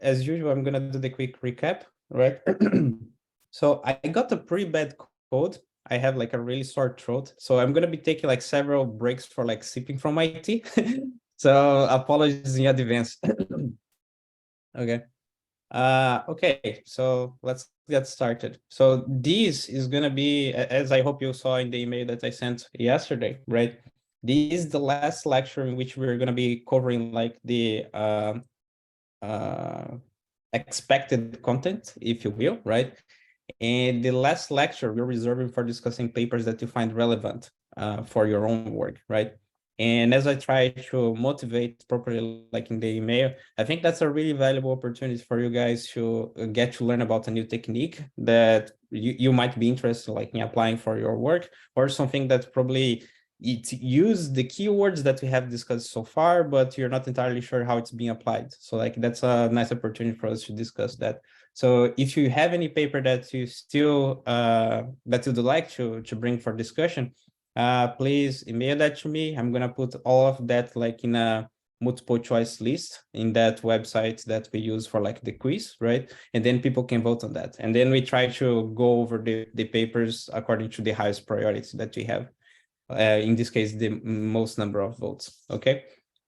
as usual, I'm gonna do the quick recap, right? So I got a pretty bad cold. I have like a really sore throat. So I'm gonna be taking like several breaks for like sipping from my tea. So apologies in advance. Okay. Okay, so let's get started. So this is gonna be, as I hope you saw in the email that I sent yesterday, right? This is the last lecture in which we're gonna be covering like the uh, expected content, if you will, right? And the last lecture we're reserving for discussing papers that you find relevant for your own work, right? And as I try to motivate properly, like in the email, I think that's a really valuable opportunity for you guys to get to learn about a new technique that you might be interested like in applying for your work, or something that probably it use the keywords that we have discussed so far, but you're not entirely sure how it's being applied. So like that's a nice opportunity for us to discuss that. So if you have any paper that you still that you'd like to bring for discussion, please email that to me. I'm gonna put all of that like in a multiple choice list in that website that we use for like the quiz, right? And then people can vote on that. And then we try to go over the papers according to the highest priority that we have. In this case, the most number of votes, okay?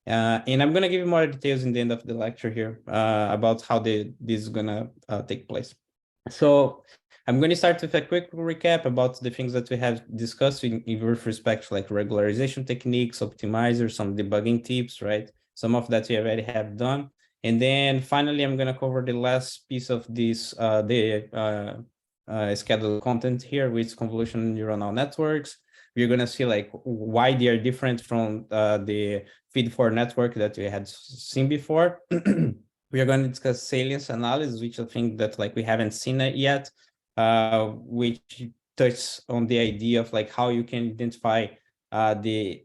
And I'm gonna give you more details in the end of the lecture here about how this is gonna take place. So I'm going to start with a quick recap about the things that we have discussed with respect to like regularization techniques, optimizers, some debugging tips, right? Some of that we already have done. And then finally, I'm going to cover the last piece of this, scheduled content here, with convolutional neuronal networks. We're going to see like why they are different from the feed-forward network that we had seen before. We are going to discuss salience analysis, which I think that like we haven't seen it yet, which touches on the idea of like how you can identify the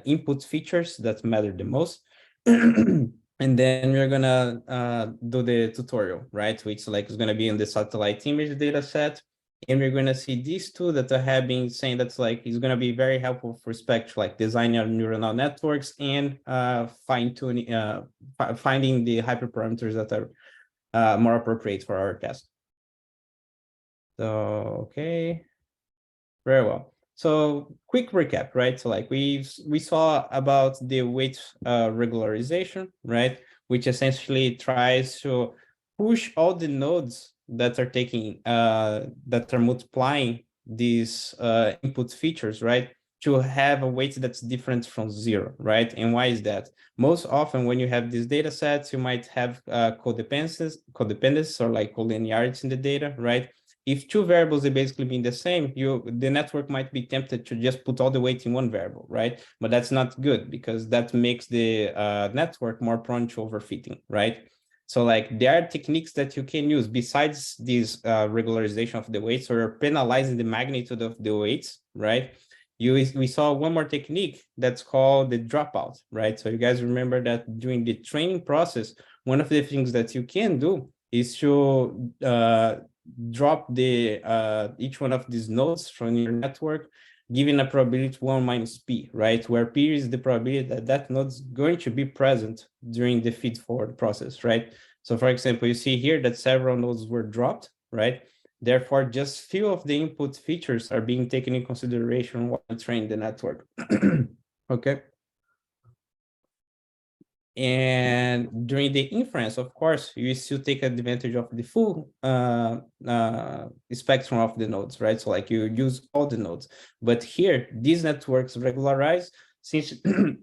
input features that matter the most. And then we're gonna do the tutorial, right? Which like is gonna be in the satellite image data set. And we're gonna see these two that I have been saying that's like is gonna be very helpful for respect to like designing neuronal networks and fine-tuning, finding the hyperparameters that are more appropriate for our task. So, okay, very well. So quick recap, right? So like we saw about the weight regularization, right? Which essentially tries to push all the nodes that are taking that are multiplying these input features, right? To have a weight that's different from zero, right? And why is that? Most often when you have these data sets, you might have codependencies or like collinearity in the data, right? If two variables are basically being the same, the network might be tempted to just put all the weight in one variable, right? But that's not good because that makes the network more prone to overfitting, right? So like there are techniques that you can use besides this regularization of the weights or penalizing the magnitude of the weights, right? We saw one more technique that's called the dropout, right? So you guys remember that during the training process, one of the things that you can do is to drop the each one of these nodes from your network, giving a probability 1 minus p, right? Where p is the probability that that node is going to be present during the feed forward process, right? So for example, you see here that several nodes were dropped, right? Therefore, just few of the input features are being taken in consideration while training the network. Okay. And during the inference, of course, you still take advantage of the full spectrum of the nodes, right? So like you use all the nodes. But here, these networks regularize since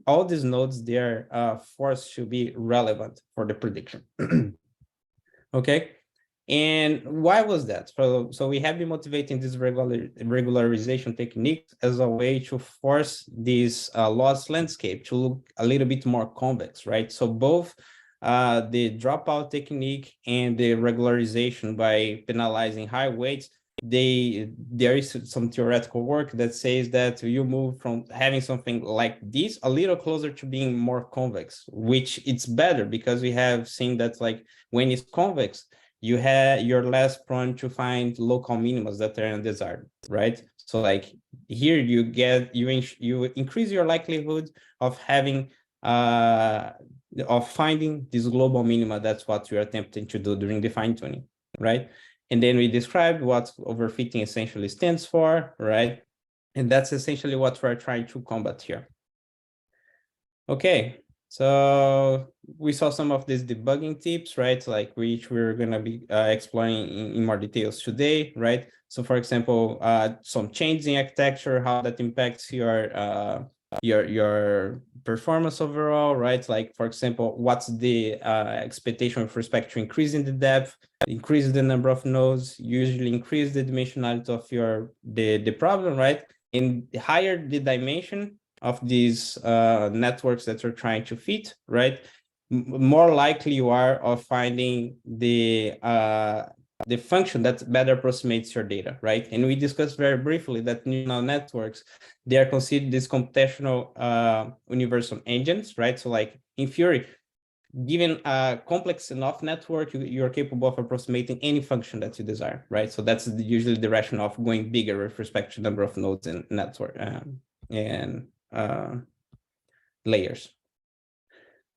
all these nodes, they're forced to be relevant for the prediction. Okay. And why was that? So we have been motivating this regularization technique as a way to force this loss landscape to look a little bit more convex, right? So both the dropout technique and the regularization by penalizing high weights, there is some theoretical work that says that you move from having something like this a little closer to being more convex, which it's better because we have seen that like when it's convex, you're less prone to find local minimums that are undesired, right? So like here you increase your likelihood of having of finding this global minima. That's what we're attempting to do during the fine tuning, right? And then we described what overfitting essentially stands for, right? And that's essentially what we're trying to combat here. Okay, so we saw some of these debugging tips, right? Like which we're gonna be exploring in more details today, right? So for example, some changes in architecture, how that impacts your performance overall, right? Like for example, what's the expectation with respect to increasing the depth, increase the number of nodes, usually increase the dimensionality of the problem, right? And the higher the dimension of these networks that you're trying to fit, right? More likely you are of finding the function that better approximates your data, right? And we discussed very briefly that neural networks, they are considered these computational universal engines, right? So like in theory, given a complex enough network, you're capable of approximating any function that you desire, right? So that's usually the rationale of going bigger with respect to number of nodes in network and layers.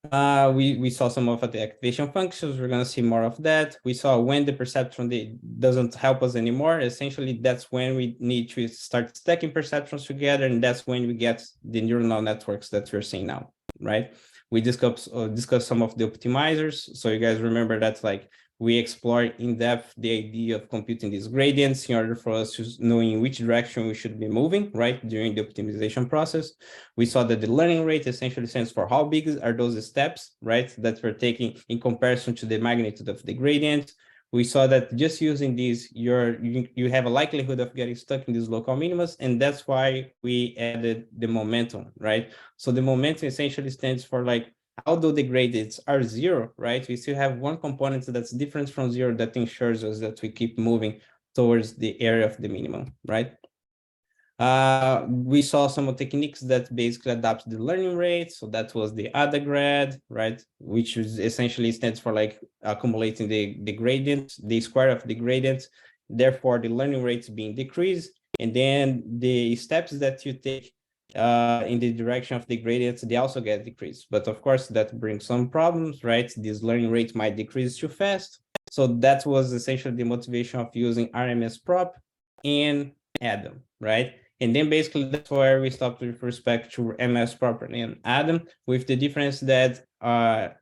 We saw some of the activation functions. We're going to see more of that. We saw when the perceptron doesn't help us anymore. Essentially, that's when we need to start stacking perceptrons together, and that's when we get the neural networks that we're seeing now, right? We discussed some of the optimizers. So you guys remember that like we explored in depth the idea of computing these gradients in order for us to know in which direction we should be moving, right, during the optimization process. We saw that the learning rate essentially stands for how big are those steps, right, that we're taking in comparison to the magnitude of the gradient. We saw that just using these, you have a likelihood of getting stuck in these local minimas, and that's why we added the momentum, right? So the momentum essentially stands for like, although the gradients are zero, right, we still have one component that's different from zero that ensures us that we keep moving towards the area of the minimum, right? We saw some of techniques that basically adapt the learning rate. So that was the ADA grad, right? Which is essentially stands for like accumulating the gradient, the square of the gradient. Therefore, the learning rates being decreased. And then the steps that you take in the direction of the gradients, they also get decreased. But of course, that brings some problems, right? This learning rate might decrease too fast. So that was essentially the motivation of using RMS prop and Adam, right? And then basically that's where we stopped with respect to MS property and Adam, with the difference that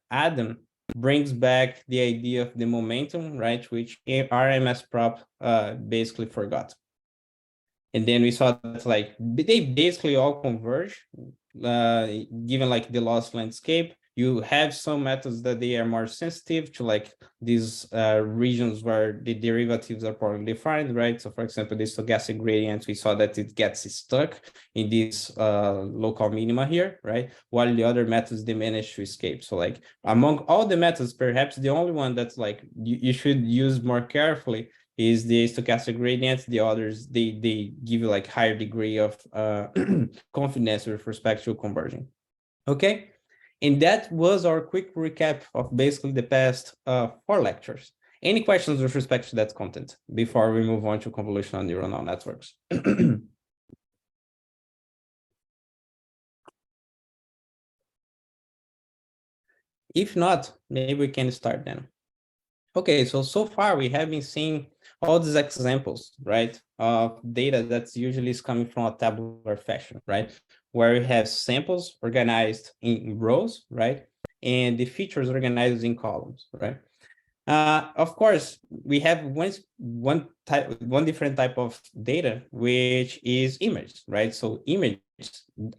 Adam brings back the idea of the momentum, right? Which RMS prop basically forgot. And then we saw that like they basically all converge, given like the loss landscape. You have some methods that they are more sensitive to like these regions where the derivatives are poorly defined, right? So for example, the stochastic gradient, we saw that it gets stuck in this local minima here, right? While the other methods, they manage to escape. So like among all the methods, perhaps the only one that's like you should use more carefully is the stochastic gradient. The others, they give you like higher degree of confidence with respect to conversion. Okay, and that was our quick recap of basically the past 4 lectures. Any questions with respect to that content before we move on to convolutional neural networks? If not, maybe we can start then. Okay, so far we have been seeing all these examples, right, of data that's usually is coming from a tabular fashion, right, where we have samples organized in rows, right, and the features organized in columns, right. Of course, we have one different type of data, which is image, right? So image,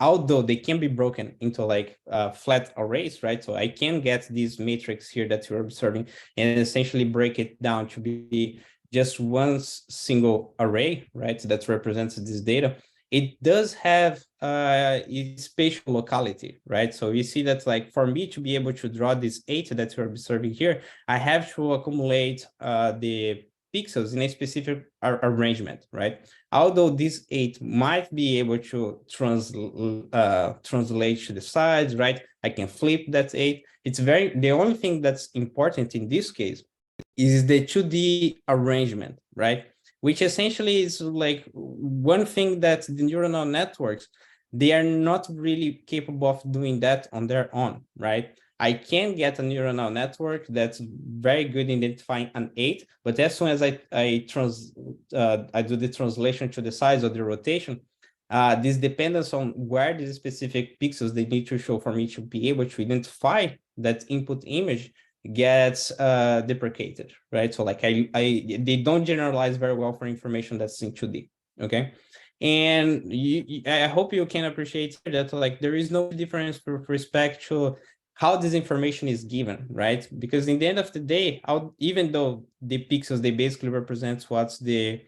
although they can be broken into like flat arrays, right? So I can get this matrix here that you're observing and essentially break it down to be just one single array, right? That represents this data. It does have its spatial locality, right? So you see that like for me to be able to draw this 8 that you're observing here, I have to accumulate the pixels in a specific arrangement, right? Although this 8 might be able to translate to the sides, right? I can flip that 8. The only thing that's important in this case is the 2D arrangement, right? Which essentially is like one thing that the neural networks, they are not really capable of doing that on their own, right? I can get a neuronal network that's very good in identifying an 8, but as soon as I do the translation to the size or the rotation, this depends on where the specific pixels they need to show for me to be able to identify that input image gets deprecated, right? So like they don't generalize very well for information that's in 2D, okay? And I hope you can appreciate that like there is no difference with respect to how this information is given, right? Because in the end of the day, even though the pixels, they basically represent what's the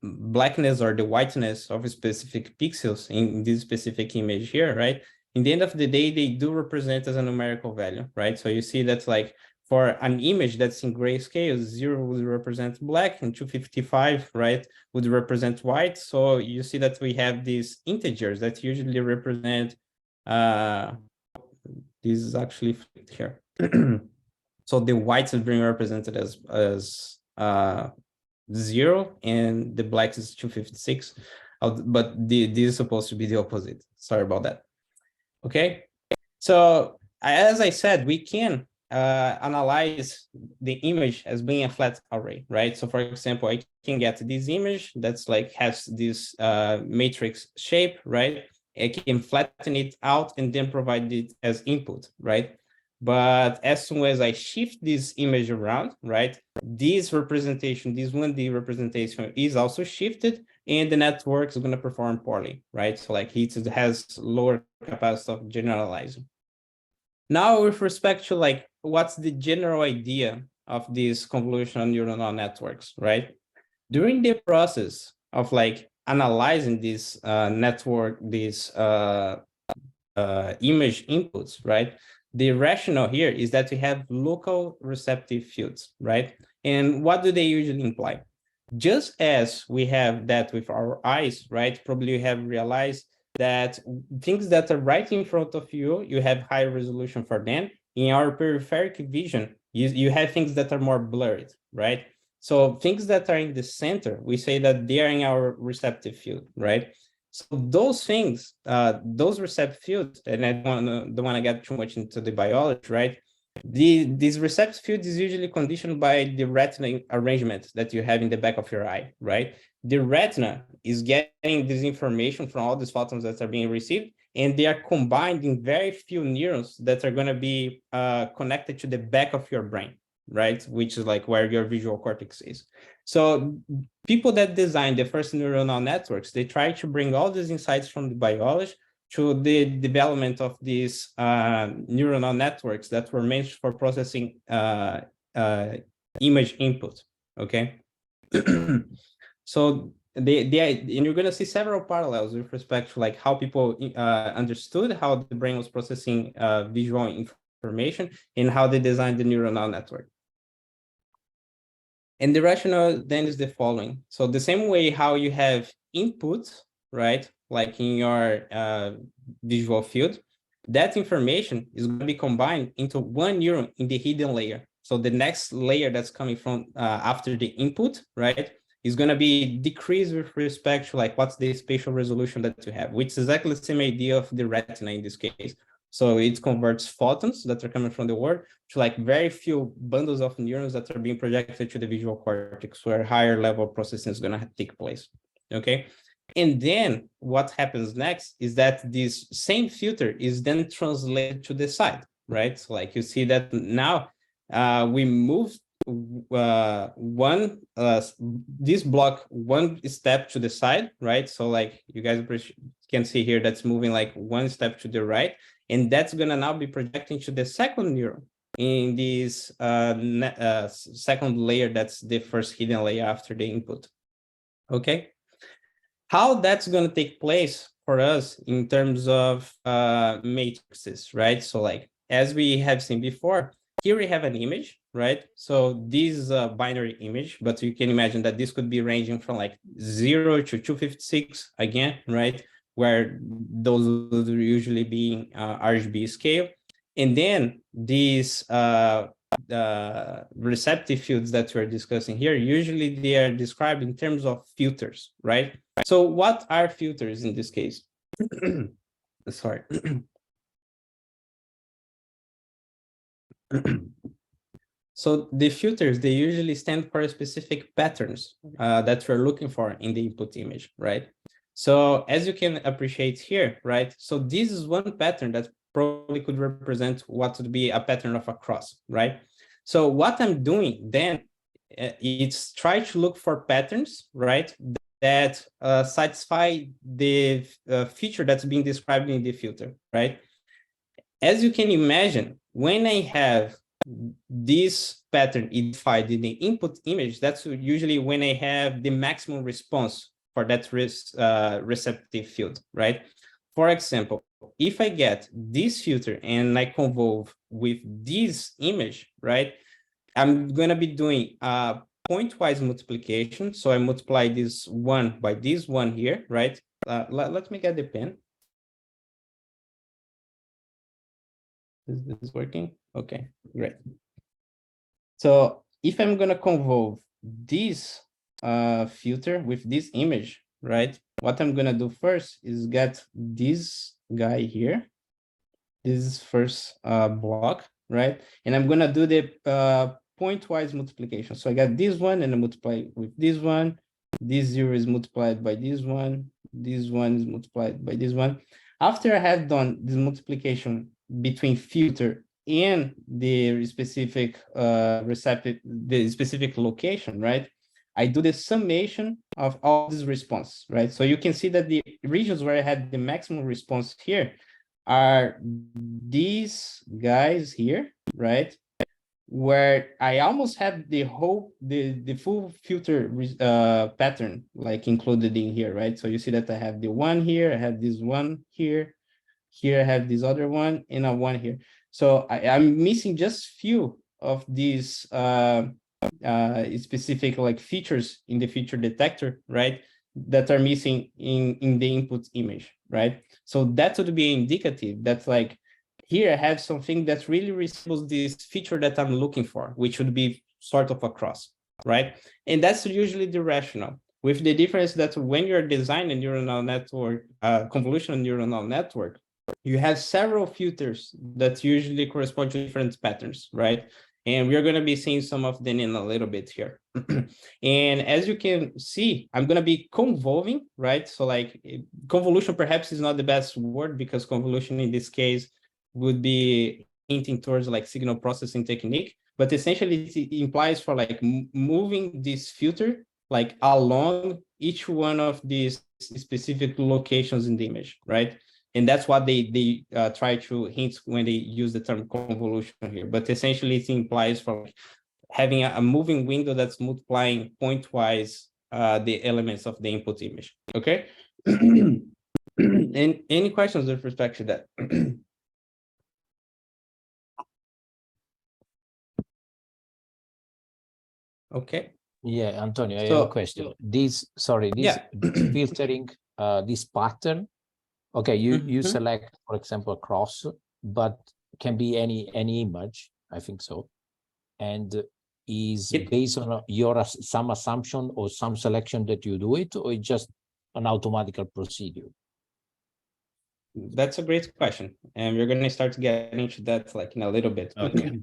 blackness or the whiteness of specific pixels in this specific image here, right? In the end of the day, they do represent as a numerical value, right? So you see that like for an image that's in grayscale, 0 would represent black and 255, right, would represent white. So you see that we have these integers that usually represent, this is actually flipped here. So the white is being represented as 0 and the black is 256. But this is supposed to be the opposite. Sorry about that. Okay. So as I said, we can analyze the image as being a flat array, right? So for example, I can get this image that's like has this matrix shape, right? I can flatten it out and then provide it as input, right? But as soon as I shift this image around, right, this representation, this 1D representation is also shifted, and the network is going to perform poorly, right? So like it has lower capacity of generalizing. Now, with respect to like what's the general idea of these convolutional neuronal networks, right? During the process of like analyzing this network, these image inputs, right? The rationale here is that we have local receptive fields, right? And what do they usually imply? Just as we have that with our eyes, right? Probably you have realized that things that are right in front of you, you have higher resolution for them. In our peripheric vision, you have things that are more blurred, right? So things that are in the center, we say that they are in our receptive field, right? So those things, those receptive fields, and I don't want to get too much into the biology, right? This receptive field is usually conditioned by the retina arrangement that you have in the back of your eye, right? The retina is getting this information from all these photons that are being received, and they are combined in very few neurons that are going to be connected to the back of your brain, right? Which is like where your visual cortex is. So people that designed the first neuronal networks, they try to bring all these insights from the biology to the development of these neuronal networks that were meant for processing image input, okay? So and you're going to see several parallels with respect to like how people understood how the brain was processing visual information and how they designed the neuronal network. And the rationale then is the following. So the same way how you have input, right? Like in your visual field, that information is going to be combined into one neuron in the hidden layer. So the next layer that's coming from after the input, right, is going to be decreased with respect to like what's the spatial resolution that you have, which is exactly the same idea of the retina in this case. So it converts photons that are coming from the world to like very few bundles of neurons that are being projected to the visual cortex, where higher level processing is going to take place. Okay. And then what happens next is that this same filter is then translated to the side, right? So like you see that now we move this block one step to the side, right? So like you guys can see here, that's moving like one step to the right, and that's going to now be projecting to the second neuron in this second layer. That's the first hidden layer after the input. Okay. How that's going to take place for us in terms of matrices, right? So like, as we have seen before, here we have an image, right? So this is a binary image, but you can imagine that this could be ranging from like 0 to 256 again, right? Where those will usually be RGB scale. And then these receptive fields that we're discussing here, usually they are described in terms of filters, right? So what are filters in this case? Sorry. So the filters, they usually stand for specific patterns that we're looking for in the input image, right? So as you can appreciate here, right? So this is one pattern that probably could represent what would be a pattern of a cross, right? So what I'm doing then, it's try to look for patterns, right? That satisfy the feature that's being described in the filter, right? As you can imagine, when I have this pattern identified in the input image, that's usually when I have the maximum response for that receptive field, right? For example, if I get this filter and I convolve with this image, right? I'm going to be doing a pointwise multiplication. So I multiply this one by this one here, right? Let me get the pen. Is this working? Okay, great. So if I'm going to convolve this filter with this image, right? What I'm going to do first is get this guy here. This is first block, right? And I'm going to do the pointwise multiplication. So I got this one and I multiply with this one. This 0 is multiplied by this one. This one is multiplied by this one. After I have done this multiplication between filter and the specific receptive, the specific location, right? I do the summation of all these responses, right? So you can see that the regions where I had the maximum response here are these guys here, right? Where I almost have the whole, the full filter pattern like included in here, right? So you see that I have the one here, I have this one here, here I have this other one, and a one here. So I'm missing just few of these specific like features in the feature detector, right? That are missing in the input image, right? So that would be indicative that like here I have something that really resembles this feature that I'm looking for, which would be sort of a cross, right? And that's usually the rationale, with the difference that when you're designing neural network, convolutional neural network, you have several filters that usually correspond to different patterns, right? And we're going to be seeing some of them in a little bit here. And as you can see, I'm going to be convolving, right? So like convolution perhaps is not the best word, because convolution in this case would be hinting towards like signal processing technique, but essentially it implies for like moving this filter like along each one of these specific locations in the image, right? And that's what they try to hint when they use the term convolution here. But essentially, it implies for having a moving window that's multiplying pointwise the elements of the input image. Okay. And any questions with respect to that? Okay. Yeah, Antonio, I have a question. This filtering, this pattern. Okay, you select, for example, a cross, but can be any image, I think so, and is based on some assumption or some selection that you do it, or it's just an automatical procedure? That's a great question, and we're going to start getting into that like in a little bit. Okay.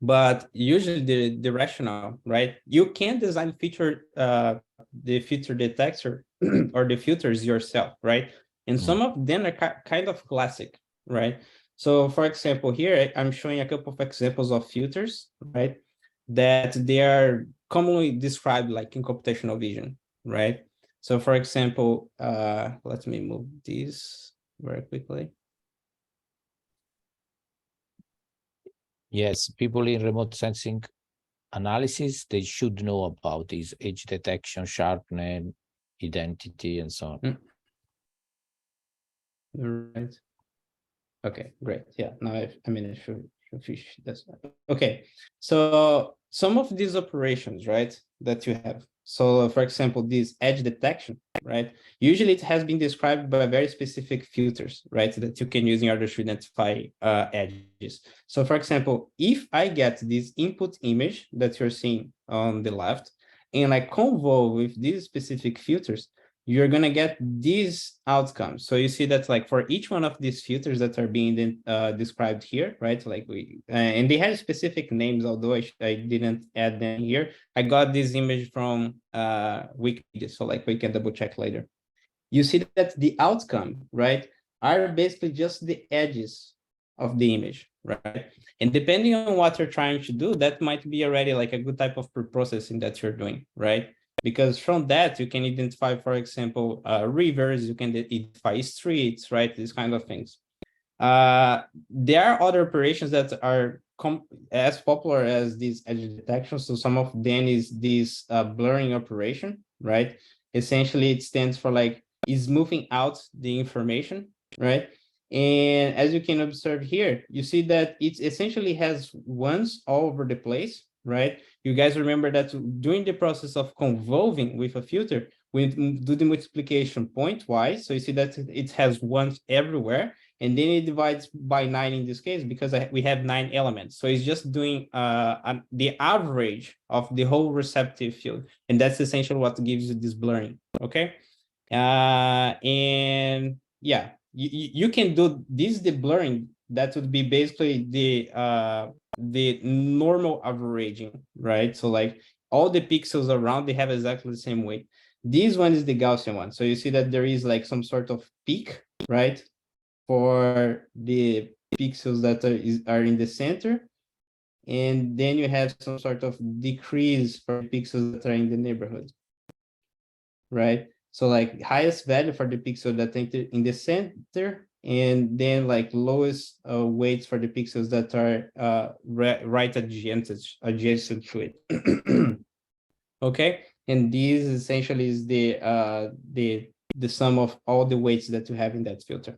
But usually the rationale, right? You can design the feature detector or the filters yourself, right? And some of them are kind of classic, right? So for example, here I'm showing a couple of examples of filters, right? That they are commonly described like in computational vision, right? So for example, let me move this very quickly. Yes, people in remote sensing analysis, they should know about this edge detection, sharpness, identity, and so on. Right. Okay, great. Yeah, now I mean, it should fish this. Okay, so some of these operations, right, that you have. So for example, this edge detection, right? Usually it has been described by very specific filters, right, that you can use in order to identify edges. So for example, if I get this input image that you're seeing on the left, and I convolve with these specific filters, you're going to get these outcomes. So you see that like for each one of these filters that are being described here, right? Like and they have specific names, although I didn't add them here. I got this image from Wikipedia, so like we can double check later. You see that the outcome, right, are basically just the edges of the image, right? And depending on what you're trying to do, that might be already like a good type of pre-processing that you're doing, right? Because from that, you can identify, for example, rivers, you can identify streets, right? These kind of things. There are other operations that are as popular as this edge detection. So some of them is this blurring operation, right? Essentially, it stands for like smoothing out the information, right? And as you can observe here, you see that it essentially has ones all over the place, right? You guys remember that during the process of convolving with a filter, we do the multiplication point-wise. So you see that it has ones everywhere. And then it divides by 9 in this case because we have 9 elements. So it's just doing the average of the whole receptive field. And that's essentially what gives you this blurring, okay? And yeah, you can do this, the blurring, that would be basically the normal averaging, right? So like all the pixels around, they have exactly the same weight. This one is the Gaussian one. So you see that there is like some sort of peak, right? For the pixels that are in the center. And then you have some sort of decrease for pixels that are in the neighborhood, right? So like highest value for the pixel that enter in the center, and then like lowest weights for the pixels that are right adjacent to it. Okay, and this essentially is the sum of all the weights that you have in that filter.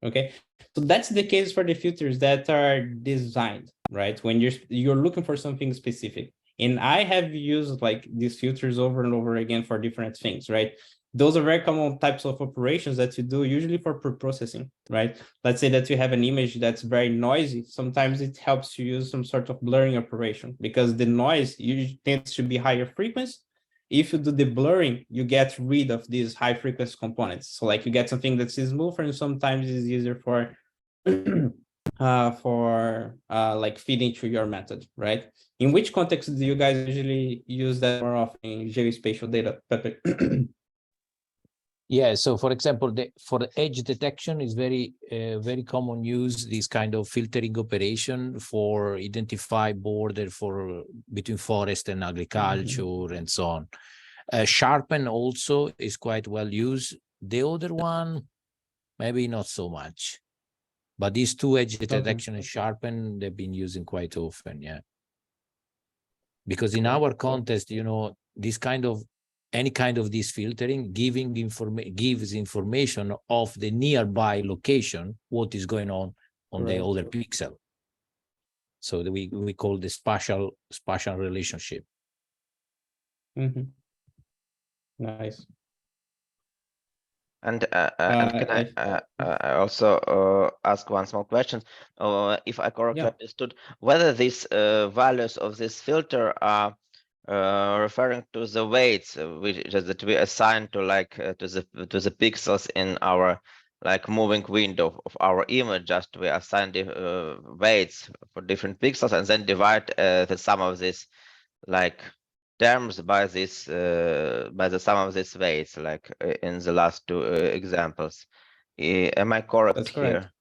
Okay, so that's the case for the filters that are designed, right? When you're looking for something specific. And I have used like these filters over and over again for different things, right? Those are very common types of operations that you do usually for pre-processing, right? Let's say that you have an image that's very noisy. Sometimes it helps you use some sort of blurring operation because the noise usually tends to be higher frequency. If you do the blurring, you get rid of these high frequency components. So like you get something that's smoother, and sometimes it's easier for like feeding to your method, right? In which context do you guys usually use that more often in geospatial data, Pepe? Yeah, so for example, for the edge detection is very common use this kind of filtering operation for identify border for between forest and agriculture and so on. Sharpen also is quite well used. The other one, maybe not so much, but these two edge detection and sharpen, they've been using quite often, yeah. Because in our context, you know, this kind of any kind of this filtering gives information of the nearby location, what is going on the other pixel. So we call the spatial relationship. Nice. And can I also ask one small question? If I correctly understood, whether these values of this filter are referring to the weights that we assign to like to the pixels in our like moving window of our image. Just we assign the weights for different pixels and then divide the sum of this like terms by this by the sum of these weights, like in the last two examples. Am I correct? That's correct. Here?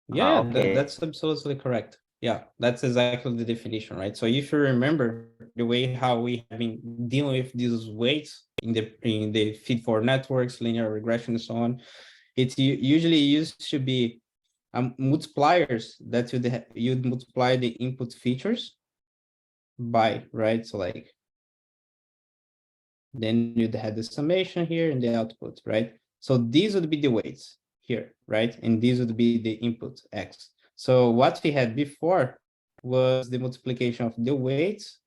Yeah, okay. That's absolutely correct. Yeah, that's exactly the definition, right? So if you remember the way how we have been dealing with these weights in the feed-forward networks, linear regression, and so on, it usually used to be multipliers that you'd multiply the input features by, right? So like, then you'd have the summation here and the output, right? So these would be the weights here, right? And these would be the input X. So what we had before was the multiplication of the weights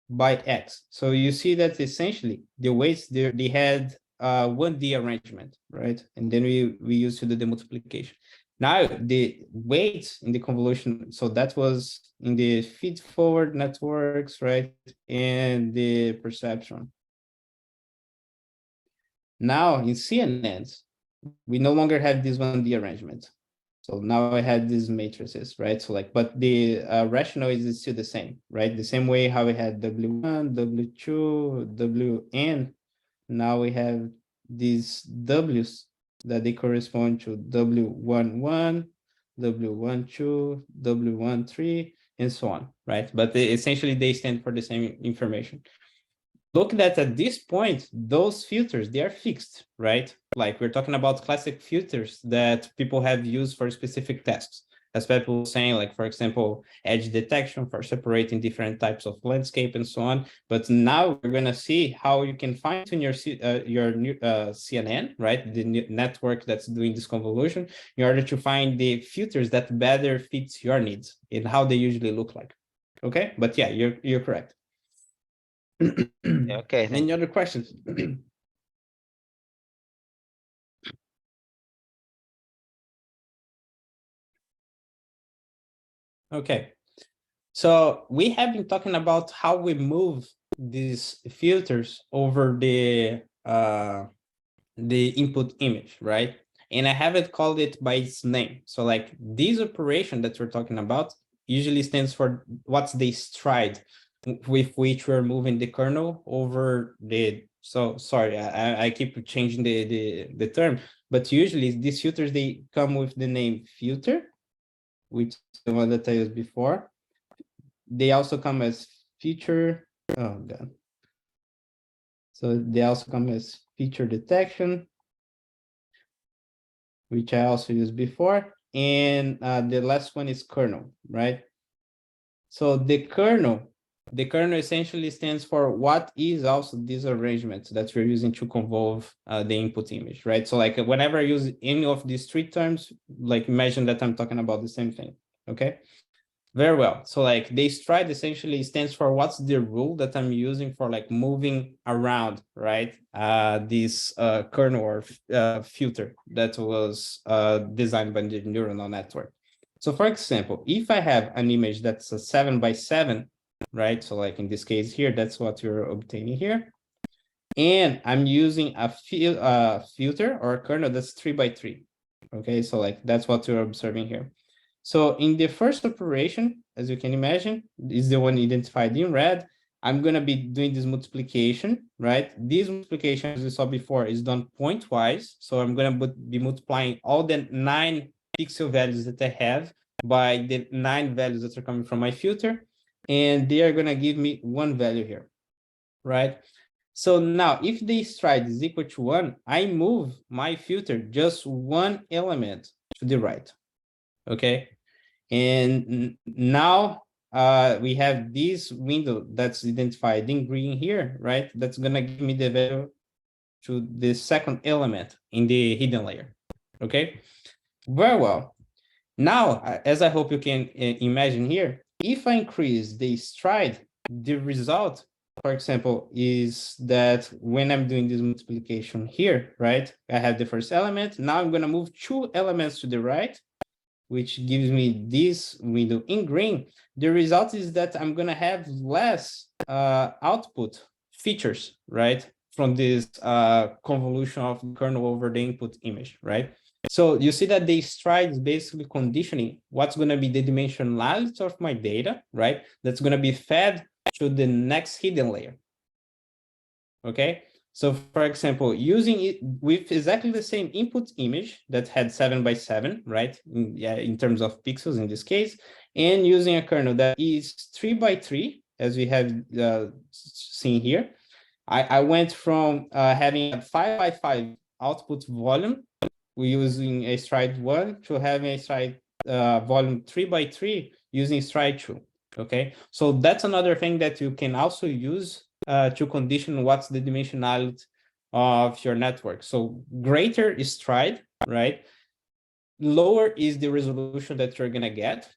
by X. So you see that essentially the weights there, they had 1D arrangement, right? And then we used to do the multiplication. Now the weights in the convolution, so that was in the feed forward networks, right? And the perceptron. Now in CNNs, we no longer have this 1D arrangement. So now I had these matrices, right? So like, but the rationale is still the same, right? The same way how we had W1, W2, Wn. Now we have these W's that they correspond to W11, W12, W13, and so on, right? But essentially they stand for the same information. Look that at this point, those filters, they are fixed, right? Like we're talking about classic filters that people have used for specific tasks. As people saying, like, for example, edge detection for separating different types of landscape and so on. But now we're going to see how you can fine tune your CNN, right? The network that's doing this convolution in order to find the filters that better fits your needs and how they usually look like. Okay, but yeah, you're correct. Okay. Any other questions? Okay, so we have been talking about how we move these filters over the input image, right? And I haven't called it by its name. So like this operation that we're talking about usually stands for what's the stride with which we're moving the kernel over the, so sorry, I keep changing the term, but usually these filters, they come with the name filter, which is the one that I used before. They also come as feature, oh god. So they also come as feature detection, which I also used before. And the last one is kernel, right? So the kernel essentially stands for what is also this arrangement that we're using to convolve the input image, right? So like whenever I use any of these three terms, like imagine that I'm talking about the same thing, okay? Very well. So like the stride essentially stands for what's the rule that I'm using for like moving around, right? This kernel or filter that was designed by the neuronal network. So for example, if I have an image that's a 7x7, right? So like in this case here, that's what you're obtaining here. And I'm using a filter or a kernel that's 3x3. Okay, so like that's what you're observing here. So in the first operation, as you can imagine, is the one identified in red. I'm going to be doing this multiplication, right? This multiplication, as we saw before, is done pointwise. So I'm going to be multiplying all the 9 pixel values that I have by the 9 values that are coming from my filter. And they are going to give me one value here, right? So now if the stride is equal to 1, I move my filter just one element to the right, okay? And now we have this window that's identified in green here, right? That's gonna give me the value to the second element in the hidden layer, okay? Very well. Now, as I hope you can imagine here, if I increase the stride, the result, for example, is that when I'm doing this multiplication here, right? I have the first element. Now I'm gonna move 2 elements to the right, which gives me this window in green. The result is that I'm going to have less output features, right, from this convolution of the kernel over the input image, right? So you see that the stride is basically conditioning what's going to be the dimensionality of my data, right? That's going to be fed to the next hidden layer, okay? So for example, using it with exactly the same input image that had 7x7, right? In terms of pixels in this case, and using a kernel that is 3x3, as we have seen here, I went from having a 5x5 output volume, we're using a stride 1, to having a stride volume 3x3 using stride 2, okay? So that's another thing that you can also use to condition what's the dimensionality of your network. So greater is stride, right? Lower is the resolution that you're gonna get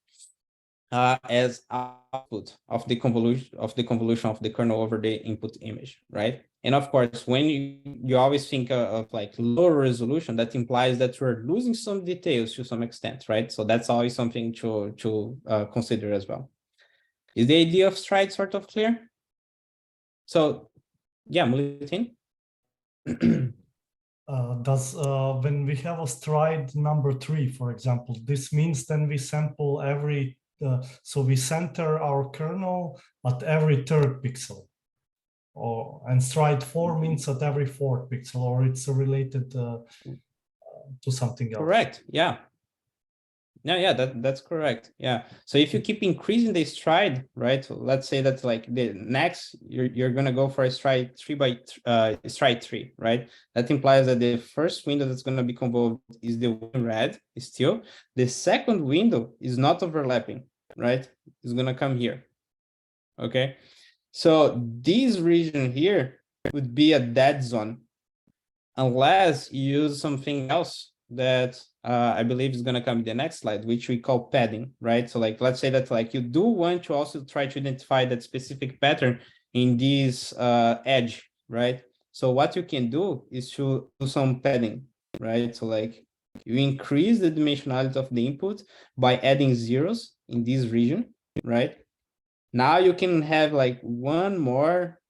as output of the convolution of the kernel over the input image, right? And of course, when you always think of like lower resolution, that implies that you're losing some details to some extent, right? So that's always something to consider as well. Is the idea of stride sort of clear? So yeah, Mulitin. when we have a stride number 3, for example, this means then we sample every, so we center our kernel at every 3rd pixel, and stride 4 means at every 4th pixel, or it's related to something else. Correct. Yeah. Yeah, that's correct. Yeah. So if you keep increasing the stride, right? So let's say that like the next you're gonna go for a stride 3, right? That implies that the first window that's gonna be convolved is the one in red still. The second window is not overlapping, right? It's gonna come here. Okay. So this region here would be a dead zone unless you use something else that I believe is going to come in the next slide, which we call padding, right? So like, let's say that like you do want to also try to identify that specific pattern in this edge, right? So what you can do is to do some padding, right? So like you increase the dimensionality of the input by adding zeros in this region, right? Now you can have like one more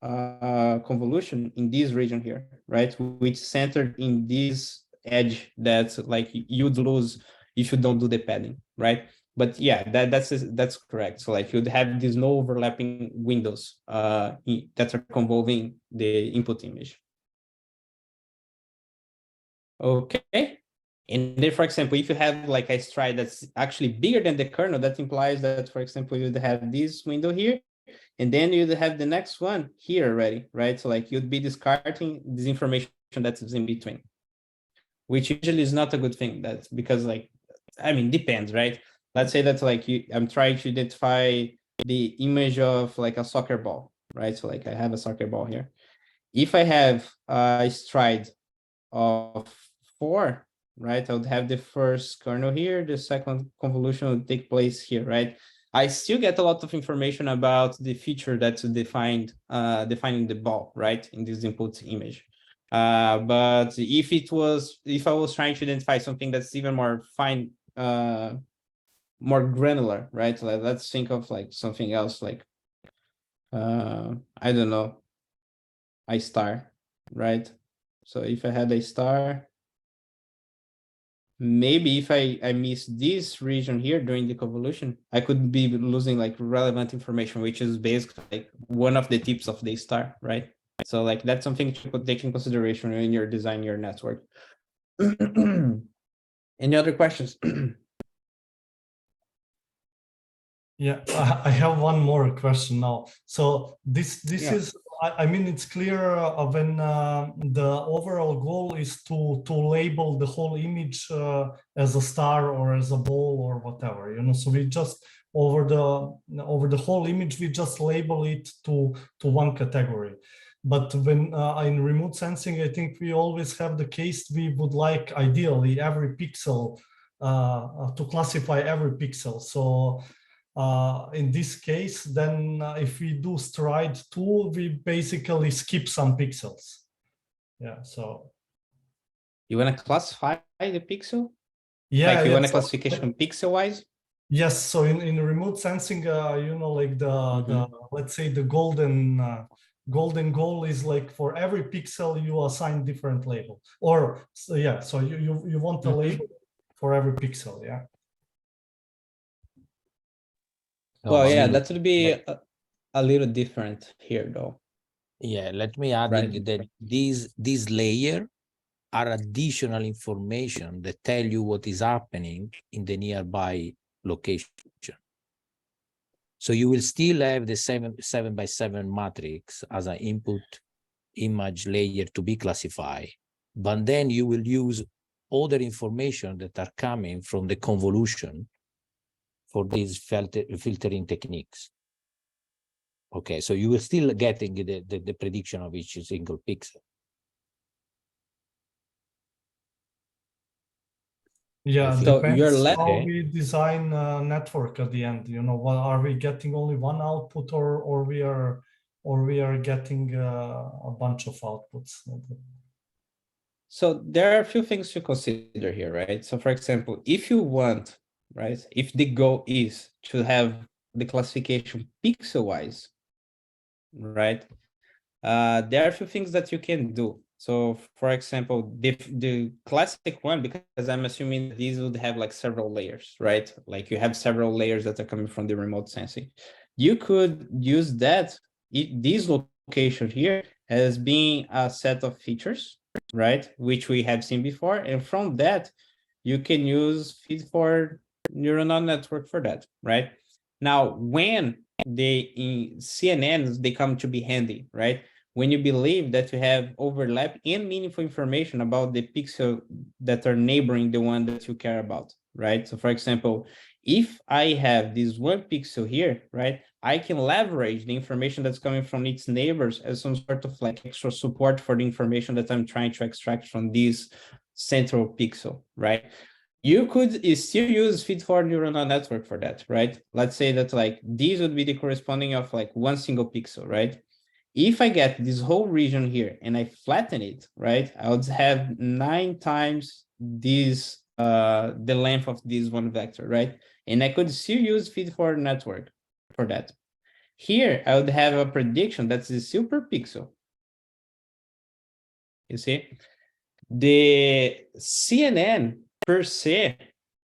convolution in this region here, right? Which centered in this edge that's like you'd lose if you don't do the padding, right? But yeah, that's correct. So like you'd have these no overlapping windows that are convolving the input image. Okay. And then, for example, if you have like a stride that's actually bigger than the kernel, that implies that, for example, you'd have this window here, and then you'd have the next one here already, right? So like you'd be discarding this information that's in between, which usually is not a good thing. That's because like, I mean, depends, right? Let's say that like I'm trying to identify the image of like a soccer ball, right? So like I have a soccer ball here. If I have a stride of 4, right? I would have the first kernel here, the second convolution would take place here, right? I still get a lot of information about the feature that's defining the ball, right, in this input image. But if I was trying to identify something that's even more fine, more granular, right? Let's think of like something else, like I don't know, a star, right? So if I had a star, maybe if I miss this region here during the convolution, I could be losing like relevant information, which is basically like one of the tips of the star, right? So like that's something to take in consideration when you're designing your network. Any other questions? Yeah, I have one more question now. So this is, I mean, it's clear when the overall goal is to label the whole image as a star or as a ball or whatever, you know. So we just over the whole image we just label it to one category. But when in remote sensing, I think we always have the case we would like ideally every pixel to classify every pixel. So in this case, then if we do stride 2, we basically skip some pixels. Yeah, so. You want to classify the pixel? Yeah. Like you want a classification pixel-wise? Yes, so in remote sensing, you know, like the let's say the golden goal is like for every pixel you assign different label. Or, so yeah, so you want a label for every pixel, yeah. Well, yeah, that would be a little different here, though. Yeah, let me add that these layer are additional information that tell you what is happening in the nearby location. So you will still have the 7 by 7 matrix as an input image layer to be classified, but then you will use other information that are coming from the convolution for these filtering techniques. Okay, so you will still getting the prediction of each single pixel. Yeah, so depends how we design network at the end. You know, what are we getting only one output, or we are getting a bunch of outputs? So there are a few things to consider here, right? So for example, if you want, right, if the goal is to have the classification pixel-wise, right, there are a few things that you can do, So for example, the classic one, because I'm assuming that these would have like several layers, right? Like you have several layers that are coming from the remote sensing. You could use that, this location here as being a set of features, right? Which we have seen before. And from that, you can use feed-forward neuronal network for that, right? Now, when in CNNs, they come to be handy, right? When you believe that you have overlap and meaningful information about the pixel that are neighboring the one that you care about, right? So for example, if I have this one pixel here, right, I can leverage the information that's coming from its neighbors as some sort of like extra support for the information that I'm trying to extract from this central pixel, right? You could still use feed-forward neuronal network for that, right? Let's say that like these would be the corresponding of like one single pixel, right? If I get this whole region here and I flatten it, right, I would have 9 times this the length of this one vector, right? And I could still use feed-forward network for that. Here, I would have a prediction that's a super pixel. You see? The CNN per se,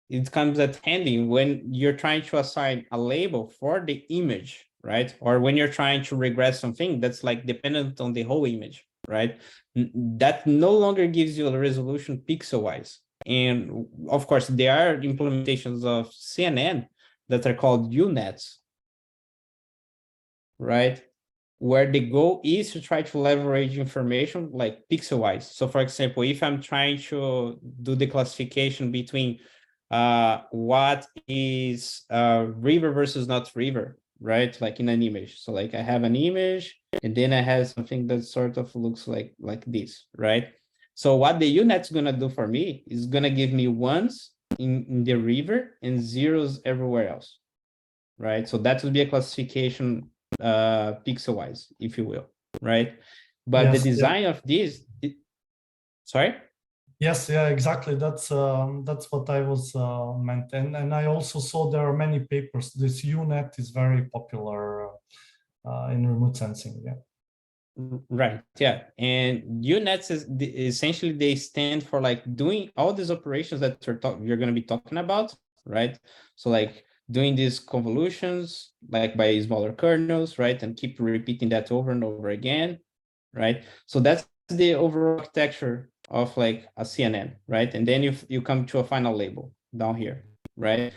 it comes at handy when you're trying to assign a label for the image, right? Or when you're trying to regress something that's like dependent on the whole image, right? That no longer gives you a resolution pixel-wise. And of course, there are implementations of CNN that are called UNets, right? Where the goal is to try to leverage information like pixel-wise. So for example, if I'm trying to do the classification between what is river versus not river, right? Like in an image. So like I have an image and then I have something that sort of looks like this, right? So what the UNet's gonna do for me is gonna give me ones in the river and zeros everywhere else, right? So that would be a classification pixel-wise, if you will, right? But yes, the design of this, sorry? Yes, yeah, exactly. That's what I was meant, and I also saw there are many papers. This UNet is very popular in remote sensing. Yeah. Right. Yeah. And UNets is essentially they stand for like doing all these operations that you're going to be talking about, right? So like doing these convolutions like by smaller kernels, right? And keep repeating that over and over again, right? So that's the overall architecture of like a CNN, right? And then you come to a final label down here, right?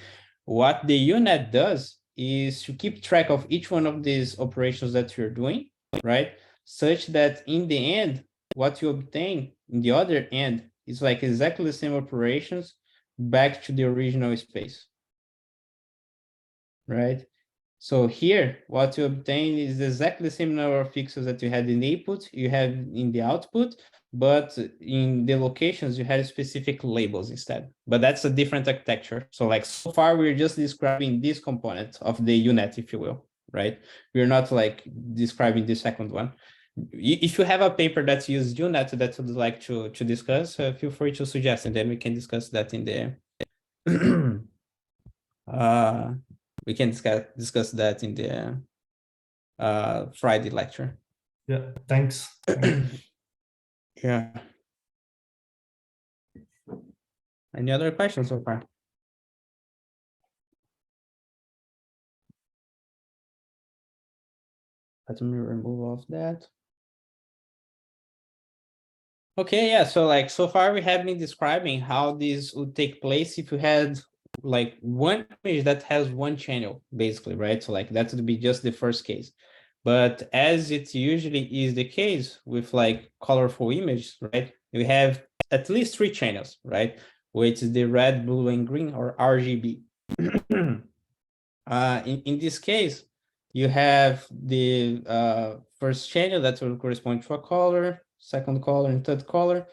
What the UNet does is to keep track of each one of these operations that you're doing, right? Such that in the end, what you obtain in the other end is like exactly the same operations back to the original space, right? So here, what you obtain is exactly the same number of pixels that you had in the input, you have in the output, but in the locations, you had specific labels instead. But that's a different architecture. So like so far, we're just describing this component of the UNet, if you will, right? We're not like describing the second one. If you have a paper that uses UNet that you'd like to discuss, feel free to suggest, and then we can discuss that in the we can discuss that in the Friday lecture. Yeah, thanks. Yeah. Any other questions so far? Let me remove off that. Okay, yeah, so like so far we have been describing how this would take place if you had like one image that has one channel, basically, right? So like that would be just the first case. But as it usually is the case with like colorful images, right? We have at least 3 channels, right? Which is the red, blue, and green, or RGB. In this case, you have the first channel that will correspond to a color, second color, and third color.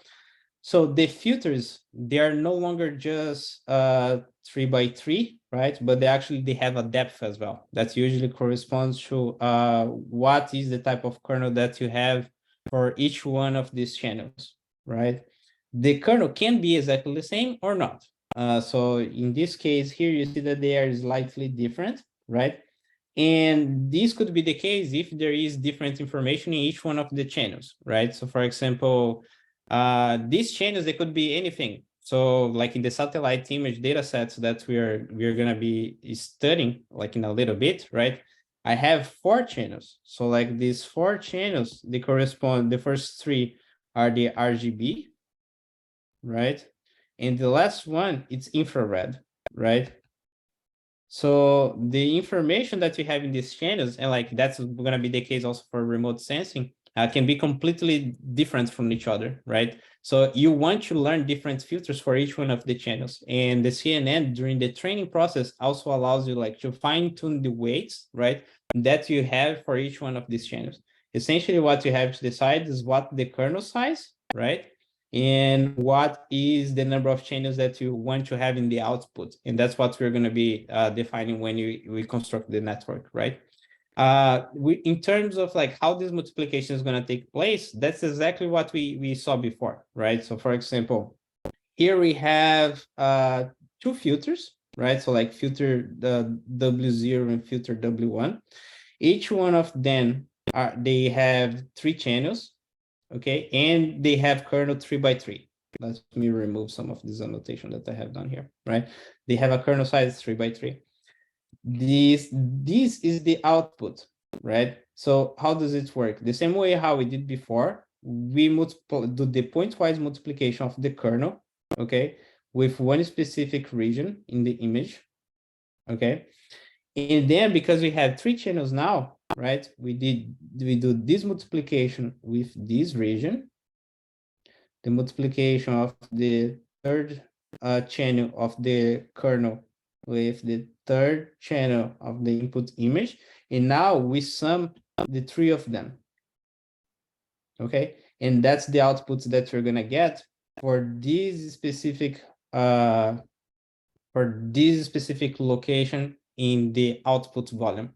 So the filters, they are no longer just 3 by 3, right? But they have a depth as well. That usually corresponds to what is the type of kernel that you have for each one of these channels, right? The kernel can be exactly the same or not. So in this case here, you see that they are slightly different, right? And this could be the case if there is different information in each one of the channels, right? So for example, these channels, they could be anything. So like in the satellite image data sets that we're going to be studying like in a little bit, right? I have 4 channels. So like these 4 channels, they correspond, the first 3 are the RGB, right? And the last one, it's infrared, right? So the information that we have in these channels, and like that's going to be the case also for remote sensing, can be completely different from each other, right? So you want to learn different filters for each one of the channels. And the CNN during the training process also allows you like to fine tune the weights, right, that you have for each one of these channels. Essentially what you have to decide is what the kernel size, right? And what is the number of channels that you want to have in the output. And that's what we're going to be defining when we construct the network, right? In terms of like how this multiplication is going to take place, that's exactly what we saw before, right? So for example, here we have 2 filters, right? So like filter the W0 and filter W1. Each one of them, they have 3 channels, okay, and they have kernel 3x3. Let me remove some of this annotation that I have done here, right? They have a kernel size 3x3. This is the output, right? So how does it work? The same way how we did before, we do the pointwise multiplication of the kernel, okay, with one specific region in the image, okay? And then because we have 3 channels now, right, we do this multiplication with this region, the multiplication of the third channel of the kernel with the third channel of the input image, and now we sum the 3 of them, okay? And that's the outputs that you're gonna get for this specific location in the output volume,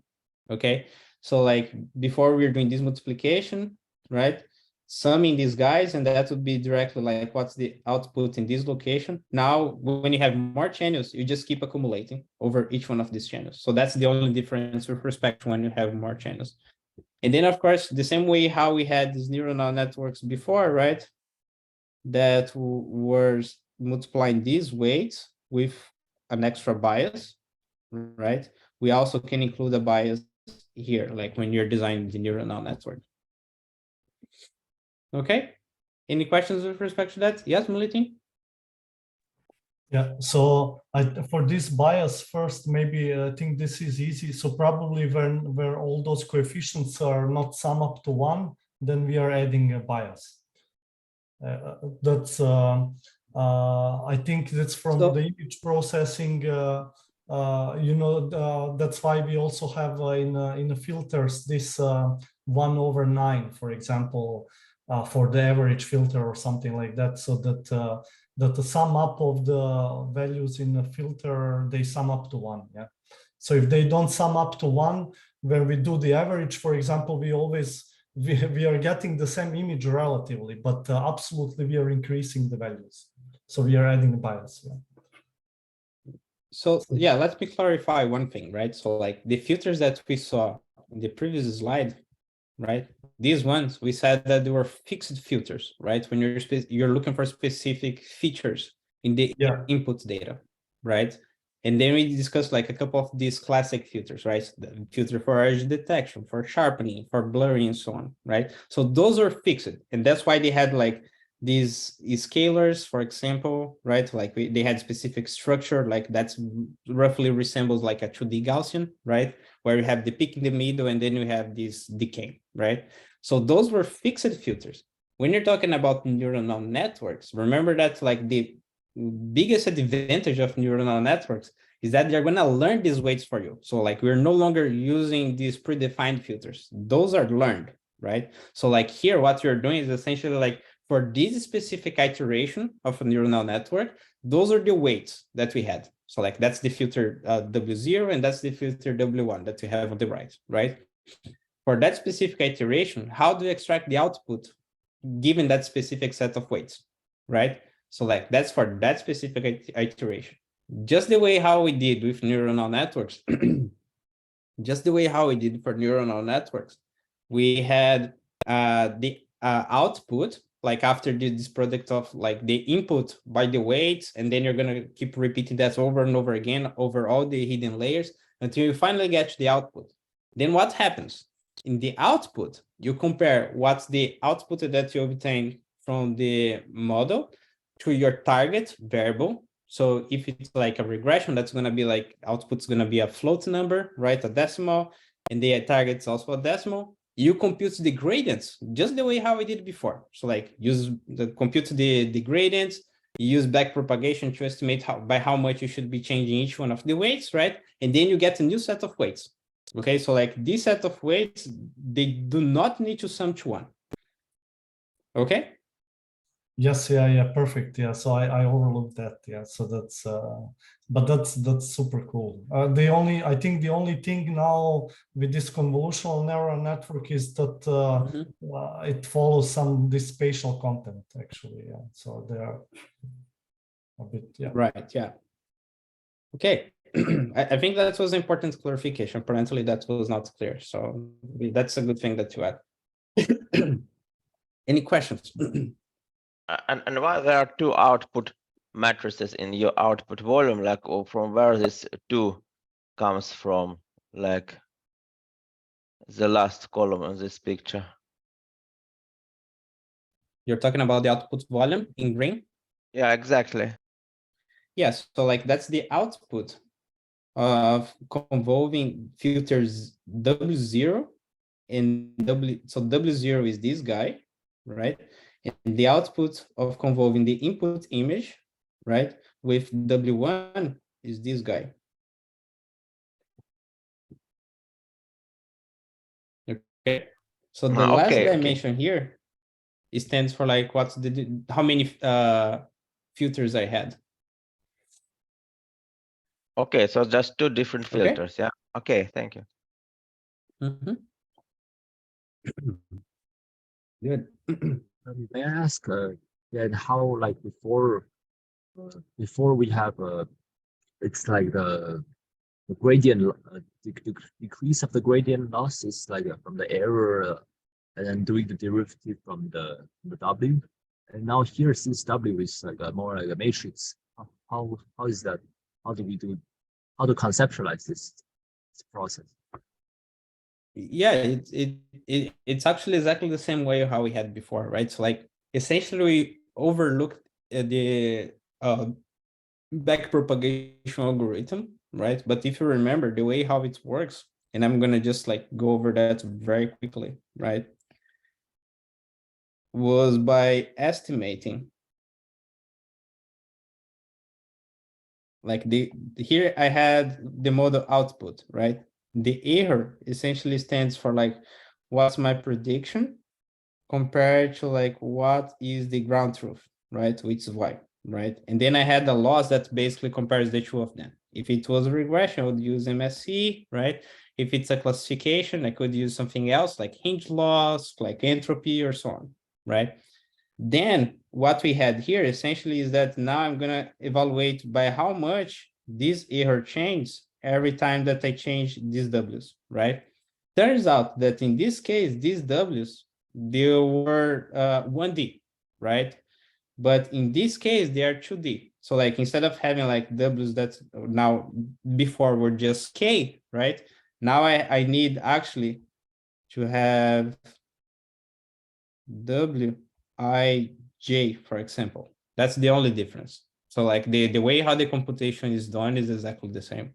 okay? So like before we were doing this multiplication, right? Summing these guys, and that would be directly like what's the output in this location. Now, when you have more channels, you just keep accumulating over each one of these channels. So that's the only difference with respect to when you have more channels. And then, of course, the same way how we had these neural networks before, right? That were multiplying these weights with an extra bias, right? We also can include a bias here, like when you're designing the neural network. Okay. Any questions with respect to that? Yes, Militin? Yeah, so for this bias first, maybe I think this is easy. So probably where all those coefficients are not sum up to 1, then we are adding a bias. That's I think that's from the image processing. You know, that's why we also have in the filters this 1/9, for example, for the average filter or something like that, so that that the sum up of the values in the filter, they sum up to 1. Yeah. So if they don't sum up to 1, when we do the average, for example, we are getting the same image relatively, but absolutely we are increasing the values. So we are adding a bias. Yeah. So yeah, let me clarify one thing, right? So like the filters that we saw in the previous slide, right? These ones, we said that they were fixed filters, right? When you're looking for specific features in the input data, right? And then we discussed like a couple of these classic filters, right? The filter for edge detection, for sharpening, for blurring, and so on, right? So those are fixed, and that's why they had like these scalars, for example, right? Like they had specific structure, like that's roughly resembles like a 2D Gaussian, right? Where you have the peak in the middle and then you have this decay, right? So those were fixed filters. When you're talking about neural networks, remember that like the biggest advantage of neural networks is that they're going to learn these weights for you. So like we're no longer using these predefined filters. Those are learned, right? So like here, what you're doing is essentially like for this specific iteration of a neural network, those are the weights that we had. So like that's the filter W0 and that's the filter W1 that we have on the right? For that specific iteration, how do you extract the output given that specific set of weights, right? So like that's for that specific iteration. Just the way how we did with neural networks, just the way how we did for neuronal networks. We had the output, like after this product of like the input by the weights, and then you're gonna keep repeating that over and over again over all the hidden layers until you finally get to the output. Then what happens? In the output, you compare what's the output that you obtain from the model to your target variable. So if it's like a regression, that's going to be like output's going to be a float number, right? A decimal, and the target's also a decimal. You compute the gradients just the way how we did before. So like compute the gradients, you use backpropagation to estimate by how much you should be changing each one of the weights, right? And then you get a new set of weights. Okay, so like this set of weights, they do not need to sum to one. Okay. Yes, yeah, perfect. Yeah, so I overlooked that. Yeah, so that's but that's super cool. I think the only thing now with this convolutional neural network is that it follows this spatial content actually. Yeah, so they are a bit, yeah. Right. Yeah. Okay. I think that was important clarification. Apparently that was not clear. So that's a good thing that you add. Any questions? And why there are two output matrices in your output volume, like, or from where this two comes from, like the last column in this picture? You're talking about the output volume in green? Yeah, exactly. Yes. So like that's the output of convolving filters W0 and so W0 is this guy, right? And the output of convolving the input image, right, with W1 is this guy. Okay, so the last dimension here, it stands for like what's how many filters I had. Okay, so just two different filters. Yeah. Okay, thank you. Good. May I ask then how, like, before we have it's like the gradient decrease of the gradient loss is like from the error and then doing the derivative from the W, and now here since W is like more like a matrix, how is that? How to conceptualize this process? Yeah, it's actually exactly the same way how we had before, right? So like essentially we overlooked the backpropagation algorithm, right? But if you remember the way how it works, and I'm gonna just like go over that very quickly, right? Was by estimating. Like here I had the model output, right? The error essentially stands for like, what's my prediction compared to like, what is the ground truth, right? Which is y, right? And then I had the loss that basically compares the two of them. If it was a regression, I would use MSE, right? If it's a classification, I could use something else like hinge loss, like entropy or so on, right? Then what we had here essentially is that now I'm going to evaluate by how much this error changes every time that I change these W's, right? Turns out that in this case, these W's, they were 1D, right? But in this case, they are 2D. So like instead of having like W's that now before were just K, right? Now I need actually to have W I-J, for example. That's the only difference. So like the way how the computation is done is exactly the same.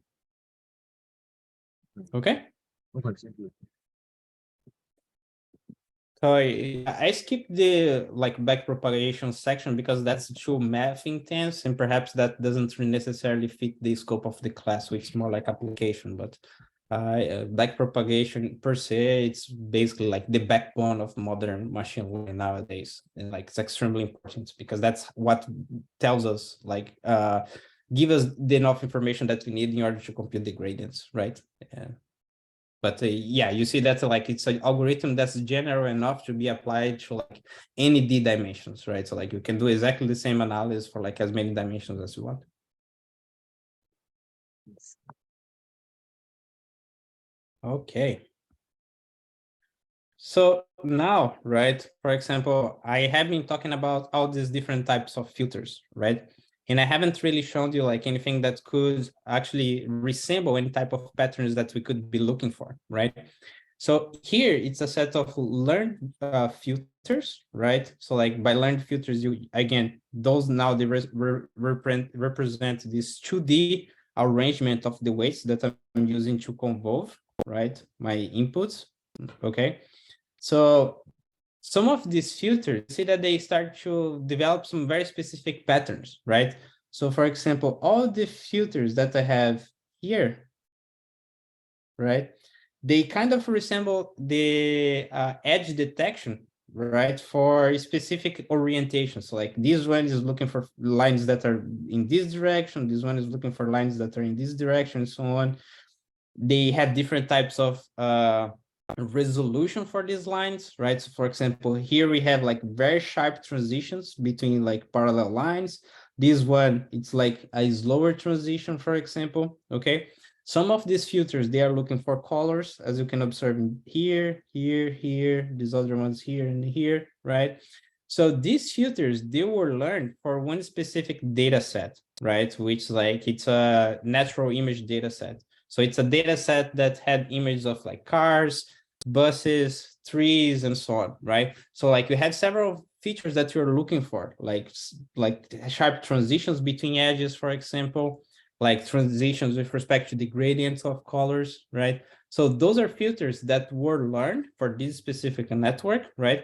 Okay? Okay, thank you. So I skipped the like backpropagation section because that's too math intense, and perhaps that doesn't necessarily fit the scope of the class, which is more like application. But backpropagation per se, it's basically like the backbone of modern machine learning nowadays, and like it's extremely important because that's what tells us like give us the enough information that we need in order to compute the gradients, right? But yeah, you see that like it's an algorithm that's general enough to be applied to like any D dimensions, right? So like you can do exactly the same analysis for like as many dimensions as you want. Okay. So now, right, for example, I have been talking about all these different types of filters, right? And I haven't really shown you like anything that could actually resemble any type of patterns that we could be looking for, right? So here it's a set of learned filters, right? So like by learned filters, you again, those now they represent this 2D arrangement of the weights that I'm using to convolve, right? My inputs, okay? So some of these filters, see that they start to develop some very specific patterns, right? So for example, all the filters that I have here, right? They kind of resemble the edge detection, right? For specific orientations. So like this one is looking for lines that are in this direction. This one is looking for lines that are in this direction, and so on. They have different types of resolution for these lines, right? So for example, here we have like very sharp transitions between like parallel lines. This one, it's like a slower transition, for example, okay? Some of these filters, they are looking for colors, as you can observe here, here, here, these other ones here and here, right? So these filters, they were learned for one specific data set, right? Which like, it's a natural image data set. So it's a data set that had images of like cars, buses, trees, and so on, right? So like you had several features that you're looking for, like sharp transitions between edges, for example, like transitions with respect to the gradients of colors, right? So those are filters that were learned for this specific network, right?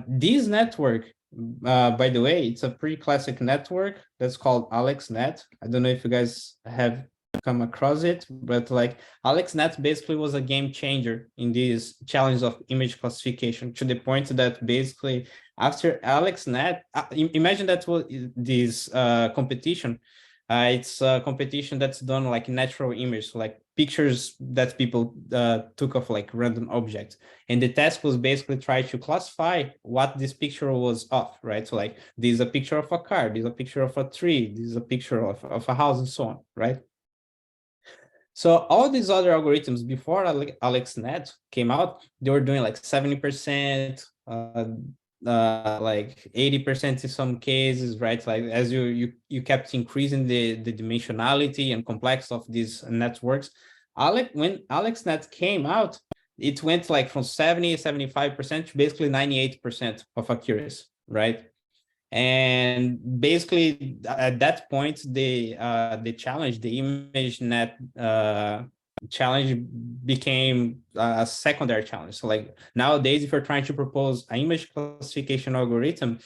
This network, by the way, it's a pretty classic network that's called AlexNet. I don't know if you guys have come across it, but like AlexNet basically was a game changer in this challenge of image classification, to the point that basically after AlexNet, imagine that was this competition. It's a competition that's done like natural image, like pictures that people took of like random objects. And the task was basically try to classify what this picture was of, right? So like, this is a picture of a car, this is a picture of a tree, this is a picture of a house, and so on, right? So all these other algorithms before AlexNet came out, they were doing like 70%, like 80% in some cases, right? Like as you kept increasing the dimensionality and complexity of these networks. When AlexNet came out, it went like from 70, 75% to basically 98% of accuracy, right? And basically at that point, the challenge, the ImageNet challenge became a secondary challenge. So like nowadays, if you're trying to propose an image classification algorithm,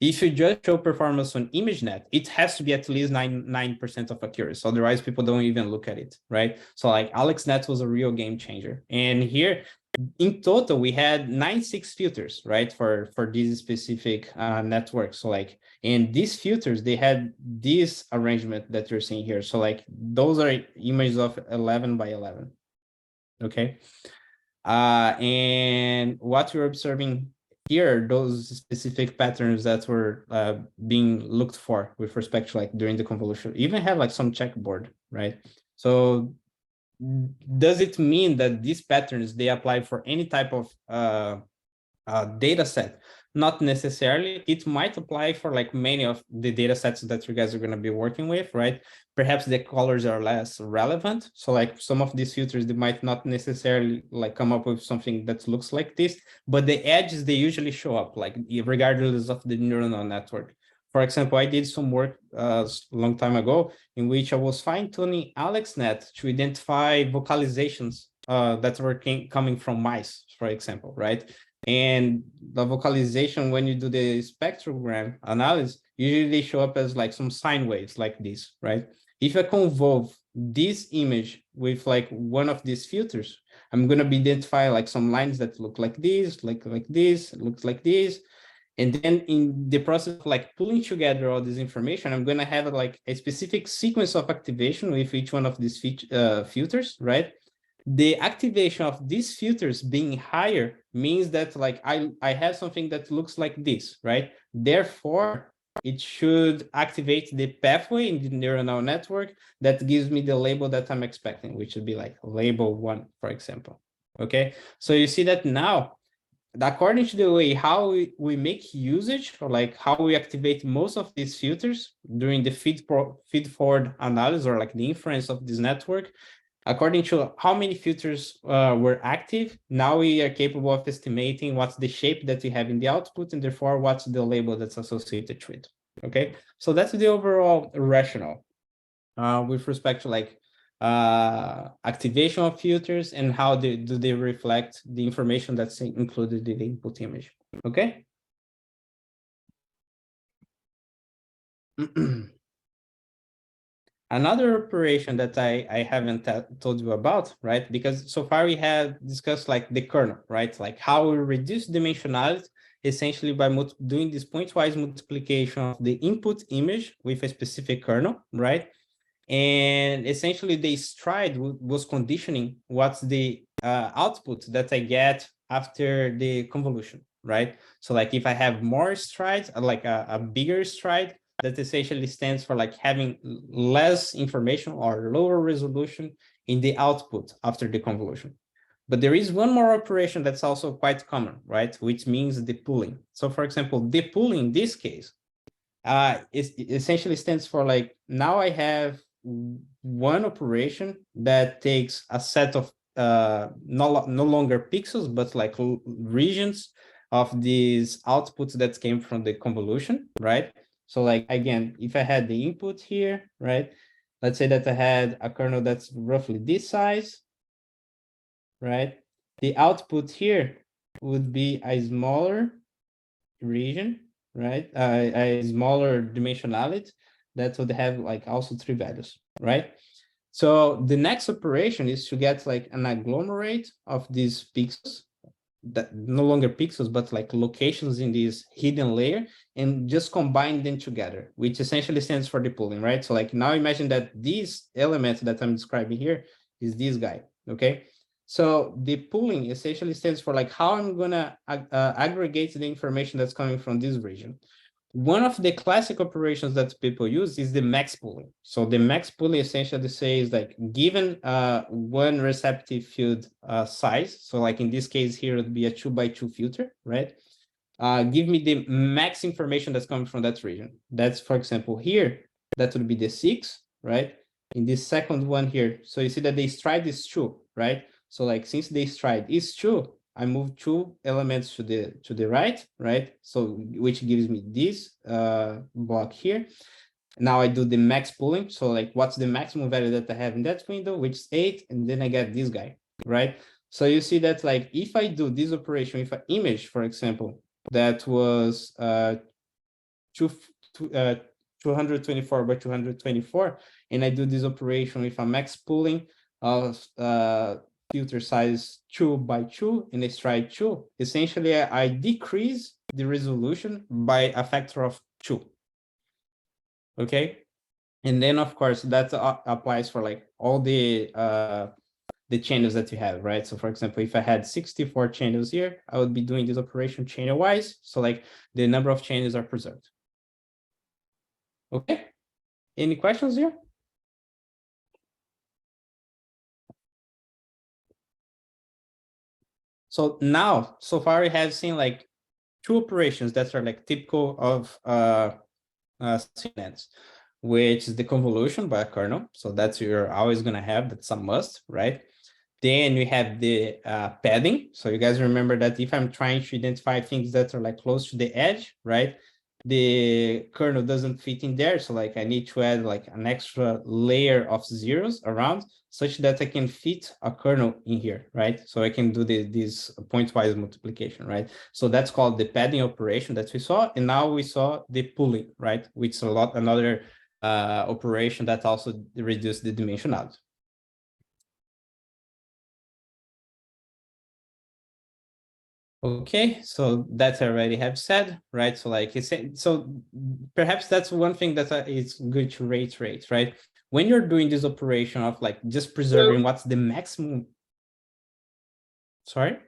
if you just show performance on ImageNet, it has to be at least 9% of accuracy. Otherwise, people don't even look at it, right? So like AlexNet was a real game changer. And here, in total, we had 96 filters, right, for this specific network. So like, and these filters, they had this arrangement that you're seeing here. So like, those are images of 11 by 11, okay? And what we're observing here, those specific patterns that were being looked for with respect to like during the convolution, even have like some checkboard, right? So does it mean that these patterns, they apply for any type of data set? Not necessarily. It might apply for like many of the data sets that you guys are going to be working with, right? Perhaps the colors are less relevant. So like some of these filters, they might not necessarily like come up with something that looks like this, but the edges, they usually show up like regardless of the neuronal network. For example, I did some work a long time ago in which I was fine-tuning AlexNet to identify vocalizations that were coming from mice, for example, right? And the vocalization, when you do the spectrogram analysis, usually they show up as like some sine waves like this, right? If I convolve this image with like one of these filters, I'm going to be identifying like some lines that look like this, like this, looks like this. And then in the process of like pulling together all this information, I'm going to have like a specific sequence of activation with each one of these filters, right? The activation of these filters being higher means that like I have something that looks like this, right? Therefore, it should activate the pathway in the neuronal network that gives me the label that I'm expecting, which would be like label 1, for example. Okay, so you see that now, according to the way how we make usage, or like how we activate most of these filters during the feed forward analysis, or like the inference of this network, according to how many filters were active, now we are capable of estimating what's the shape that we have in the output, and therefore what's the label that's associated to it. Okay, so that's the overall rationale with respect to like activation of filters and how do they reflect the information that's included in the input image. Okay. Another operation that I haven't told you about, right? Because so far we have discussed like the kernel, right? Like how we reduce dimensionality essentially by doing this pointwise multiplication of the input image with a specific kernel, right? And essentially the stride was conditioning what's the output that I get after the convolution, right? So like if I have more strides, like a bigger stride, that essentially stands for like having less information or lower resolution in the output after the convolution. But there is one more operation that's also quite common, right? Which means the pooling. So for example, the pooling in this case, it essentially stands for like, now I have one operation that takes a set of no longer pixels, but like regions of these outputs that came from the convolution, right? So like, again, if I had the input here, right? Let's say that I had a kernel that's roughly this size, right? The output here would be a smaller region, right? A smaller dimensionality that would have like also 3 values, right? So the next operation is to get like an agglomerate of these pixels, that no longer pixels, but like locations in this hidden layer, and just combine them together, which essentially stands for the pooling, right? So like now imagine that this element that I'm describing here is this guy, okay? So the pooling essentially stands for like how I'm gonna aggregate the information that's coming from this region. One of the classic operations that people use is the max pooling. So the max pooling essentially says like, given one receptive field size, so like in this case here, it would be a 2x2 filter, right? Give me the max information that's coming from that region. That's, for example, here, that would be the 6, right? In this second one here, so you see that the stride is 2, right? So like, since the stride is 2, I move 2 elements to the right, right? So which gives me this block here. Now I do the max pooling. So like, what's the maximum value that I have in that window, which is 8, and then I get this guy, right? So you see that like, if I do this operation with an image, for example, that was 224 by 224, and I do this operation with a max pooling of filter size 2x2 and a stride 2, essentially I decrease the resolution by a factor of 2. Okay, and then of course that applies for like all the channels that you have, right? So for example, if I had 64 channels here, I would be doing this operation channel wise. So like the number of channels are preserved. Okay, any questions here? So now, so far we have seen like 2 operations that are like typical of CNNs, which is the convolution by a kernel. So that's you're always gonna have, that's a must, right? Then we have the padding. So you guys remember that if I'm trying to identify things that are like close to the edge, right? The kernel doesn't fit in there. So like I need to add like an extra layer of zeros around such that I can fit a kernel in here, right? So I can do this pointwise multiplication, right? So that's called the padding operation that we saw. And now we saw the pooling, right? Which is another operation that also reduces the dimensionality. Okay, so that I already have said, right? So like so perhaps that's one thing that is good to reiterate, right? When you're doing this operation of like just preserving what's the maximum. Sorry?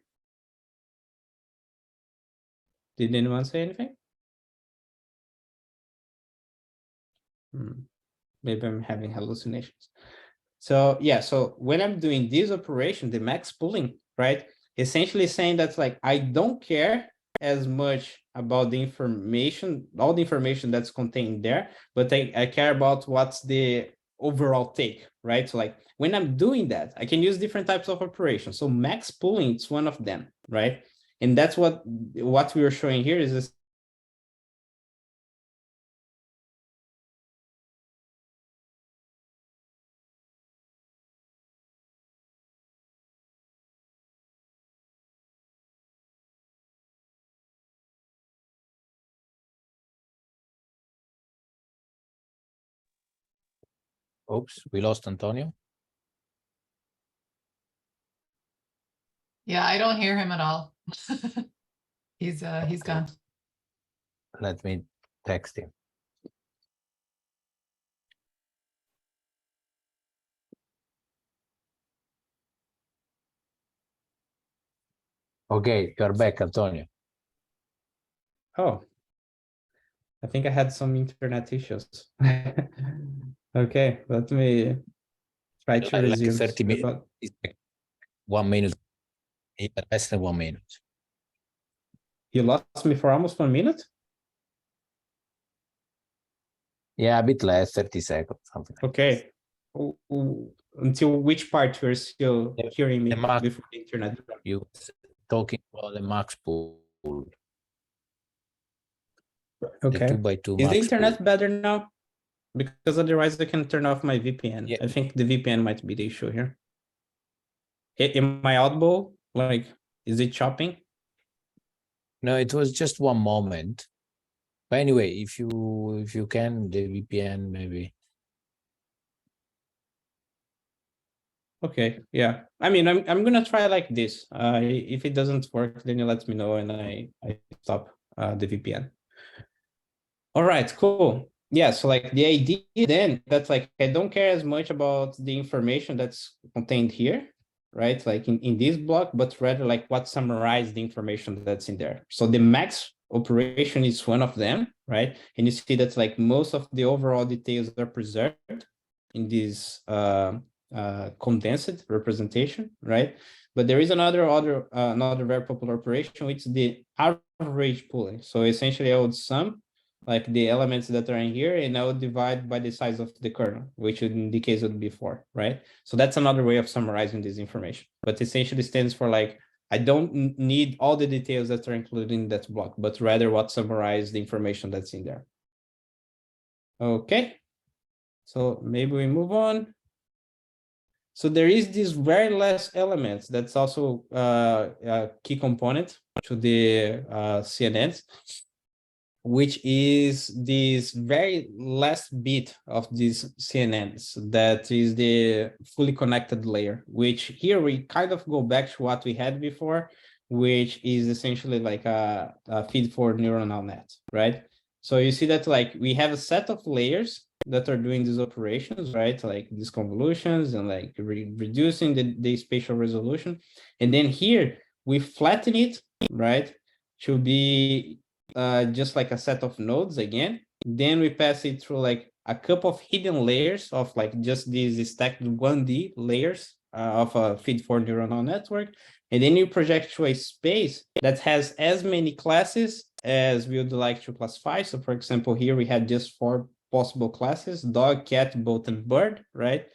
Did anyone say anything? Maybe I'm having hallucinations. So yeah, so when I'm doing this operation, the max pooling, right? Essentially saying that like, I don't care as much about the information, all the information that's contained there, but I care about what's the overall take, right? So like when I'm doing that, I can use different types of operations. So max pooling, it's one of them, right? And that's what we were showing here is this. Oops, we lost Antonio. Yeah, I don't hear him at all. He's gone. Let me text him. Okay, you're back, Antonio. Oh, I think I had some internet issues. Okay, let me try to resume. 30 minutes. 1 minute. Less than 1 minute. You lost me for almost 1 minute? Yeah, a bit less, 30 seconds, something. Okay. Until which part you're still hearing me before the internet? You talking about the max pool. Okay. The 2x2 Is the max internet pool. better now? Because otherwise I can turn off my VPN. Yeah. I think the VPN might be the issue here. Am I audible? Like, is it chopping? No, it was just one moment. But anyway, if you can, the VPN maybe. Okay, yeah. I mean, I'm gonna try like this. If it doesn't work, then you let me know and I stop the VPN. All right, cool. Yeah, so like the idea then that's like I don't care as much about the information that's contained here, right? Like in this block, but rather like what summarizes the information that's in there. So the max operation is one of them, right? And you see that like most of the overall details are preserved in this condensed representation, right? But there is another very popular operation, which is the average pooling. So essentially I would sum like the elements that are in here, and I would divide by the size of the kernel, which in the case would be 4, right? So that's another way of summarizing this information, but essentially stands for like, I don't need all the details that are included in that block, but rather what summarizes the information that's in there. Okay, so maybe we move on. So there is this very last element that's also a key component to the CNNs, which is this very last bit of these CNNs that is the fully connected layer, which here we kind of go back to what we had before, which is essentially like a feed for neuronal net, right? So you see that like we have a set of layers that are doing these operations, right? Like these convolutions and like reducing the spatial resolution. And then here we flatten it, right? To be just like a set of nodes again. Then we pass it through like a couple of hidden layers of like just these stacked 1D layers of a feed for neuronal network. And then you project to a space that has as many classes as we would like to classify. So for example, here we had just 4 possible classes: dog, cat, boat, and bird, right?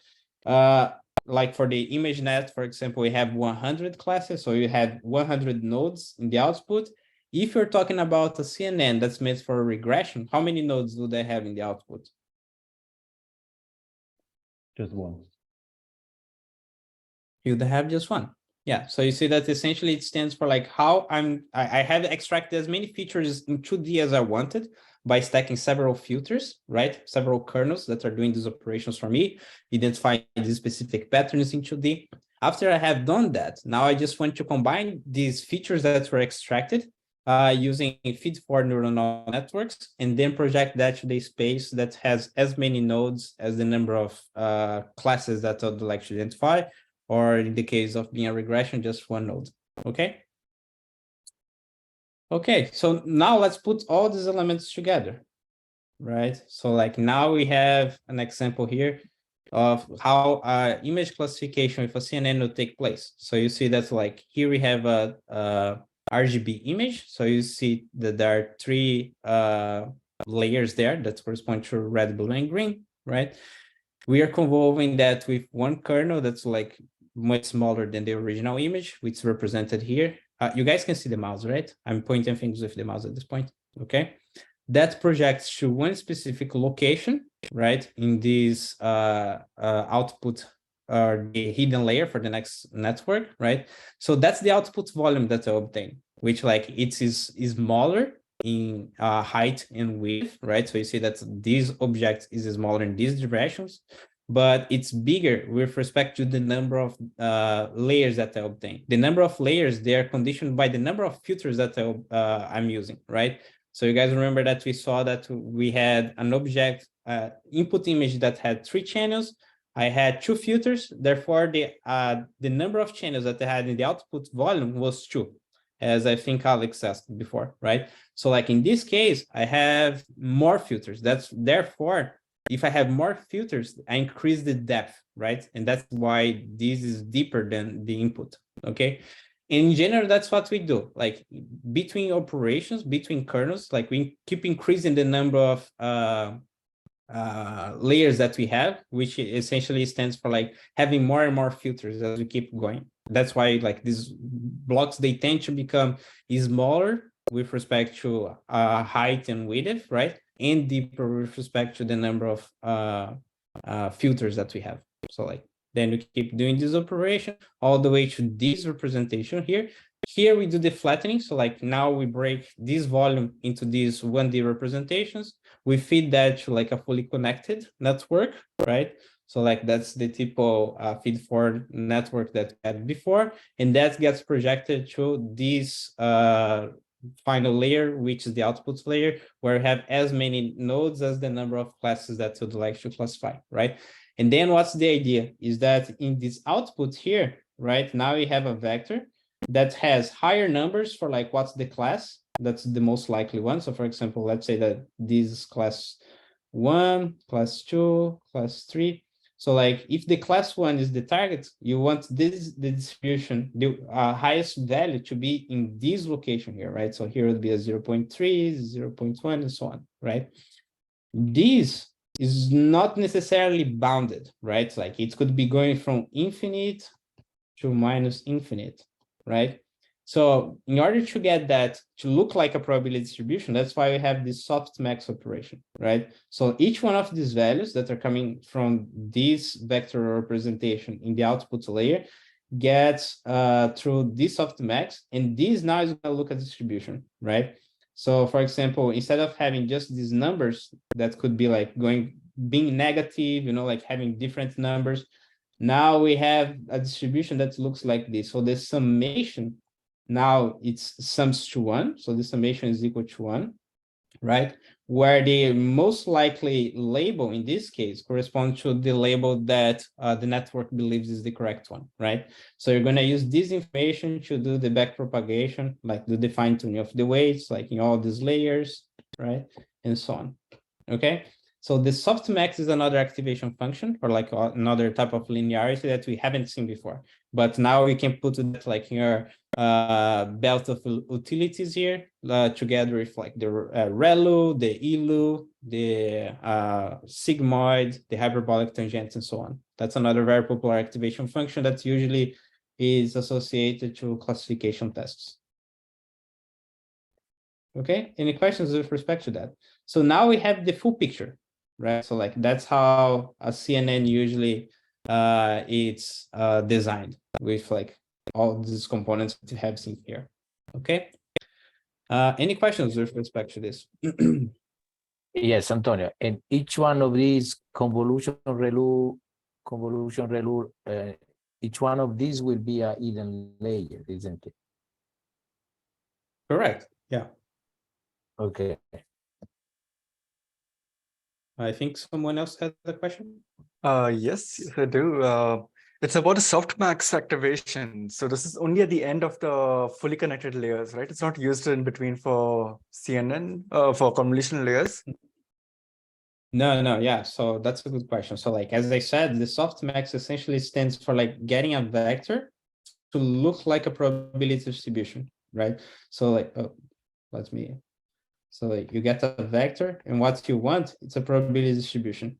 Like for the ImageNet, for example, we have 100 classes. So you have 100 nodes in the output. If you're talking about a CNN that's made for a regression, how many nodes do they have in the output? Just one. You'd have just one. Yeah, so you see that essentially it stands for like how I have extracted as many features in 2D as I wanted by stacking several filters, right? Several kernels that are doing these operations for me, identifying these specific patterns in 2D. After I have done that, now I just want to combine these features that were extracted using feed for neuronal networks, and then project that to the space that has as many nodes as the number of classes that I'd like to identify, or in the case of being a regression, just one node, okay? Okay, so now let's put all these elements together. right? So like now we have an example here of how image classification with a CNN will take place. So you see that like here we have a RGB image. So you see that there are three layers there that correspond to red, blue, and green, right? We are convolving that with one kernel that's like much smaller than the original image, which is represented here. You guys can see the mouse, right? I'm pointing things with the mouse at this point, okay? That projects to one specific location, right? In this output or the hidden layer for the next network, right? So that's the output volume that I obtain, which like it is smaller in height and width, right? So you see that this object is smaller in these directions, but it's bigger with respect to the number of layers that I obtain. The number of layers, they are conditioned by the number of filters that I'm using, right? So you guys remember that we saw that we had an object input image that had 3 channels. I had 2 filters. Therefore, the number of channels that I had in the output volume was 2, as I think Alex asked before, right? So like in this case, I have more filters. That's therefore, if I have more filters, I increase the depth, right? And that's why this is deeper than the input, okay? In general, that's what we do. Like between operations, between kernels, like we keep increasing the number of layers that we have, which essentially stands for like having more and more filters as we keep going. That's why like these blocks, they tend to become smaller with respect to height and width, right? And deeper with respect to the number of filters that we have. So like then we keep doing this operation all the way to this representation here. Here we do the flattening. So like now we break this volume into these 1D representations. We feed that to like a fully connected network, right? So like that's the typical feed forward network that we had before. And that gets projected to this final layer, which is the output layer, where we have as many nodes as the number of classes that would like to classify, right? And then what's the idea is that in this output here, right, now we have a vector that has higher numbers for like what's the class, that's the most likely one. So for example, let's say that this is class 1, class 2, class 3. So like if the class 1 is the target, you want the distribution, the highest value to be in this location here, right? So here would be a 0.3, 0.1, and so on, right? This is not necessarily bounded, right? Like it could be going from infinite to minus infinite, right? So in order to get that to look like a probability distribution, that's why we have this softmax operation, right? So each one of these values that are coming from this vector representation in the output layer gets through this softmax, and this now is going to look at distribution, right? So for example, instead of having just these numbers that could be like being negative, you know, like having different numbers, now we have a distribution that looks like this. So the summation, now it's sums to 1. So the summation is equal to 1, right? Where the most likely label in this case corresponds to the label that the network believes is the correct one, right? So you're going to use this information to do the backpropagation, like do the fine tuning of the weights, like in all these layers, right? And so on, okay? So the softmax is another activation function or like another type of linearity that we haven't seen before. But now we can put it like in your belt of utilities here together with like the ReLU, the ELU, the sigmoid, the hyperbolic tangents, and so on. That's another very popular activation function that usually is associated to classification tests. Okay, any questions with respect to that? So now we have the full picture, right? So like that's how a CNN usually it's designed with like all these components that you have seen here. Okay. Any questions with respect to this? Yes, Antonio. And each one of these convolution ReLU, each one of these will be a hidden layer, isn't it? Correct. Yeah. Okay. I think someone else had the question. Yes, I do. It's about the softmax activation. So this is only at the end of the fully connected layers, right? It's not used in between for CNN, for convolutional layers. No, yeah. So that's a good question. So like, as I said, the softmax essentially stands for like getting a vector to look like a probability distribution, right? So like, so like you get a vector and what you want, it's a probability distribution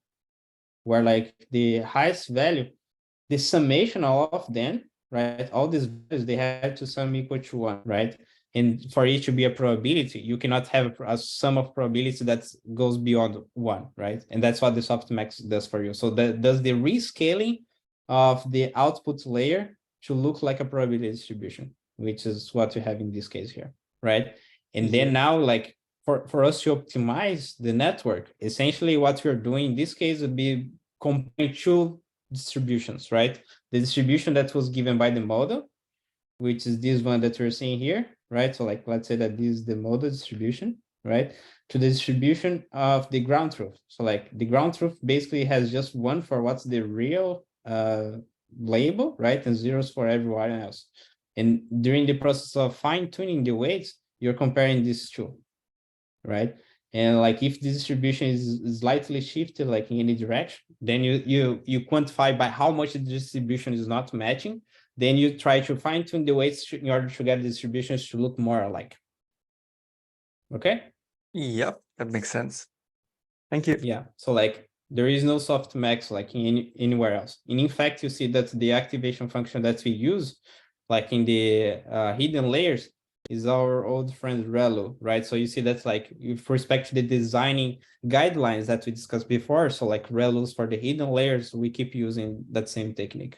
where like the highest value, the summation of them, right? All these values, they have to sum equal to 1, right? And for it to be a probability, you cannot have a sum of probability that goes beyond 1, right? And that's what the softmax does for you. So that does the rescaling of the output layer to look like a probability distribution, which is what you have in this case here, right? And then now, like, for us to optimize the network, essentially what we're doing in this case would be comparing two distributions, right? The distribution that was given by the model, which is this one that we're seeing here, right? So like, let's say that this is the model distribution, right? To the distribution of the ground truth. So like the ground truth basically has just one for what's the real label, right? And zeros for everyone else. And during the process of fine tuning the weights, you're comparing these two, right? And like if the distribution is slightly shifted, like in any direction, then you quantify by how much the distribution is not matching. Then you try to fine tune the weights in order to get the distributions to look more alike. Okay. Yep, that makes sense. Thank you. Yeah. So like there is no softmax like anywhere else. And in fact, you see that the activation function that we use, like in the hidden layers, is our old friend Relu, right? So you see that's like with respect to the designing guidelines that we discussed before. So like Relus for the hidden layers, we keep using that same technique.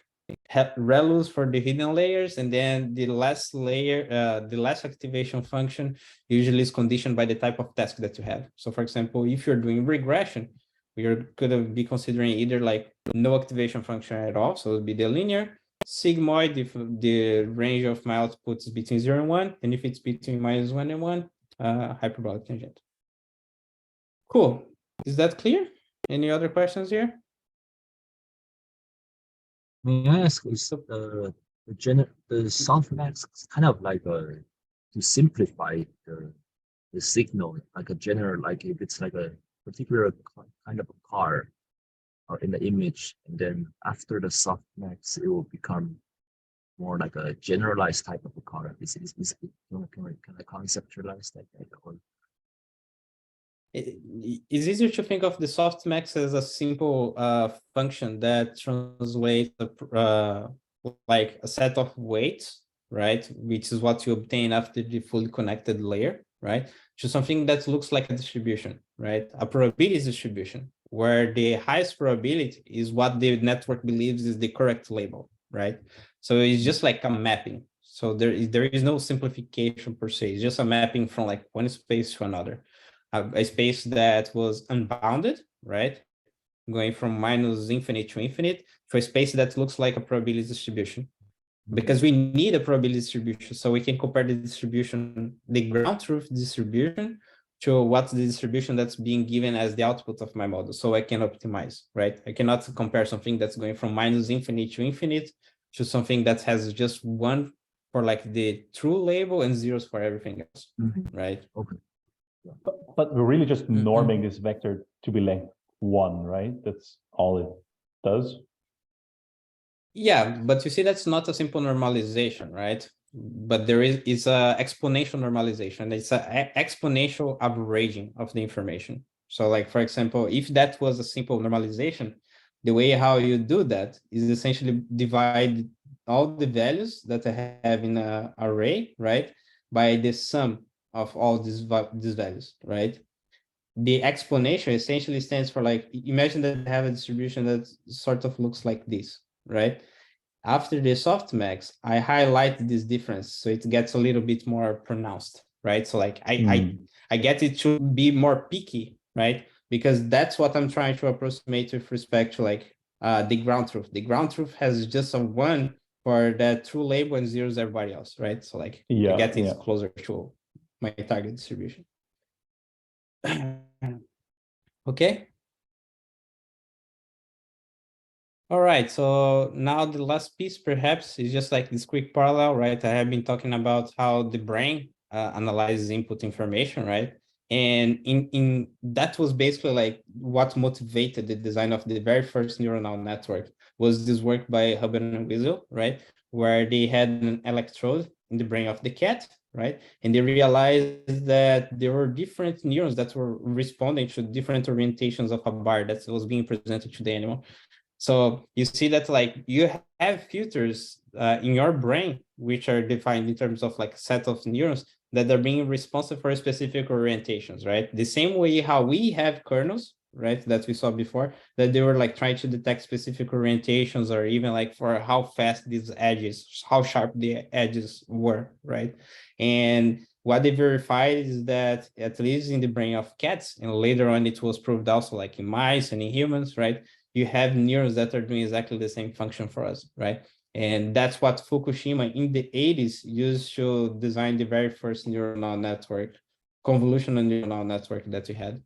Relus for the hidden layers, and then the last layer, the last activation function usually is conditioned by the type of task that you have. So for example, if you're doing regression, you're going to be considering either like no activation function at all. So it would be the linear, sigmoid if the range of my outputs is between 0 and 1, and if it's between -1 and 1, hyperbolic tangent. Cool. Is that clear? Any other questions here? May I ask, is the softmax kind of like to simplify the signal, like a general, like if it's like a particular kind of a car in the image, and then after the softmax, it will become more like a generalized type of a car. Can I conceptualize that? Or it's easier to think of the softmax as a simple function that translates like a set of weights, right? Which is what you obtain after the fully connected layer, right? To something that looks like a distribution, right? A probability distribution, where the highest probability is what the network believes is the correct label, right? So it's just like a mapping. So there is no simplification per se. It's just a mapping from like one space to another. A space that was unbounded, right? Going from minus infinite to infinite, for a space that looks like a probability distribution. Because we need a probability distribution, so we can compare the distribution, the ground truth distribution, to what's the distribution that's being given as the output of my model, so I can optimize, right? I cannot compare something that's going from minus infinite to infinite to something that has just one for like the true label and zeros for everything else, right? okay. But we're really just norming this vector to be length 1, right? That's all it does. Yeah, but you see, that's not a simple normalization, right? But there is a exponential normalization. It's an exponential averaging of the information. So like, for example, if that was a simple normalization, the way how you do that is essentially divide all the values that I have in an array, right, by the sum of all these values, right? The exponential essentially stands for like, imagine that I have a distribution that sort of looks like this, right? After the softmax, I highlight this difference so it gets a little bit more pronounced, right? So like I get it to be more peaky, right? Because that's what I'm trying to approximate with respect to like the ground truth. The ground truth has just a 1 for that true label and zeros everybody else, right? So like I get it closer to my target distribution. Okay. All right, so now the last piece perhaps is just like this quick parallel, right? I have been talking about how the brain analyzes input information, right? And in that was basically like what motivated the design of the very first neuronal network, was this work by Hubbard and Wiesel, right? Where they had an electrode in the brain of the cat, right? And they realized that there were different neurons that were responding to different orientations of a bar that was being presented to the animal. So you see that like you have filters in your brain, which are defined in terms of like a set of neurons that are being responsive for specific orientations, right? The same way how we have kernels, right, that we saw before, that they were like trying to detect specific orientations, or even like for how fast these edges, how sharp the edges were, right? And what they verified is that, at least in the brain of cats, and later on it was proved also like in mice and in humans, right, you have neurons that are doing exactly the same function for us, right? And that's what Fukushima in the 80s used to design the very first neuronal network, convolutional neuronal network that we had.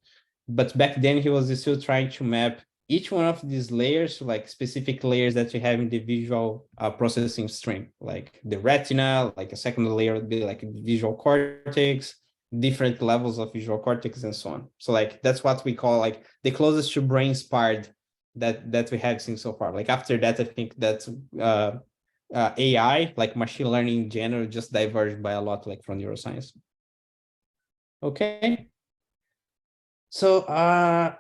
But back then he was still trying to map each one of these layers to like specific layers that you have in the visual processing stream, like the retina, like a second layer would be like the visual cortex, different levels of visual cortex, and so on. So like that's what we call like the closest to brain inspired that we have seen so far. Like after that, I think that AI, like machine learning in general, just diverged by a lot, like from neuroscience. Okay. So I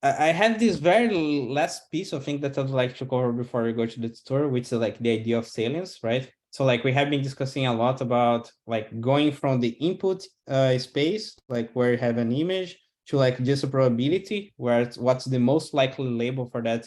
have this very last piece of thing that I'd like to cover before we go to the tutorial, which is like the idea of salience, right? So like we have been discussing a lot about like going from the input space, like where you have an image, to like just a probability, where it's what's the most likely label for that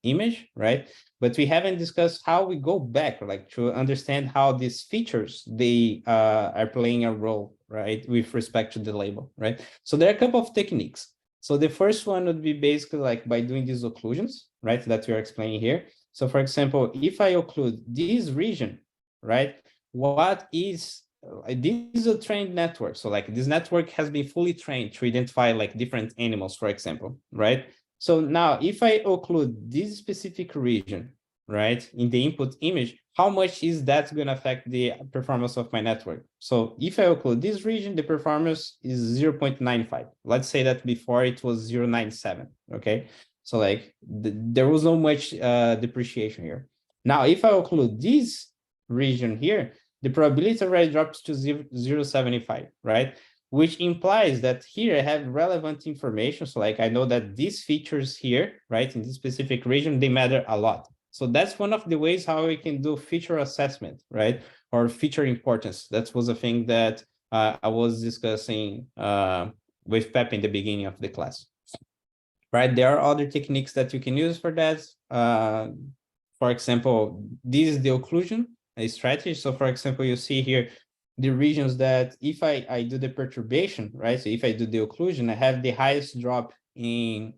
image, right? But we haven't discussed how we go back, like to understand how these features, they are playing a role, right, with respect to the label, right? So there are a couple of techniques. So the first one would be basically like by doing these occlusions, right, that we're explaining here. So for example, if I occlude this region, right, what is this is a trained network. So like this network has been fully trained to identify like different animals, for example, right? So now if I occlude this specific region, right, in the input image, how much is that going to affect the performance of my network? So if I occlude this region, the performance is 0.95. Let's say that before it was 0.97, okay? So like there was no much depreciation here. Now, if I occlude this region here, the probability already drops to 0.75, right? Which implies that here I have relevant information. So like I know that these features here, right, in this specific region, they matter a lot. So that's one of the ways how we can do feature assessment, right? Or feature importance. That was a thing that I was discussing with Pep in the beginning of the class, right? There are other techniques that you can use for that. For example, this is the occlusion strategy. So for example, you see here the regions that if I do the perturbation, right? So if I do the occlusion, I have the highest drop in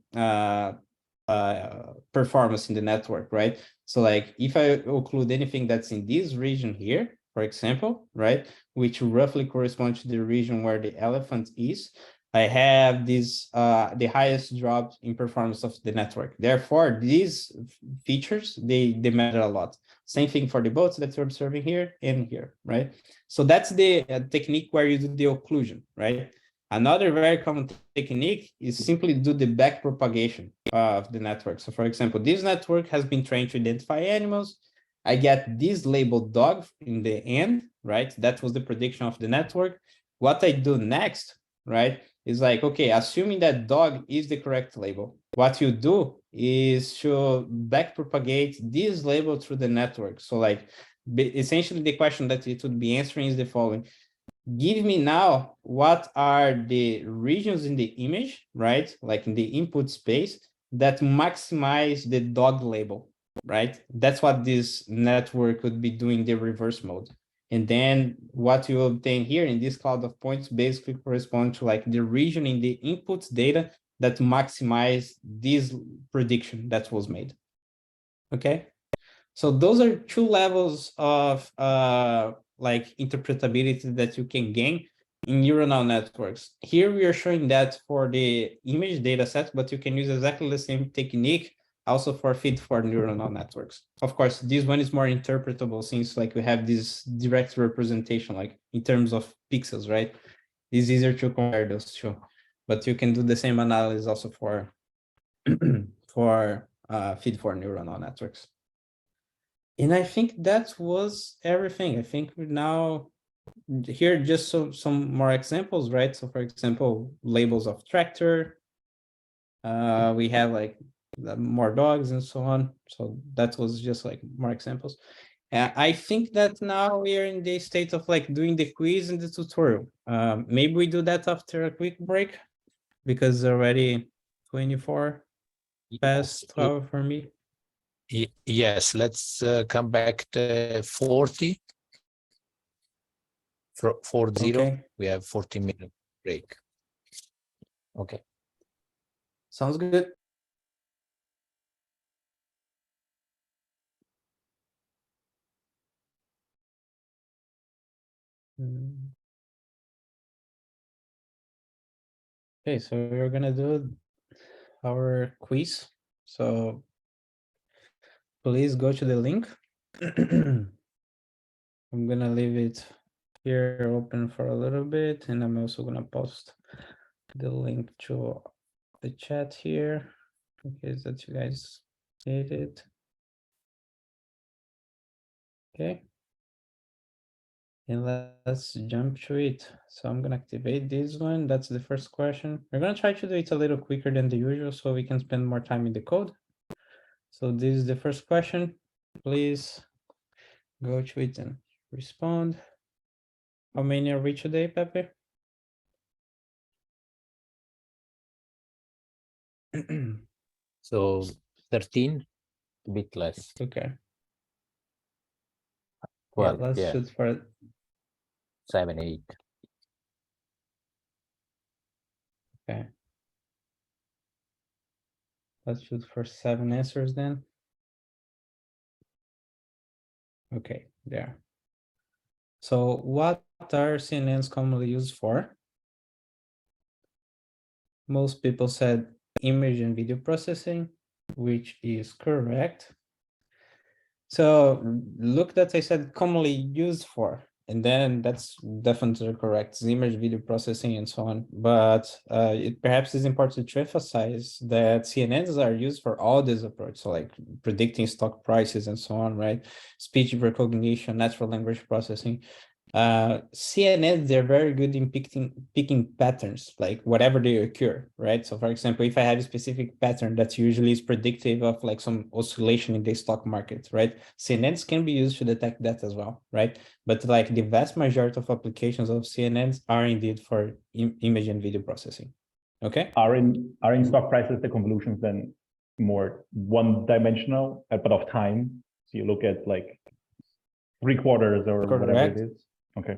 performance in the network, right? So like if I occlude anything that's in this region here, for example, right, which roughly corresponds to the region where the elephant is, I have this the highest drop in performance of the network. Therefore, these features, they matter a lot. Same thing for the boats that you're observing here and here, right? So that's the technique where you do the occlusion, right? Another very common technique is simply do the back propagation of the network. So for example, this network has been trained to identify animals. I get this labeled dog in the end, right? That was the prediction of the network. What I do next, right, is like, okay, assuming that dog is the correct label, what you do is to back propagate this label through the network. So like essentially the question that it would be answering is the following: give me now what are the regions in the image, right, like in the input space, that maximize the dog label, right? That's what this network would be doing, the reverse mode. And then what you obtain here in this cloud of points basically correspond to like the region in the input data that maximize this prediction that was made. Okay, so those are two levels of like interpretability that you can gain in neuronal networks. Here we are showing that for the image data set, but you can use exactly the same technique also for feed-forward neuronal networks. Of course, this one is more interpretable since like we have this direct representation, like in terms of pixels, right? It's easier to compare those two, but you can do the same analysis also for for feed-forward neuronal networks. And I think that was everything. I think now here just some more examples, right? So for example, labels of tractor. We have like more dogs and so on. So that was just like more examples. I think that now we are in the state of like doing the quiz and the tutorial. Maybe we do that after a quick break because already 24 past 12 for me. Yes, let's come back to 40. 40. Okay. We have 40-minute break. Okay. Sounds good. Okay, so we're gonna do our quiz. So please go to the link. I'm gonna leave it here open for a little bit, and I'm also gonna post the link to the chat here in case that you guys need it. Okay. And let's jump to it. So I'm gonna activate this one. That's the first question. We're gonna try to do it a little quicker than the usual so we can spend more time in the code. So this is the first question. Please go to it and respond. How many are we today, Pepe? So 13, a bit less. Okay. 12, yeah, let's shoot for 7, 8. Okay. Let's shoot for 7 answers then. Okay, there. So what are CNNs commonly used for? Most people said image and video processing, which is correct. So look that I said commonly used for, and then that's definitely correct. It's image, video processing, and so on. But it perhaps is important to emphasize that CNNs are used for all these approaches, so like predicting stock prices and so on, right? Speech recognition, natural language processing. CNNs, they're very good in picking patterns, like whatever they occur, right? So for example, if I have a specific pattern that usually is predictive of like some oscillation in the stock market, right? CNNs can be used to detect that as well, right? But like the vast majority of applications of CNNs are indeed for image and video processing. Okay. Are in stock prices the convolutions then more one-dimensional, but of time? So you look at like 3 quarters or whatever it is. Okay.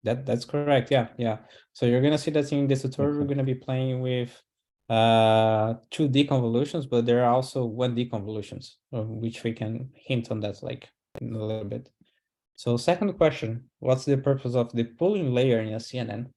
That's correct. Yeah. So you're gonna see that in this tutorial, we're gonna be playing with 2D convolutions, but there are also 1D convolutions, which we can hint on that like in a little bit. So second question, what's the purpose of the pooling layer in a CNN?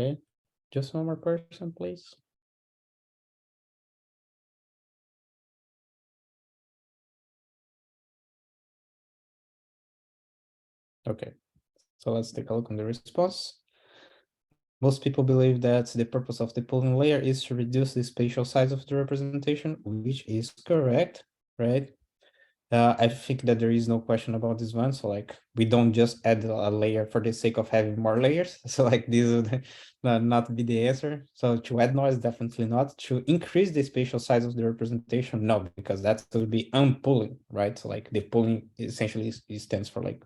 Okay, just one more person, please. Okay, so let's take a look on the response. Most people believe that the purpose of the pooling layer is to reduce the spatial size of the representation, which is correct, right? I think that there is no question about this one. So like we don't just add a layer for the sake of having more layers. So like this would not be the answer. So to add noise, definitely not. To increase the spatial size of the representation, no, because that would be unpooling, right? So like the pooling essentially stands for like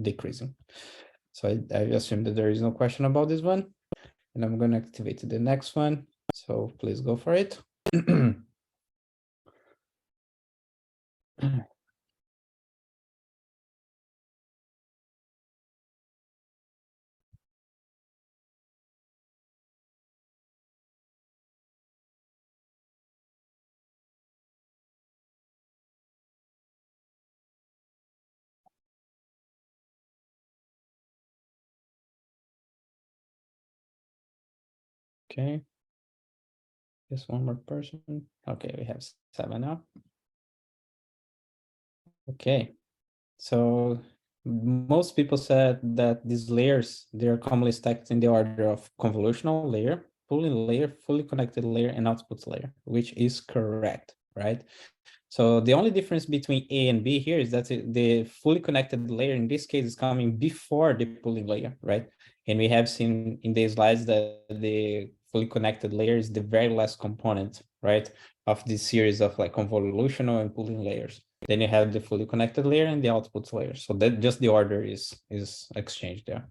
decreasing. So I assume that there is no question about this one. And I'm going to activate the next one. So please go for it. Okay. Just one more person. Okay, we have 7 now. Okay. So most people said that these layers, they're commonly stacked in the order of convolutional layer, pooling layer, fully connected layer, and output layer, which is correct, right? So the only difference between A and B here is that the fully connected layer in this case is coming before the pooling layer, right? And we have seen in the slides that the fully connected layer is the very last component, right, of this series of like convolutional and pooling layers. Then you have the fully connected layer and the output layer. So that just the order is exchanged there.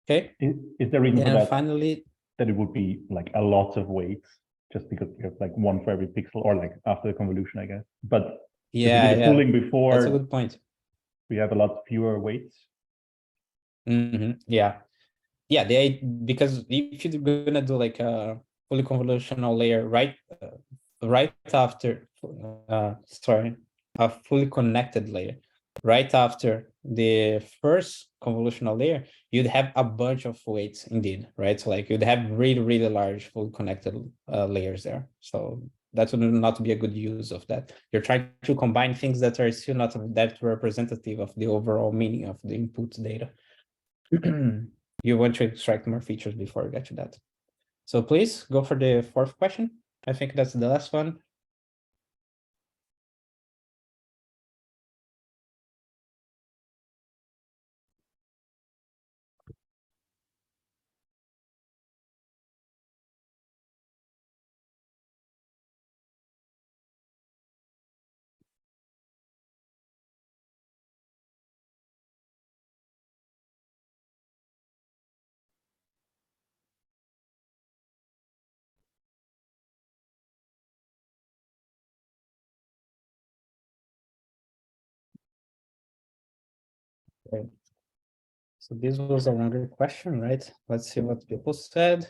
Okay. Is there reason for that? Finally, that it would be like a lot of weights, just because you have like one for every pixel, or like after the convolution, I guess. But yeah, if we did the pooling before, that's a good point. We have a lot fewer weights. Yeah. Yeah, because if you're gonna do like a fully convolutional layer right after a fully connected layer right after the first convolutional layer, you'd have a bunch of weights indeed, right? So like you'd have really large fully connected layers there. So that would not be a good use of that. You're trying to combine things that are still not that representative of the overall meaning of the input data. You want to extract more features before you get to that. So please go for the fourth question. I think that's the last one. Okay. So this was a longer question, right? Let's see what people said.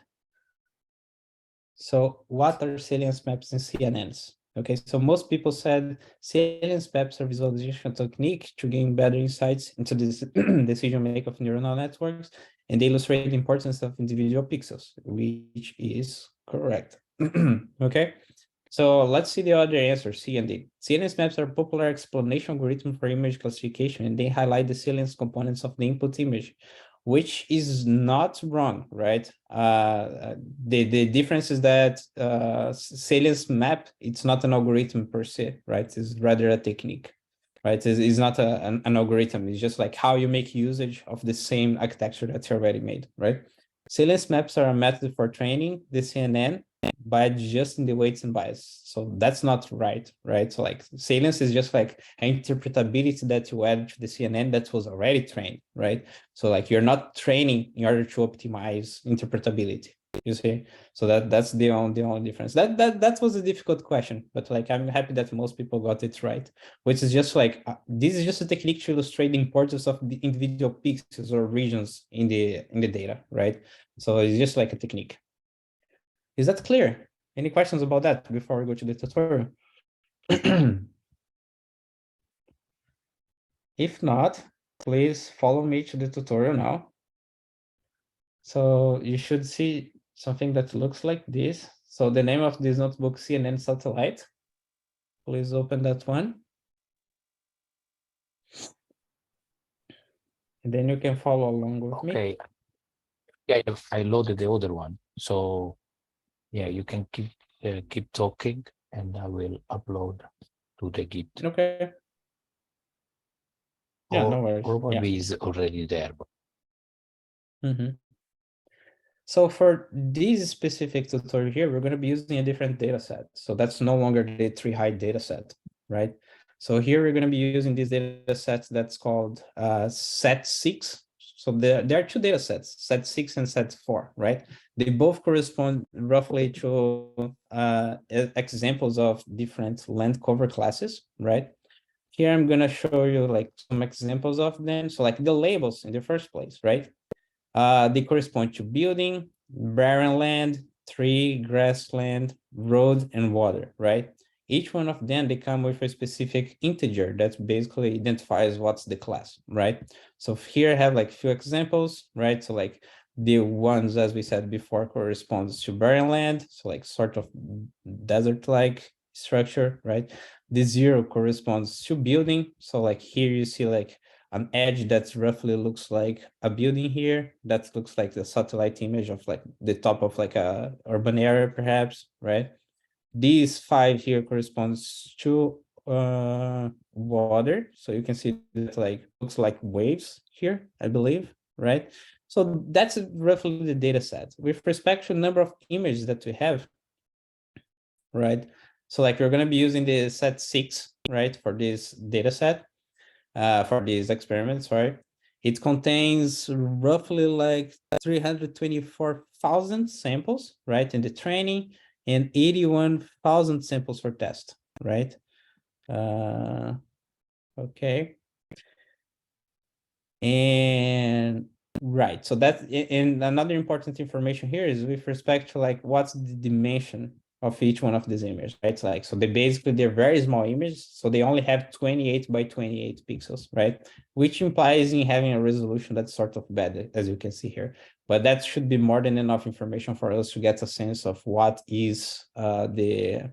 So what are salience maps and CNNs? Okay, so most people said salience maps are visualization technique to gain better insights into this decision making of neuronal networks, and they illustrate the importance of individual pixels, which is correct. Okay, so let's see the other answer, C and D. Salience maps are a popular explanation algorithm for image classification, and they highlight the salience components of the input image, which is not wrong, right? The difference is that salience map, it's not an algorithm per se, right? It's rather a technique, right? It's not an algorithm. It's just like how you make usage of the same architecture that's already made, right? Salience maps are a method for training the CNN by adjusting the weights and bias. So that's not right, right? So like salience is just like an interpretability that you add to the CNN that was already trained, right? So like you're not training in order to optimize interpretability, you see? So that's the only difference. That was a difficult question, but like I'm happy that most people got it right, which is just like this is just a technique to illustrate the importance of the individual pixels or regions in the data, right? So it's just like a technique. Is that clear? Any questions about that before we go to the tutorial? If not, please follow me to the tutorial now. So you should see something that looks like this. So the name of this notebook, CNN Satellite. Please open that one. And then you can follow along with me. Okay. Yeah, I loaded the other one. So yeah, you can keep talking and I will upload to the Git. Okay. Yeah, no worries. Or maybe is already there. But... So for this specific tutorial here, we're going to be using a different data set. So that's no longer the tree height data set, right? So here we're going to be using this data set that's called set 6. So there are two data sets, set 6 and set 4, right? They both correspond roughly to examples of different land cover classes, right? Here I'm going to show you like some examples of them. So like the labels in the first place, right? They correspond to building, barren land, tree, grassland, road, and water, right? Each one of them, they come with a specific integer that basically identifies what's the class, right? So here I have like a few examples, right? So like the ones, as we said before, corresponds to barren land, so like sort of desert-like structure, right? The 0 corresponds to building. So like here you see like an edge that roughly looks like a building here. That looks like the satellite image of like the top of like a urban area, perhaps, right? These 5 here corresponds to water. So you can see that like looks like waves here, I believe, right? So that's roughly the data set. With respect to the number of images that we have, right? So like we're going to be using the set 6, right, for this data set, for this experiment, sorry. It contains roughly like 324,000 samples, right, in the training, and 81,000 samples for test, right? Okay. And right, so that, and another important information here is with respect to like what's the dimension of each one of these images, right? So like, so they basically, they're very small images, so they only have 28 by 28 pixels, right? Which implies in having a resolution that's sort of bad, as you can see here. But that should be more than enough information for us to get a sense of what is the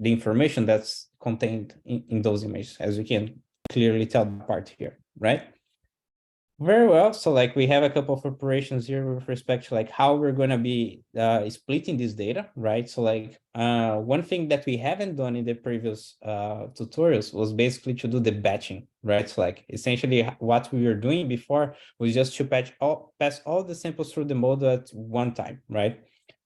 information that's contained in those images, as we can clearly tell the part here, right? Very well. So like we have a couple of operations here with respect to like how we're going to be splitting this data, right? So like one thing that we haven't done in the previous tutorials was basically to do the batching, right? So like essentially what we were doing before was just to pass all the samples through the model at one time, right?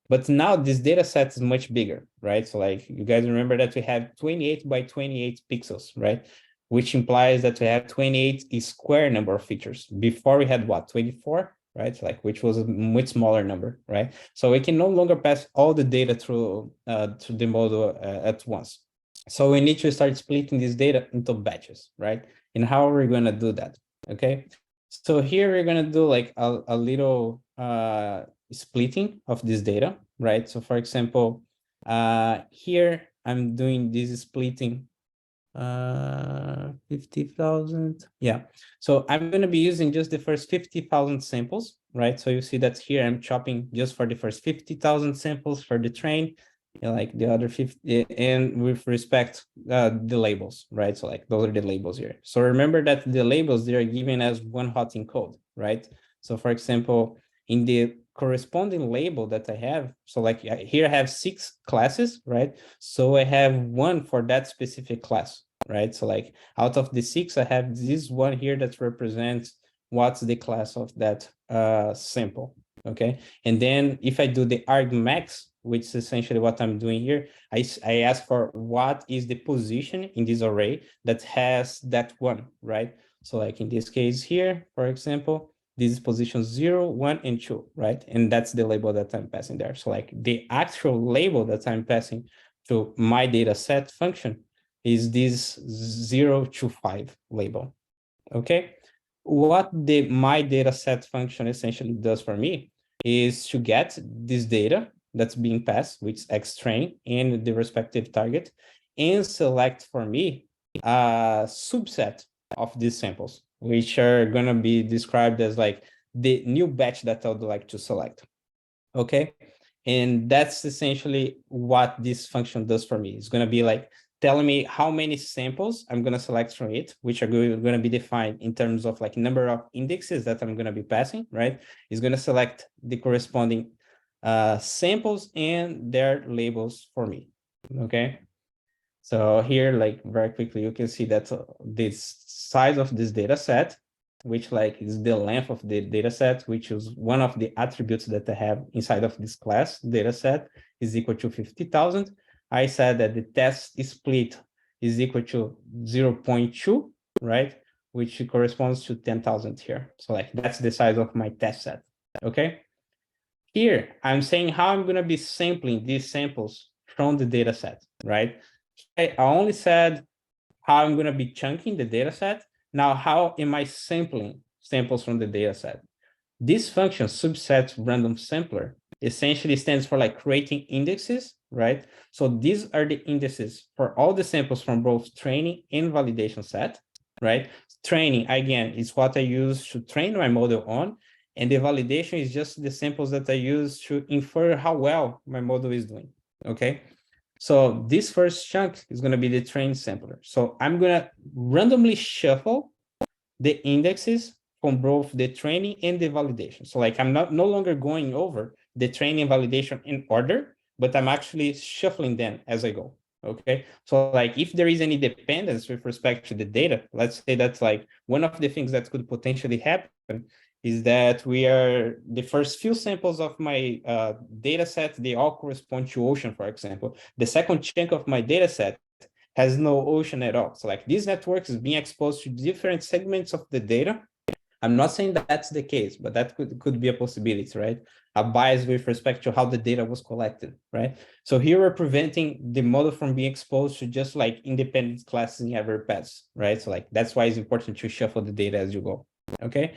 But now this data set is much bigger, right? So like you guys remember that we have 28 by 28 pixels, right? Which implies that we have 28 square number of features. Before we had what, 24, right? Like which was a much smaller number, right? So we can no longer pass all the data through the model at once. So we need to start splitting this data into batches, right? And how are we going to do that? Okay. So here we're going to do like a little splitting of this data, right? So for example, here I'm doing this splitting 50,000. Yeah. So I'm going to be using just the first 50,000 samples, right? So you see that here I'm chopping just for the first 50,000 samples for the train, like the other 50, and with respect the labels, right? So like those are the labels here. So remember that the labels, they are given as one hot encode, right? So for example, in the corresponding label that I have, so like here I have 6 classes, right? So I have one for that specific class, right? So like out of the 6, I have this one here that represents what's the class of that sample, okay? And then if I do the argmax, which is essentially what I'm doing here, I ask for what is the position in this array that has that one, right? So like in this case here, for example, this is position 0, 1, and 2, right? And that's the label that I'm passing there. So like the actual label that I'm passing to my data set function is this 0 to 5 label, okay? What the my data set function essentially does for me is to get this data that's being passed, which is xtrain and the respective target, and select for me a subset of these samples, which are going to be described as like the new batch that I would like to select. Okay. And that's essentially what this function does for me. It's going to be like telling me how many samples I'm going to select from it, which are going to be defined in terms of like number of indexes that I'm going to be passing, right? It's going to select the corresponding samples and their labels for me. Okay. So here, like very quickly, you can see that this size of this data set, which like is the length of the data set, which is one of the attributes that I have inside of this class data set, is equal to 50,000. I said that the test split is equal to 0.2, right? Which corresponds to 10,000 here. So like that's the size of my test set, okay? Here, I'm saying how I'm going to be sampling these samples from the data set, right? I only said how I'm going to be chunking the data set. Now, how am I sampling samples from the data set? This function, subset random sampler, essentially stands for like creating indexes, right? So these are the indices for all the samples from both training and validation set, right? Training, again, is what I use to train my model on. And the validation is just the samples that I use to infer how well my model is doing, okay? So this first chunk is gonna be the trained sampler. So I'm gonna randomly shuffle the indexes from both the training and the validation. So like I'm no longer going over the training and validation in order, but I'm actually shuffling them as I go. Okay, so like if there is any dependence with respect to the data, let's say that's like one of the things that could potentially happen is that the first few samples of my data set, they all correspond to ocean, for example. The second chunk of my data set has no ocean at all. So like this network is being exposed to different segments of the data. I'm not saying that that's the case, but that could be a possibility, right? A bias with respect to how the data was collected, right? So here we're preventing the model from being exposed to just like independent classes in every pass, right? So like that's why it's important to shuffle the data as you go, okay?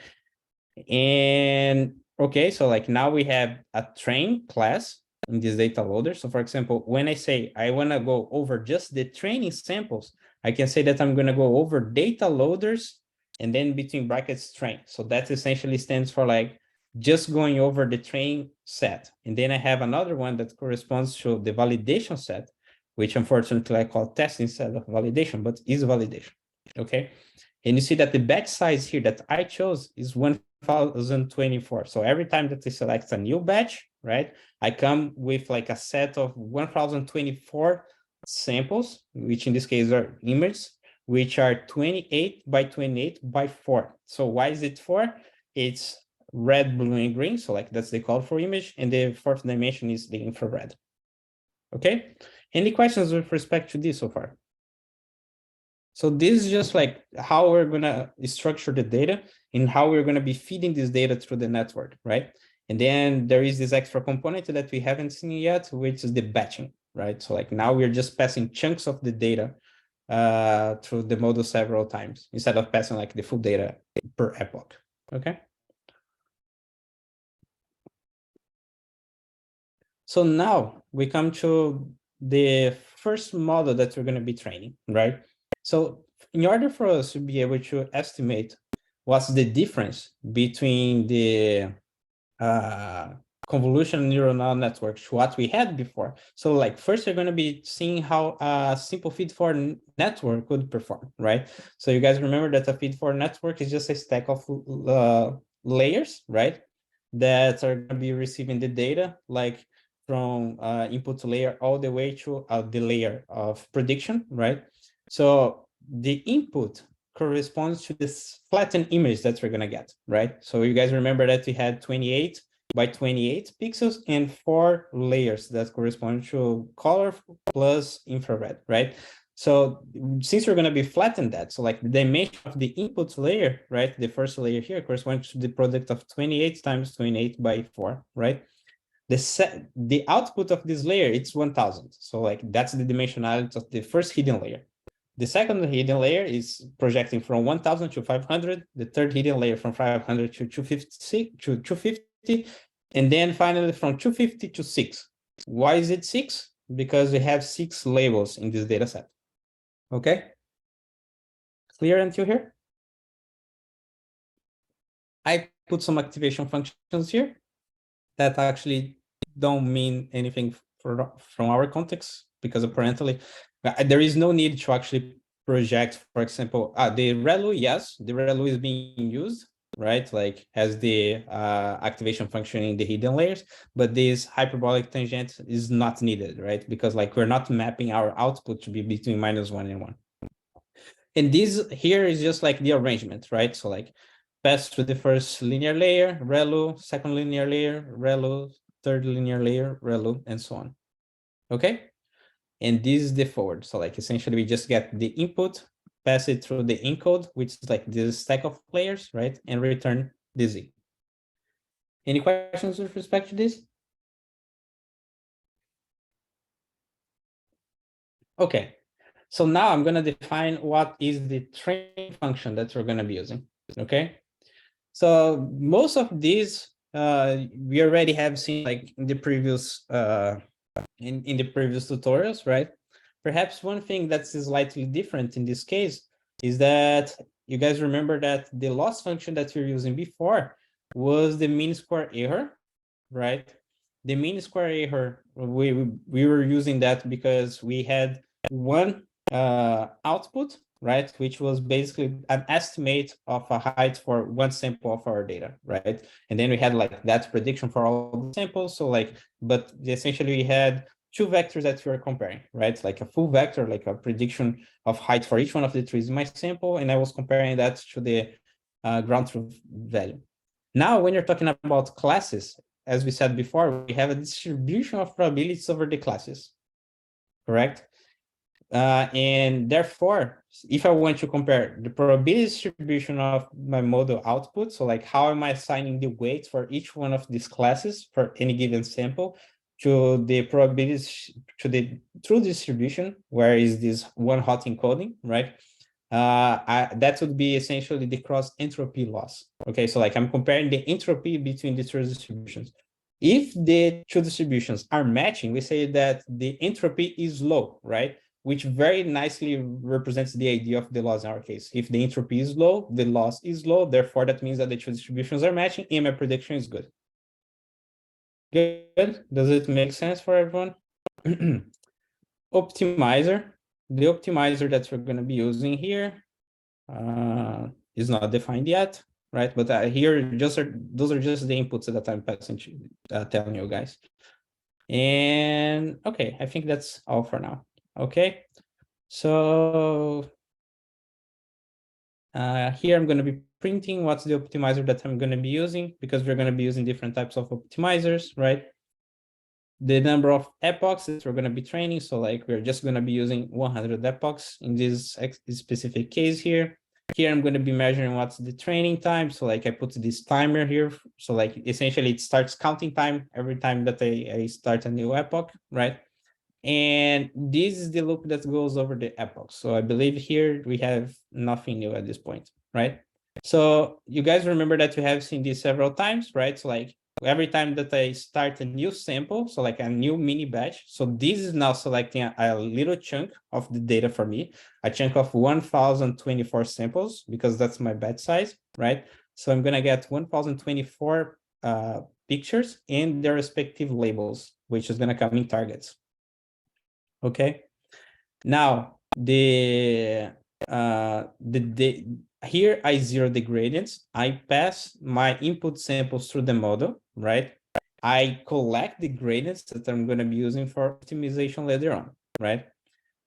And okay, so like now we have a train class in this data loader. So for example, when I say I want to go over just the training samples, I can say that I'm going to go over data loaders and then between brackets train. So that essentially stands for like just going over the train set. And then I have another one that corresponds to the validation set, which unfortunately I call test instead of validation, but is validation. Okay. And you see that the batch size here that I chose is 1024. So every time that I select a new batch, right, I come with like a set of 1024 samples, which in this case are images, which are 28 by 28 by 4. So why is it 4? It's red, blue, and green. So like that's the colorful image. And the fourth dimension is the infrared. Okay. Any questions with respect to this so far? So this is just like how we're gonna structure the data and how we're gonna be feeding this data through the network, right? And then there is this extra component that we haven't seen yet, which is the batching, right? So like now we're just passing chunks of the data through the model several times instead of passing like the full data per epoch, okay? So now we come to the first model that we're gonna be training, right? So in order for us to be able to estimate what's the difference between the convolutional neural network to what we had before. So like first, you're going to be seeing how a simple feed-forward network would perform, right? So you guys remember that a feed-forward network is just a stack of layers, right? That are going to be receiving the data like from input layer all the way to the layer of prediction, right? So the input corresponds to this flattened image that we're going to get, right? So you guys remember that we had 28 by 28 pixels and 4 layers that correspond to color plus infrared, right? So since we're going to be flattened that, so like the dimension of the input layer, right? The first layer here corresponds to the product of 28 times 28 by 4, right? The output of this layer, it's 1000. So like that's the dimensionality of the first hidden layer. The second hidden layer is projecting from 1000 to 500. The third hidden layer from 500 to 250. And then finally from 250 to 6. Why is it 6? Because we have 6 labels in this data set. Okay? Clear until here? I put some activation functions here that actually don't mean anything from our context, because apparently there is no need to actually project, for example, the ReLU, yes, the ReLU is being used, right? Like as the activation function in the hidden layers, but this hyperbolic tangent is not needed, right? Because like we're not mapping our output to be between -1 and 1. And this here is just like the arrangement, right? So like pass through the first linear layer, ReLU, second linear layer, ReLU, third linear layer, ReLU, and so on. Okay? And this is the forward. So like essentially we just get the input, pass it through the encode, which is like this stack of layers, right? And return the Z. Any questions with respect to this? Okay. So now I'm going to define what is the train function that we're going to be using. Okay. So most of these we already have seen like in the previous in the previous tutorials, right? Perhaps one thing that's slightly different in this case is that you guys remember that the loss function that we're using before was the mean square error, right? The mean square error, we were using that because we had one output, right, which was basically an estimate of a height for one sample of our data, right? And then we had like that prediction for all the samples. So like, but essentially we had two vectors that we were comparing, right? Like a full vector, like a prediction of height for each one of the trees in my sample, and I was comparing that to the ground truth value. Now, when you're talking about classes, as we said before, we have a distribution of probabilities over the classes, correct? And therefore, if I want to compare the probability distribution of my model output, so like how am I assigning the weights for each one of these classes for any given sample to the probabilities to the true distribution, where is this one hot encoding, right? That would be essentially the cross entropy loss. Okay, so like I'm comparing the entropy between the two distributions. If the two distributions are matching, we say that the entropy is low, right? Which very nicely represents the idea of the loss in our case. If the entropy is low, the loss is low. Therefore, that means that the two distributions are matching and my prediction is good. Good. Does it make sense for everyone? Optimizer. The optimizer that we're going to be using here is not defined yet, right? But here, those are just the inputs that I'm passing to telling you guys. And okay, I think that's all for now. Okay, so here I'm going to be printing what's the optimizer that I'm going to be using, because we're going to be using different types of optimizers, right? The number of epochs that we're going to be training. So like we're just going to be using 100 epochs in this specific case here. Here I'm going to be measuring what's the training time. So like I put this timer here. So like essentially it starts counting time every time that I start a new epoch, right? And this is the loop that goes over the epoch. So I believe here we have nothing new at this point, right? So you guys remember that we have seen this several times, right? So like every time that I start a new sample, so like a new mini batch, so this is now selecting a little chunk of the data for me, a chunk of 1024 samples, because that's my batch size, right? So I'm gonna get 1024 pictures and their respective labels, which is gonna come in targets. Okay, now here I zero the gradients. I pass my input samples through the model, right? I collect the gradients that I'm going to be using for optimization later on, right?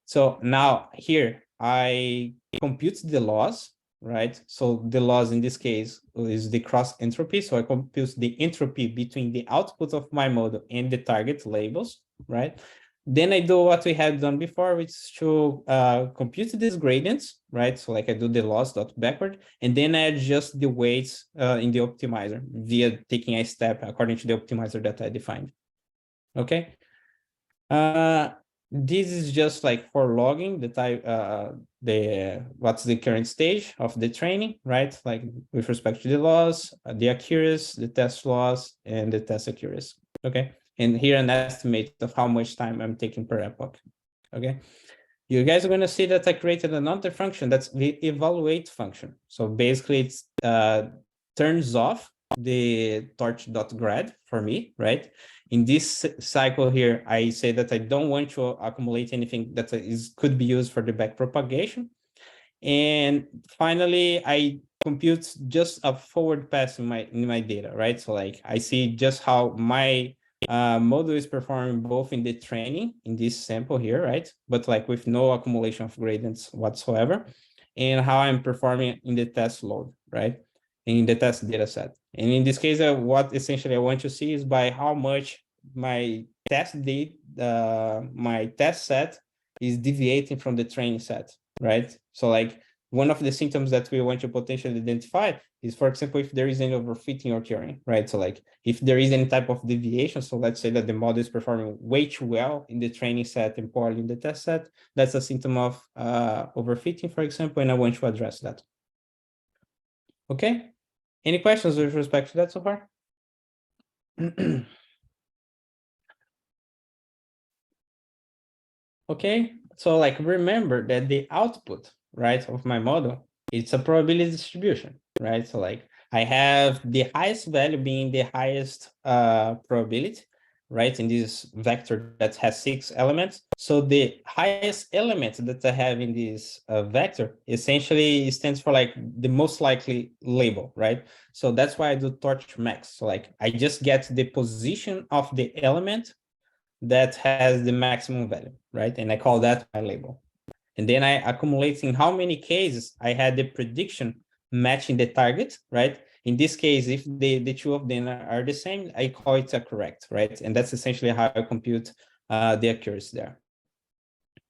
So now here I compute the loss, right? So the loss in this case is the cross entropy. So I compute the entropy between the output of my model and the target labels, right? Then I do what we had done before, which is to compute these gradients, right? So like I do the loss dot backward, and then I adjust the weights in the optimizer via taking a step according to the optimizer that I defined. Okay. This is just like for logging the type, what's the current stage of the training, right? Like with respect to the loss, the accuracy, the test loss, and the test accuracy. Okay. And here an estimate of how much time I'm taking per epoch. Okay. You guys are going to see that I created another function that's the evaluate function. So basically it's turns off the torch.grad for me, right? In this cycle here, I say that I don't want to accumulate anything that could be used for the back propagation. And finally, I compute just a forward pass in my data, right? So like I see just how my model is performing both in the training in this sample here, right? But like with no accumulation of gradients whatsoever, and how I'm performing in the test load, right? In the test data set. And in this case, what essentially I want to see is by how much my test set is deviating from the training set, right? So like one of the symptoms that we want to potentially identify is, for example, if there is any overfitting occurring, right? So like if there is any type of deviation, so let's say that the model is performing way too well in the training set and poorly in the test set, that's a symptom of overfitting, for example, and I want to address that. Okay, any questions with respect to that so far? Okay, so like remember that the output, right, of my model, it's a probability distribution, right? So like I have the highest value being the highest probability, right? In this vector that has 6 elements. So the highest element that I have in this vector essentially stands for like the most likely label, right? So that's why I do torch max. So like I just get the position of the element that has the maximum value, right? And I call that my label. And then I accumulate in how many cases I had the prediction matching the target, right? In this case, if the two of them are the same, I call it a correct, right? And that's essentially how I compute the accuracy there.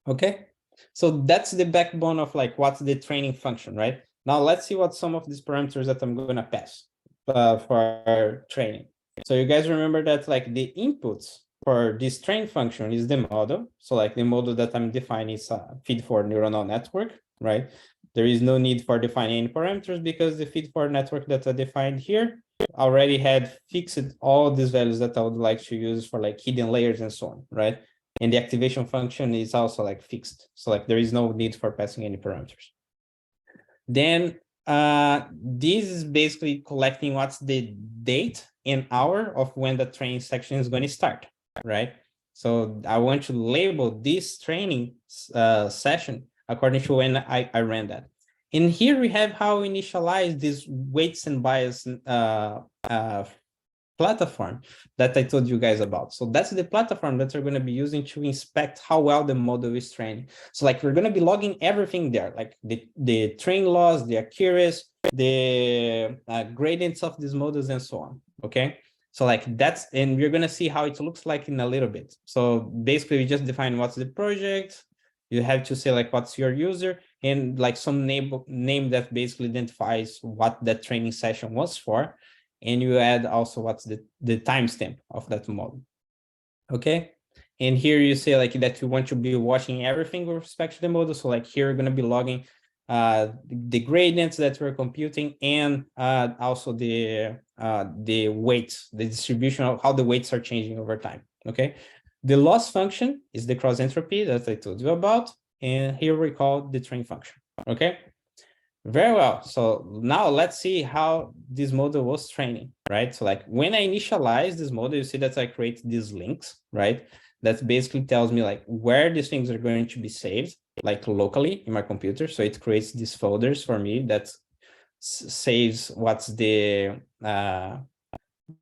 Okay, so that's the backbone of like what's the training function, right? Now let's see what some of these parameters that I'm going to pass for training. So you guys remember that like the inputs for this train function is the model. So like the model that I'm defining is a feed for neuronal network, right? There is no need for defining any parameters because the feed for network that I defined here already had fixed all these values that I would like to use for like hidden layers and so on, right? And the activation function is also like fixed. So like there is no need for passing any parameters. Then this is basically collecting what's the date and hour of when the training section is going to start, right? So I want to label this training session according to when I ran that. And here we have how we initialize this weights and bias platform that I told you guys about. So that's the platform that we're going to be using to inspect how well the model is training. So like we're going to be logging everything there, like the train loss, the accuracy, the gradients of these models and so on. Okay. So like that's, and we're going to see how it looks like in a little bit. So basically we just define what's the project. You have to say like what's your user and like some name that basically identifies what that training session was for. And you add also what's the timestamp of that model. Okay. And here you say like that you want to be watching everything with respect to the model. So like here we're going to be logging the gradients that we're computing and also the weights, the distribution of how the weights are changing over time. Okay. The loss function is the cross entropy that I told you about. And here we call the train function. Okay. Very well. So now let's see how this model was training, right? So like when I initialize this model, you see that I create these links, right? That basically tells me like where these things are going to be saved, like locally in my computer. So it creates these folders for me that saves what's the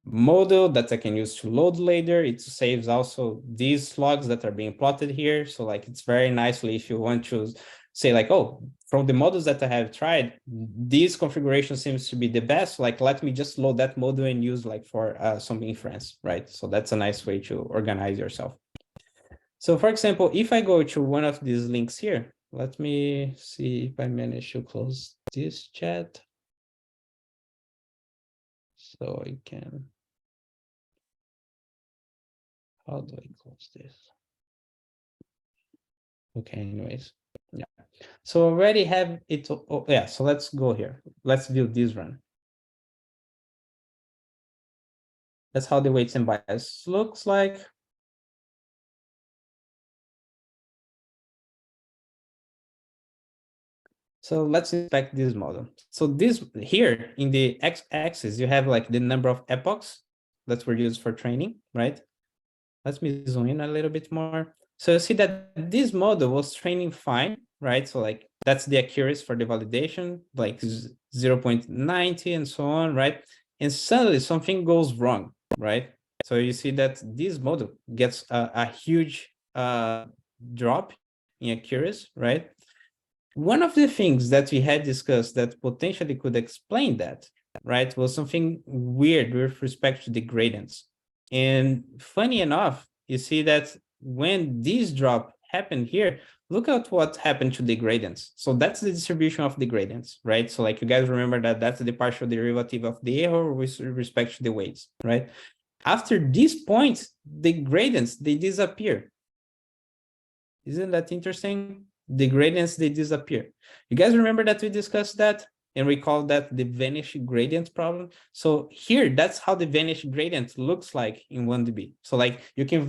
model that I can use to load later. It saves also these logs that are being plotted here. So like it's very nicely if you want to say like, oh, from the models that I have tried, this configuration seems to be the best. Like, let me just load that model and use like for some inference, right? So that's a nice way to organize yourself. So for example, if I go to one of these links here, let me see if I manage to close this chat. So I can, how do I close this? Okay, anyways, yeah. So already have it, oh, yeah, so let's go here. Let's view this run. That's how the weights and bias looks like. So let's inspect this model. So this here in the x-axis, you have like the number of epochs that were used for training, right? Let me zoom in a little bit more. So you see that this model was training fine, right? So like that's the accuracy for the validation, like 0.90 and so on, right? And suddenly something goes wrong, right? So you see that this model gets a huge drop in accuracy, right? One of the things that we had discussed that potentially could explain that, right, was something weird with respect to the gradients. And funny enough, you see that when this drop happened here, look at what happened to the gradients. So that's the distribution of the gradients, right? So like you guys remember that that's the partial derivative of the error with respect to the weights, right? After this point, the gradients, they disappear. Isn't that interesting? The gradients, they disappear. You guys remember that we discussed that and we called that the vanish gradient problem? So here, that's how the vanish gradient looks like in 1DB. So like you can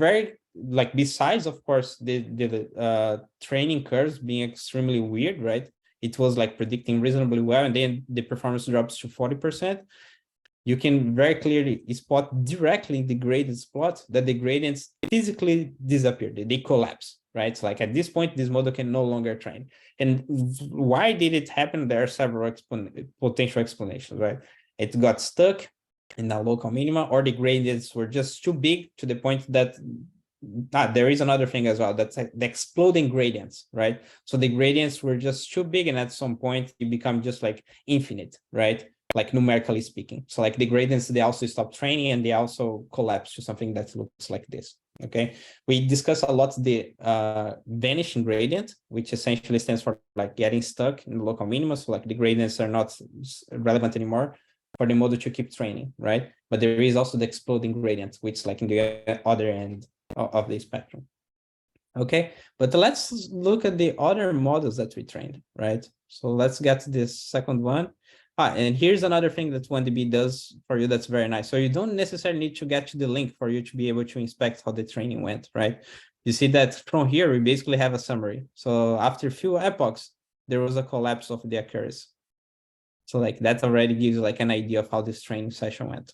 besides, of course, the training curves being extremely weird, right? it was like predicting reasonably well, and then the performance drops to 40%, you can very clearly spot directly in the gradients plot that the gradients physically disappear, they collapse, right? So like at this point, this model can no longer train. And why did it happen? There are several potential explanations, right? It got stuck in a local minima, or the gradients were just too big to the point that there is another thing as well, that's like the exploding gradients, right? So the gradients were just too big, and at some point you become just like infinite, right? Like numerically speaking. So like the gradients, they also stop training and they also collapse to something that looks like this. Okay, we discussed a lot the vanishing gradient, which essentially stands for like getting stuck in the local minima. So like the gradients are not relevant anymore for the model to keep training, right? But there is also the exploding gradient, which is like in the other end of the spectrum. Okay, but let's look at the other models that we trained, right? So let's get to this second one. And here's another thing that 1DB does for you that's very nice. So you don't necessarily need to get to the link for you to be able to inspect how the training went, right? You see that from here, we basically have a summary. So after a few epochs, there was a collapse of the accuracy. So like that already gives you like an idea of how this training session went.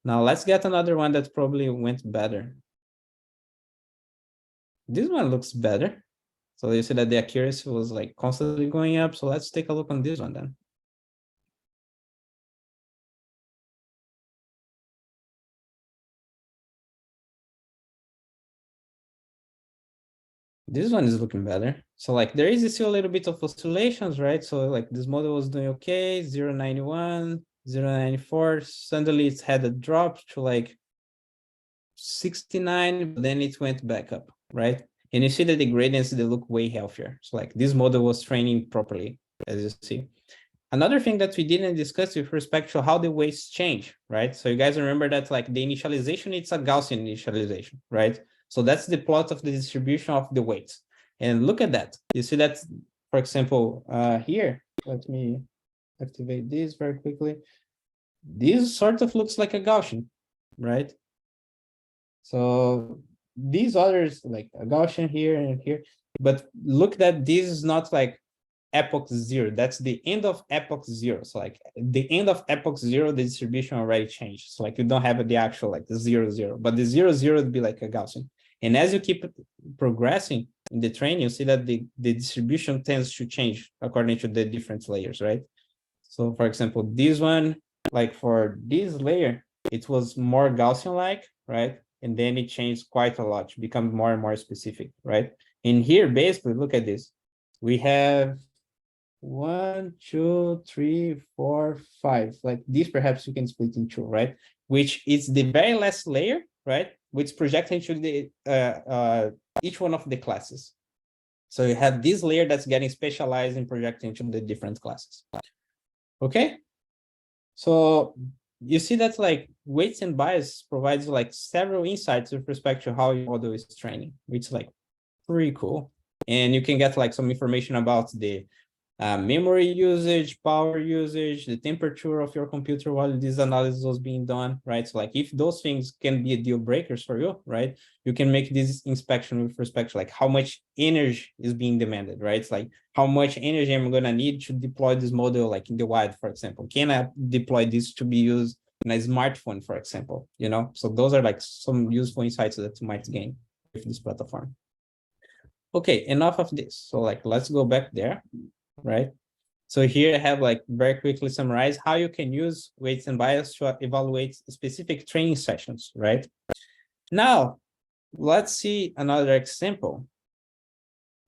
Now let's get another one that probably went better. This one looks better. So you see that the accuracy was like constantly going up. So let's take a look on this one then. This one is looking better. So like there is still a little bit of oscillations, right? So like this model was doing okay, 0.91, 0.94. Suddenly it's had a drop to like 69, but then it went back up, right? And you see that the gradients, they look way healthier. So like this model was training properly, as you see. Another thing that we didn't discuss with respect to how the weights change, right? So you guys remember that like the initialization, it's a Gaussian initialization, right? So that's the plot of the distribution of the weights. And look at that. You see that, for example, here, let me activate this very quickly. This sort of looks like a Gaussian, right? So these others, like a Gaussian here and here, but look that this is not like epoch 0. That's the end of epoch 0. So like the end of epoch 0, the distribution already changed. So like you don't have the actual like the 0, but the 0 would be like a Gaussian. And as you keep progressing in the training, you see that the distribution tends to change according to the different layers, right? So for example, this one, like for this layer, it was more Gaussian-like, right? And then it changed quite a lot to become more and more specific, right? And here, basically, look at this. We have 1, 2, 3, 4, 5. Like this, perhaps you can split in two, right? Which is the very last layer, right? Which projects into the each one of the classes. So you have this layer that's getting specialized in projecting into the different classes. Okay. So you see that like weights and bias provides like several insights with respect to how your model is training, which is like pretty cool. And you can get like some information about the memory usage, power usage, the temperature of your computer while this analysis was being done, right? So like if those things can be deal breakers for you, right? You can make this inspection with respect to like how much energy is being demanded, right? It's like how much energy I'm gonna need to deploy this model like in the wild, for example. Can I deploy this to be used in a smartphone, for example, you know? So those are like some useful insights that you might gain with this platform. Okay, enough of this. So like, let's go back there, right? So here I have like very quickly summarize how you can use weights and bias to evaluate specific training sessions, right? Now, let's see another example,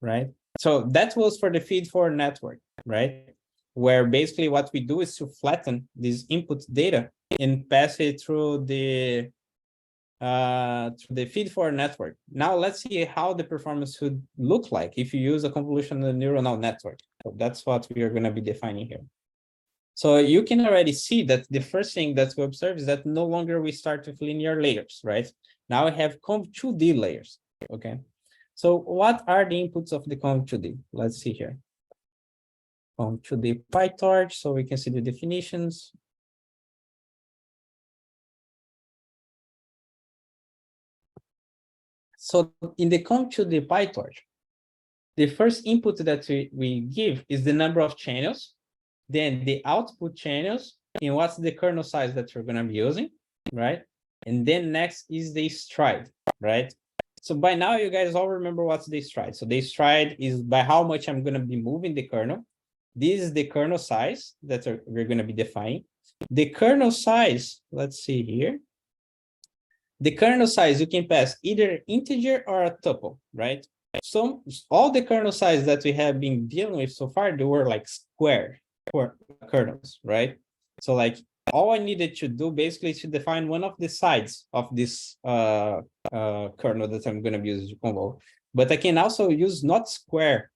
right? So that was for the feed-forward network, right? Where basically what we do is to flatten this input data and pass it through the feed-forward network. Now let's see how the performance would look like if you use a convolutional neuronal network. So that's what we are going to be defining here. So you can already see that the first thing that we observe is that no longer we start with linear layers, right? Now we have Conv2D layers, okay? So what are the inputs of the Conv2D? Let's see here. Conv2D PyTorch, so we can see the definitions. So in the Conv2D PyTorch, the first input that we give is the number of channels, then the output channels, and what's the kernel size that you're going to be using, right? And then next is the stride, right? So by now, you guys all remember what's the stride. So the stride is by how much I'm going to be moving the kernel. This is the kernel size that we're going to be defining. The kernel size, let's see here. The kernel size, you can pass either integer or a tuple, right? So all the kernel size that we have been dealing with so far, they were like square kernels, right? So like all I needed to do basically is to define one of the sides of this kernel that I'm going to use to convol. But I can also use not square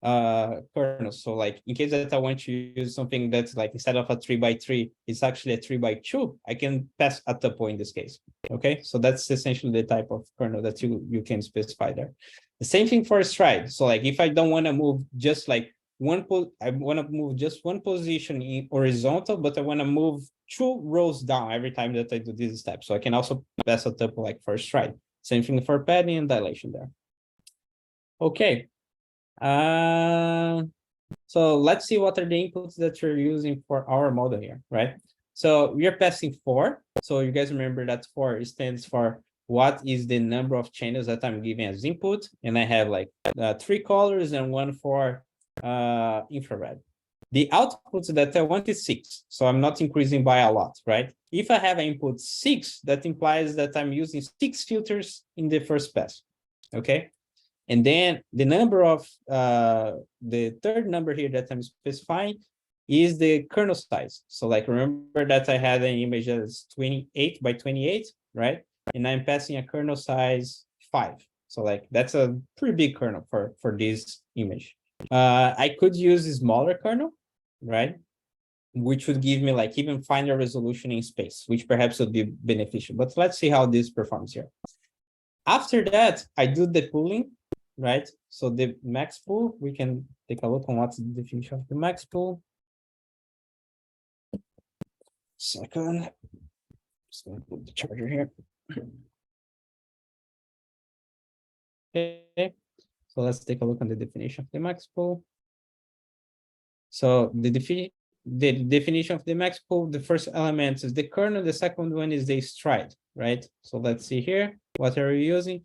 kernels. So like in case that I want to use something that's like instead of a 3x3, it's actually a 3x2, I can pass a tuple in this case. Okay, so that's essentially the type of kernel that you can specify there. The same thing for a stride. So like if I don't want to move just like I want to move just one position in horizontal, but I want to move 2 rows down every time that I do this step. So I can also pass a tuple like for a stride. Same thing for padding and dilation there. Okay. So let's see what are the inputs that you're using for our model here, right? So we're passing 4. So you guys remember that 4 stands for what is the number of channels that I'm giving as input. And I have like 3 colors and 1 for infrared. The output that I want is 6. So I'm not increasing by a lot, right? If I have an input 6, that implies that I'm using 6 filters in the first pass, okay? And then the number of, the third number here that I'm specifying is the kernel size. So like, remember that I had an image that's 28 by 28, right? And I'm passing a kernel size 5. So like, that's a pretty big kernel for this image. I could use a smaller kernel, right? Which would give me like even finer resolution in space, which perhaps would be beneficial. But let's see how this performs here. After that, I do the pooling, right? So the max pool, we can take a look on what's the definition of the max pool. Second, just gonna put the charger here. Okay, so let's take a look on the definition of the max pool. So the definition of the max pool, the first element is the kernel, the second one is the stride, right? So let's see here, what are we using?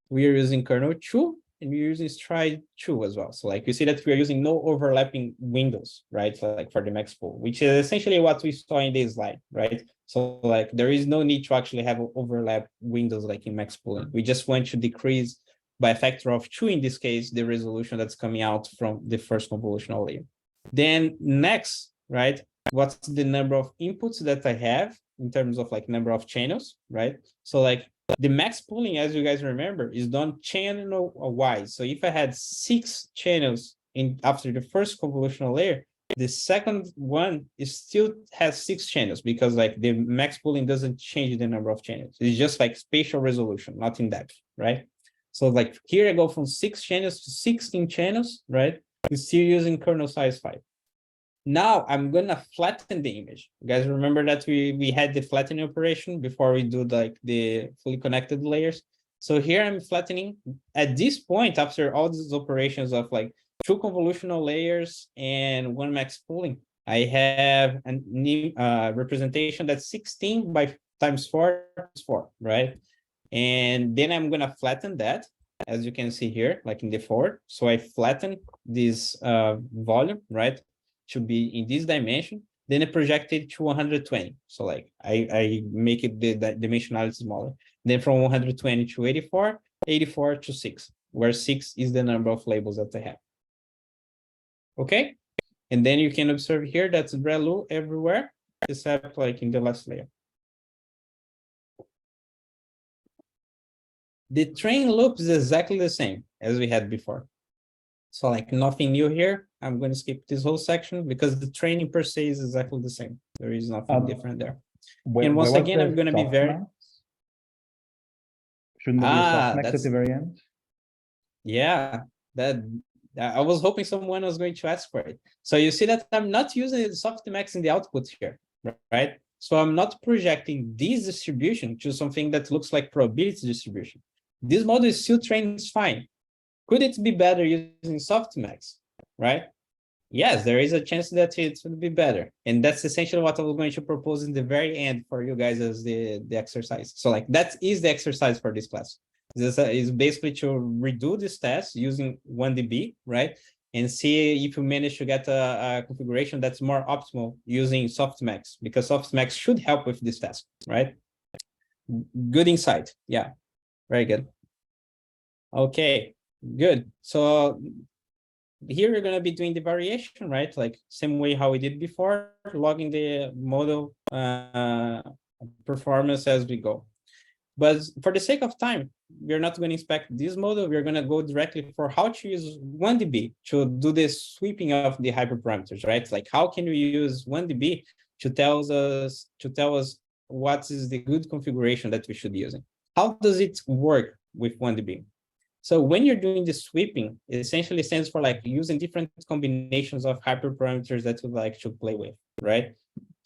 We are using kernel 2, and we're using stride 2 as well. So like you see that we're using no overlapping windows, right? So like for the max pool, which is essentially what we saw in this slide, right? So like there is no need to actually have overlap windows like in max pooling. We just want to decrease by a factor of 2 in this case, the resolution that's coming out from the first convolutional layer. Then next, right? What's the number of inputs that I have in terms of like number of channels, right? So like the max pooling, as you guys remember, is done channel wise. So if I had 6 channels in after the first convolutional layer, the second one is still has 6 channels because like the max pooling doesn't change the number of channels. It's just like spatial resolution, not in depth, right? So like here I go from 6 channels to 16 channels, right? We're still using kernel size 5. Now I'm gonna flatten the image. You guys remember that we had the flattening operation before we do like the fully connected layers. So here I'm flattening. At this point, after all these operations of like 2 convolutional layers and 1 max pooling, I have a representation that's 16 by times 4 times 4, right? And then I'm gonna flatten that, as you can see here, like in the forward. So I flatten this volume, right? Should be in this dimension, then I project it to 120. So like I make it the dimensionality smaller. Then from 120 to 84, 84 to 6, where 6 is the number of labels that I have. Okay, and then you can observe here that's ReLU everywhere, except like in the last layer. The train loop is exactly the same as we had before. So like nothing new here. I'm going to skip this whole section because the training per se is exactly the same. There is nothing different there. And once again, I'm going to be very... Shouldn't there be a softmax at the very end? Yeah, that I was hoping someone was going to ask for it. So you see that I'm not using the softmax in the output here, right? So I'm not projecting this distribution to something that looks like probability distribution. This model is still trained fine. Could it be better using softmax, right? Yes, there is a chance that it would be better. And that's essentially what I was going to propose in the very end for you guys as the exercise. So like that is the exercise for this class. This is basically to redo this test using 1dB, right? And see if you manage to get a configuration that's more optimal using softmax, because softmax should help with this test, right? Good insight. Yeah, very good. Okay, good. So here we're going to be doing the variation, right? Like same way how we did before, logging the model performance as we go. But for the sake of time, we're not going to inspect this model. We're going to go directly for how to use 1dB to do this sweeping of the hyperparameters, right? Like how can we use 1dB to tell us what is the good configuration that we should be using? How does it work with 1dB? So when you're doing the sweeping, it essentially stands for like using different combinations of hyperparameters that you like to play with, right?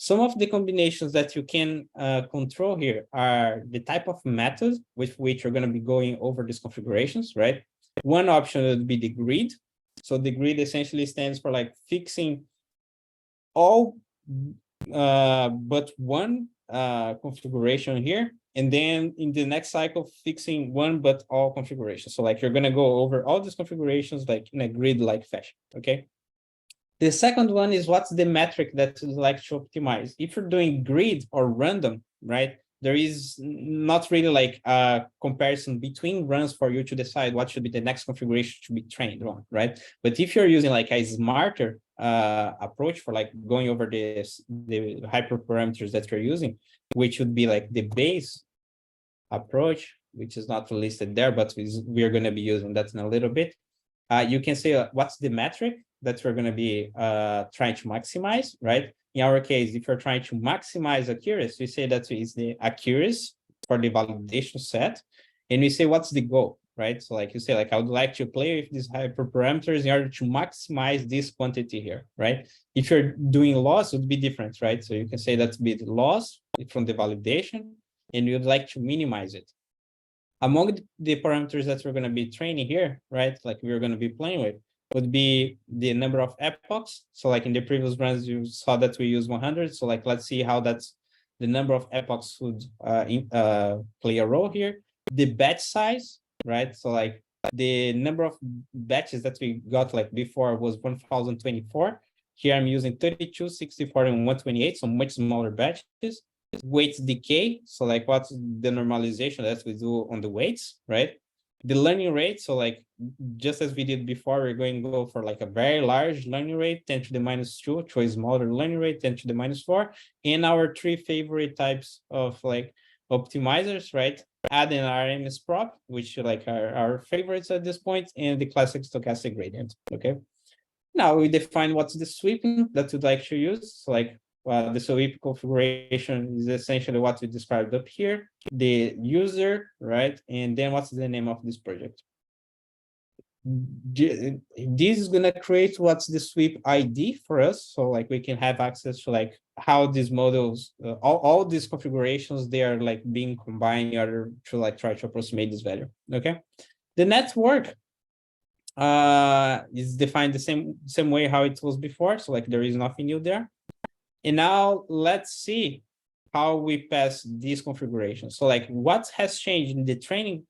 Some of the combinations that you can control here are the type of method with which you're going to be going over these configurations, right? One option would be the grid. So the grid essentially stands for like fixing all but one configuration here. And then in the next cycle, fixing one but all configurations. So like you're going to go over all these configurations like in a grid-like fashion, okay? The second one is what's the metric that you like to optimize. If you're doing grid or random, right, there is not really like a comparison between runs for you to decide what should be the next configuration to be trained on, right? But if you're using like a smarter approach for like going over the hyperparameters that you're using, which would be like the base approach, which is not listed there, but we're going to be using that in a little bit. You can say what's the metric that we're going to be trying to maximize, right? In our case, if you're trying to maximize accuracy, we say that is the accuracy for the validation set. And we say, what's the goal, right? So like you say, like, I would like to play with these hyperparameters in order to maximize this quantity here, right? If you're doing loss, it would be different, right? So you can say that's be the loss from the validation, and you'd like to minimize it. Among the parameters that we're going to be training here, right, like we're going to be playing with, would be the number of epochs. So like in the previous runs, you saw that we use 100. So like, let's see how that's the number of epochs would play a role here. The batch size, right? So like the number of batches that we got like before was 1024. Here I'm using 32, 64, and 128, so much smaller batches. Weight decay, so like what's the normalization that we do on the weights, right? The learning rate, so like just as we did before, we're going to go for like a very large learning rate, 10 to the -2, to a smaller learning rate, 10 to the -4, and our three favorite types of like optimizers, right? Add an RMS prop, which like are our favorites at this point, and the classic stochastic gradient, okay? Now we define what's the sweeping that we'd like to use, so like the sweep configuration is essentially what we described up here, the user, right? And then what's the name of this project? This is going to create what's the sweep ID for us. So like we can have access to like how these models, all these configurations, they are like being combined in order to like try to approximate this value, okay? The network is defined the same way how it was before. So like there is nothing new there. And now let's see how we pass these configurations. So like what has changed in the training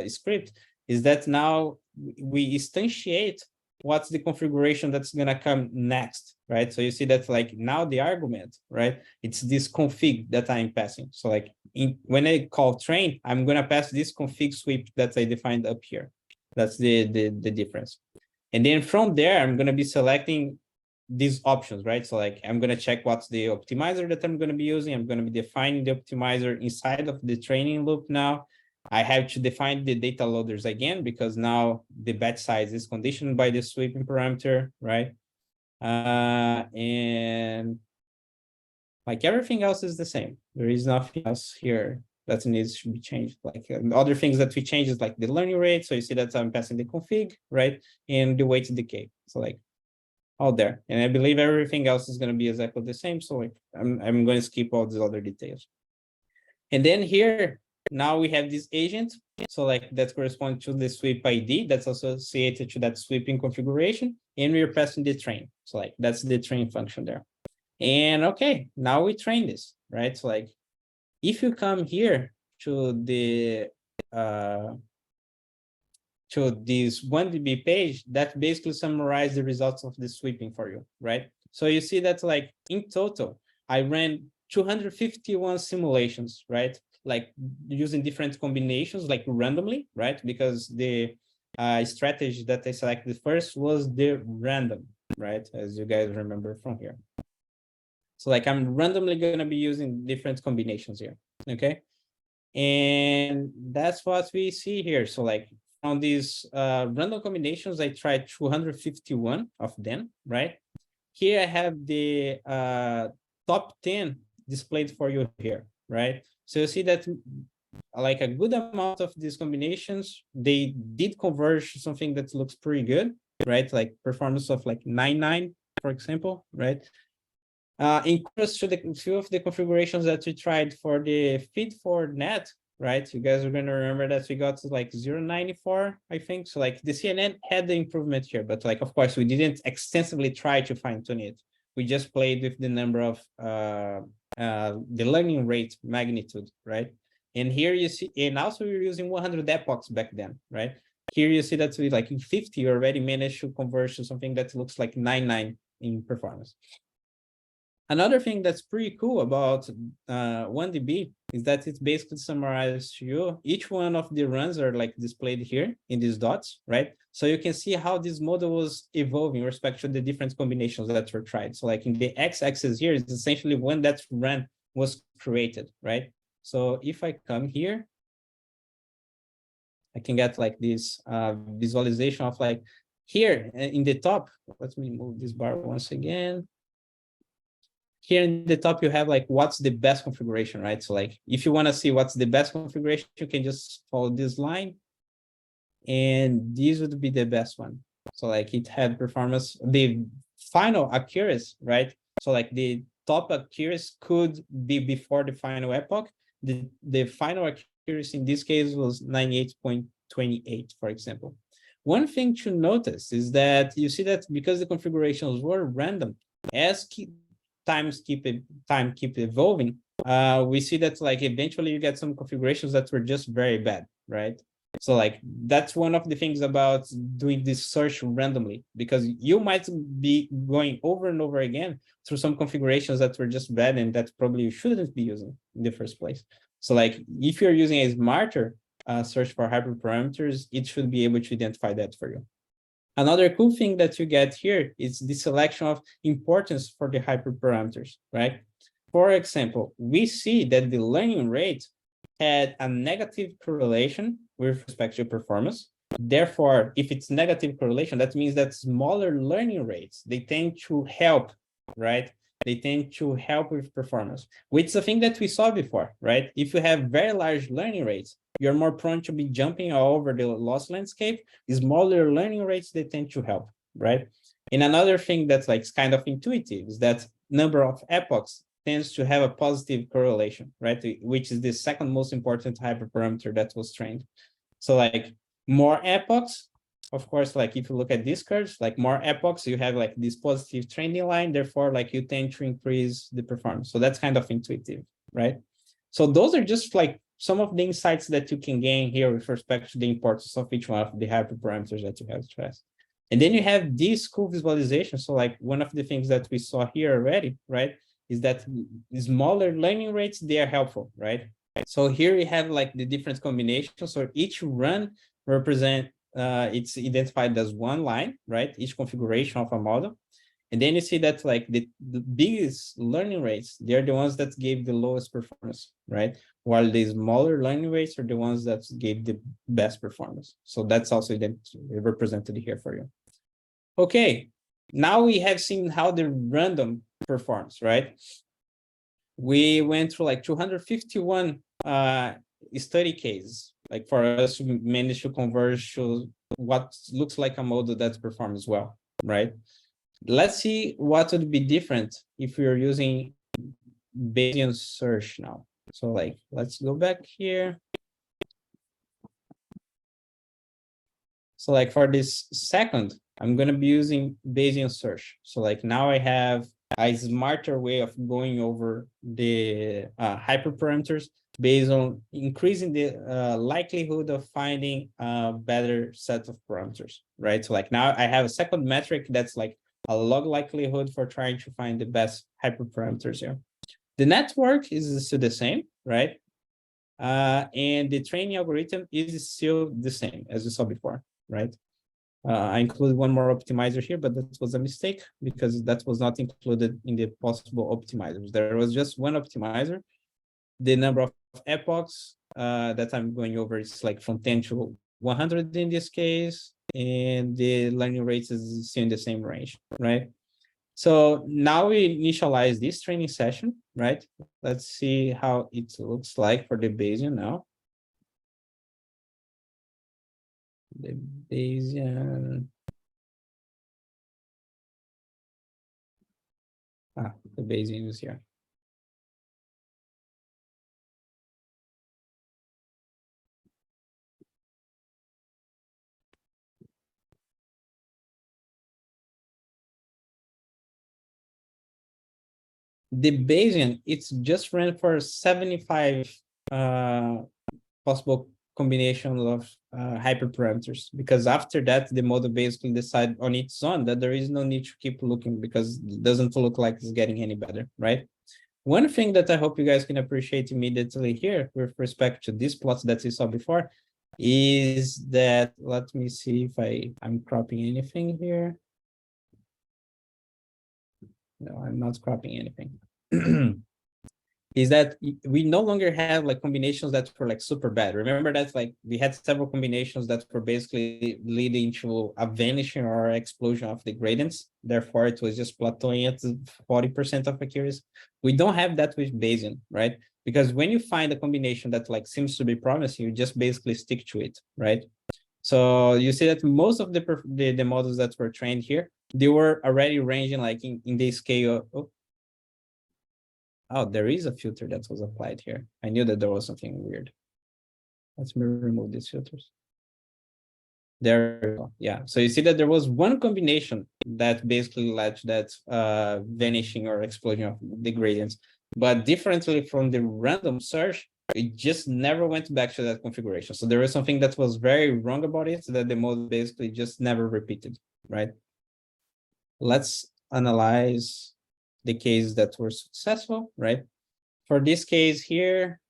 script is that now we instantiate what's the configuration that's going to come next, right? So you see that like now the argument, right? It's this config that I'm passing. So like when I call train, I'm going to pass this config sweep that I defined up here. That's the difference. And then from there, I'm going to be selecting these options, right? So like I'm going to check what's the optimizer that I'm going to be using. I'm going to be defining the optimizer inside of the training loop now. I have to define the data loaders again, because now the batch size is conditioned by the sweeping parameter, right? And like everything else is the same. There is nothing else here that needs to be changed. Like other things that we change is like the learning rate. So you see that I'm passing the config, right? And the weight decay. So like all there. And I believe everything else is going to be exactly the same. So like I'm going to skip all these other details. And then here, now we have this agent So like that corresponds to the sweep ID that's associated to that sweeping configuration, and we're passing the train. So like that's the train function there. And okay, now we train this, right? So like if you come here to the to this 1DB page, that basically summarizes the results of the sweeping for you, right? So you see that like in total, I ran 251 simulations, right? Like using different combinations, like randomly, right? Because the strategy that I selected first was the random, right? As you guys remember from here. So like I'm randomly going to be using different combinations here, okay? And that's what we see here. So like on these random combinations, I tried 251 of them, right? Here I have the top 10 displayed for you here, right? So you see that like a good amount of these combinations, they did converge to something that looks pretty good, right? Like performance of like 99, for example, right? In contrast to the few of the configurations that we tried for the feed for net, right? You guys are going to remember that we got to like 0.94, I think. So like the CNN had the improvement here, but like, of course, we didn't extensively try to fine tune it. We just played with the number of the learning rate magnitude, right? And here you see, and also we were using 100 epochs back then, right? Here you see that we like in 50 already managed to converge to something that looks like 99 in performance. Another thing that's pretty cool about 1DB is that it basically summarizes to you. Each one of the runs are like displayed here in these dots, right? So you can see how this model was evolving with respect to the different combinations that were tried. So like in the x-axis here is essentially when that run was created, right? So if I come here, I can get like this visualization of like here in the top. Let me move this bar once again. Here in the top, you have like what's the best configuration, right? So like if you want to see what's the best configuration, you can just follow this line. And this would be the best one. So like it had performance, the final accuracy, right? So like the top accuracy could be before the final epoch. The final accuracy in this case was 98.28, for example. One thing to notice is that you see that because the configurations were random, as time keep evolving, we see that like eventually you get some configurations that were just very bad, right? So like that's one of the things about doing this search randomly, because you might be going over and over again through some configurations that were just bad and that probably you shouldn't be using in the first place. So like if you're using a smarter search for hyperparameters, it should be able to identify that for you. Another cool thing that you get here is the selection of importance for the hyperparameters, right? For example, we see that the learning rate had a negative correlation with respect to performance. Therefore, if it's negative correlation, that means that smaller learning rates, they tend to help, right? They tend to help with performance, which is a thing that we saw before, right? If you have very large learning rates, you're more prone to be jumping all over the loss landscape. Smaller learning rates, they tend to help, right? And another thing that's like kind of intuitive is that number of epochs tends to have a positive correlation, right? Which is the second most important hyperparameter that was trained. So like more epochs, of course, like if you look at this curve, like more epochs, you have like this positive trending line, therefore like you tend to increase the performance. So that's kind of intuitive, right? So those are just like some of the insights that you can gain here with respect to the importance of each one of the hyperparameters that you have to test. And then you have these cool visualizations. So like one of the things that we saw here already, right, is that smaller learning rates, they are helpful, right? So here we have like the different combinations. So each run represent, it's identified as one line, right? Each configuration of a model. And then you see that like the biggest learning rates, they're the ones that gave the lowest performance, right? While the smaller learning rates are the ones that gave the best performance. So that's also represented here for you. Okay, now we have seen how the random performs, right? We went through like 251 study cases, like for us to manage to converge to what looks like a model that performs well, right? Let's see what would be different if we are using Bayesian search now. So like, let's go back here. So like for this second, I'm going to be using Bayesian search. So like now I have a smarter way of going over the hyperparameters based on increasing the likelihood of finding a better set of parameters, right? So like now I have a second metric that's like a log likelihood for trying to find the best hyperparameters here. The network is still the same, right? And the training algorithm is still the same as we saw before, right? I included one more optimizer here, but that was a mistake because that was not included in the possible optimizers. There was just one optimizer. The number of epochs that I'm going over is like from 10 to 100 in this case, and the learning rate is still in the same range, right? So now we initialize this training session, right? Let's see how it looks like for the Bayesian now. The Bayesian. The Bayesian is here. The Bayesian, it's just ran for 75 possible combinations of hyperparameters, because after that, the model basically decide on its own that there is no need to keep looking because it doesn't look like it's getting any better, right? One thing that I hope you guys can appreciate immediately here with respect to these plots that you saw before is that, let me see if I'm cropping anything here. No, I'm not cropping anything. Is that we no longer have like combinations that were like super bad. Remember that like we had several combinations that were basically leading to a vanishing or explosion of the gradients. Therefore, it was just plateauing at 40% of accuracy. We don't have that with Bayesian, right? Because when you find a combination that like seems to be promising, you just basically stick to it, right? So you see that most of the models that were trained here, they were already ranging like in the scale of, oh, there is a filter that was applied here. I knew that there was something weird. Let's remove these filters. There we go. Yeah. So you see that there was one combination that basically led to that vanishing or explosion of the gradients. But differently from the random search, it just never went back to that configuration. So there was something that was very wrong about it that the model basically just never repeated, right? Let's analyze the cases that were successful, right? For this case here,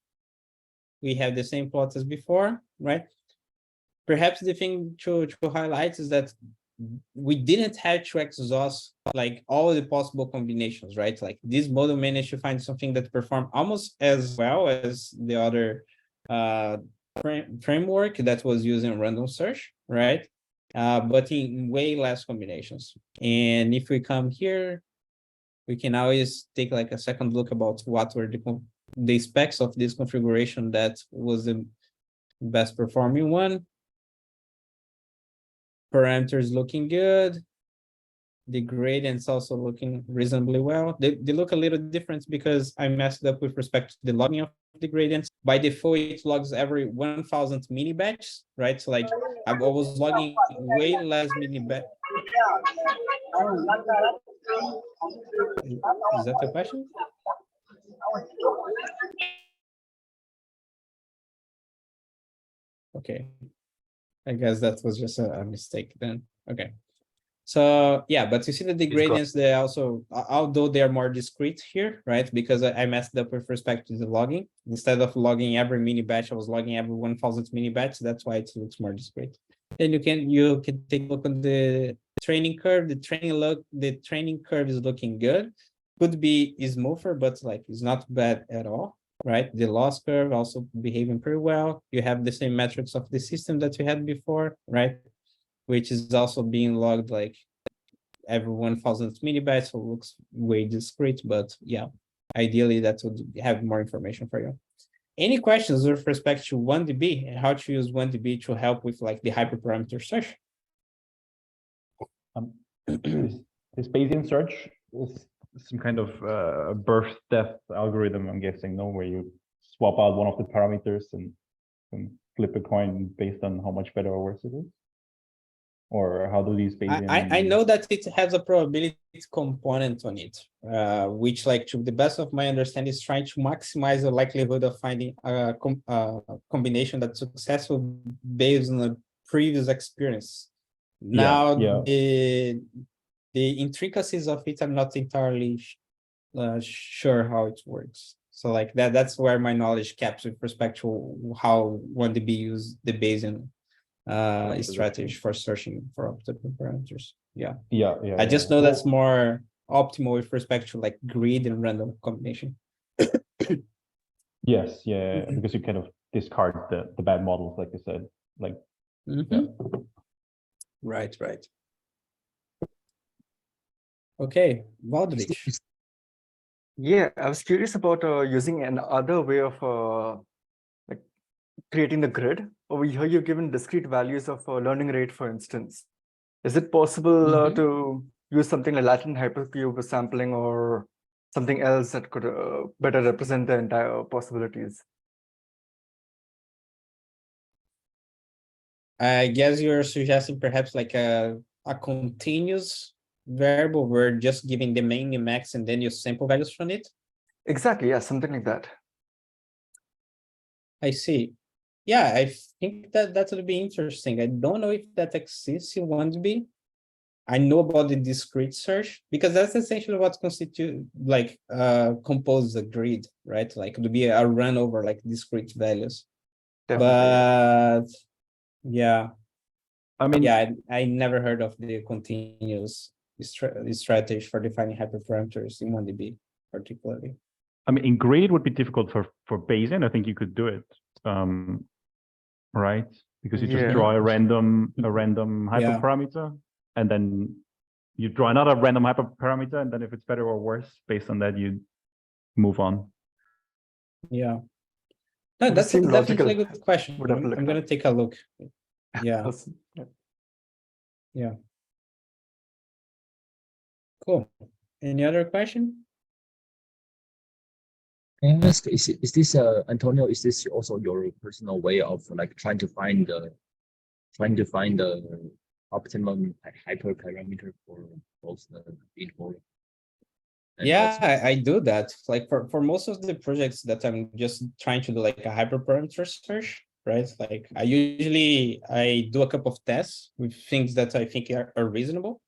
we have the same plot as before, right? Perhaps the thing to highlight is that we didn't have to exhaust like all the possible combinations, right? Like this model managed to find something that performed almost as well as the other framework that was using random search, right? But in way less combinations. And if we come here, we can always take like a second look about what were the specs of this configuration that was the best performing one. Parameters looking good. The gradients also looking reasonably well. They look a little different because I messed up with respect to the logging of the gradients. By default, it logs every 1,000 mini batches, right? So like I was logging way less mini batch. Is that the question? Okay. I guess that was just a mistake then. Okay. So yeah, but you see that the gradients, they also, although they are more discrete here, right? Because I messed up with respect to the logging. Instead of logging every mini batch, I was logging every 1,000 mini batch. That's why it looks more discrete. Then you can take a look on the training curve. The training curve is looking good. Could be smoother, but like it's not bad at all, right? The loss curve also behaving pretty well. You have the same metrics of the system that you had before, right? Which is also being logged like every 1,000 millibytes, so it looks way discrete, but yeah, ideally that would have more information for you. Any questions with respect to 1DB and how to use 1DB to help with like the hyperparameter search? This Bayesian search is some kind of birth death algorithm, I'm guessing, no, where you swap out one of the parameters and flip a coin based on how much better or worse it is. Or how do these Bayesian? I know that it has a probability component on it, which, like, to the best of my understanding, is trying to maximize the likelihood of finding a combination that's successful based on a previous experience. Now, the intricacies of it, I'm not entirely sure how it works. So, like, that's where my knowledge caps with respect to how 1DB use the Bayesian strategy for searching for optimal parameters. I just know that's more optimal with respect to, like, grid and random combination. Yes, because you kind of discard the bad models, like you said. Like, Right. Okay, Valdrich. Yeah, I was curious about using another way of like creating the grid. Over here, you've given discrete values of learning rate, for instance. Is it possible to use something like latent hypercube sampling or something else that could better represent the entire possibilities? I guess you're suggesting perhaps like a continuous variable where just giving the main and max and then you sample values from it? Exactly, yeah, something like that. I see. Yeah, I think that would be interesting. I don't know if that exists in 1DB. I know about the discrete search because that's essentially what constitute like composes a grid, right? Like it would be a run over like discrete values. Definitely, but yeah, I mean, I never heard of the continuous strategy for defining hyperparameters in 1DB particularly. I mean, in grid would be difficult for Bayesian. I think you could do it, right? Because you just draw a random hyperparameter, and then you draw another random hyperparameter, and then if it's better or worse based on that, you move on. Yeah, no, that's definitely a good question. I'm gonna take a look. Yeah. Yeah. Cool. Any other question? Can I ask, is this Antonio, is this also your personal way of like trying to find the optimum hyperparameter for both the info? Yeah, I do that. Like for most of the projects that I'm just trying to do like a hyperparameter search, right? Like I do a couple of tests with things that I think are reasonable.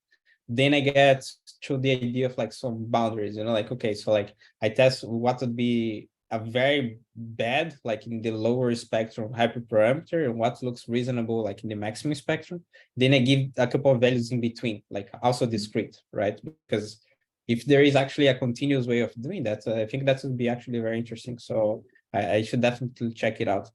Then I get to the idea of like some boundaries, like, okay, so like I test what would be a very bad, like in the lower spectrum hyperparameter and what looks reasonable, like in the maximum spectrum. Then I give a couple of values in between, like also discrete, right? Because if there is actually a continuous way of doing that, I think that would be actually very interesting. So I should definitely check it out.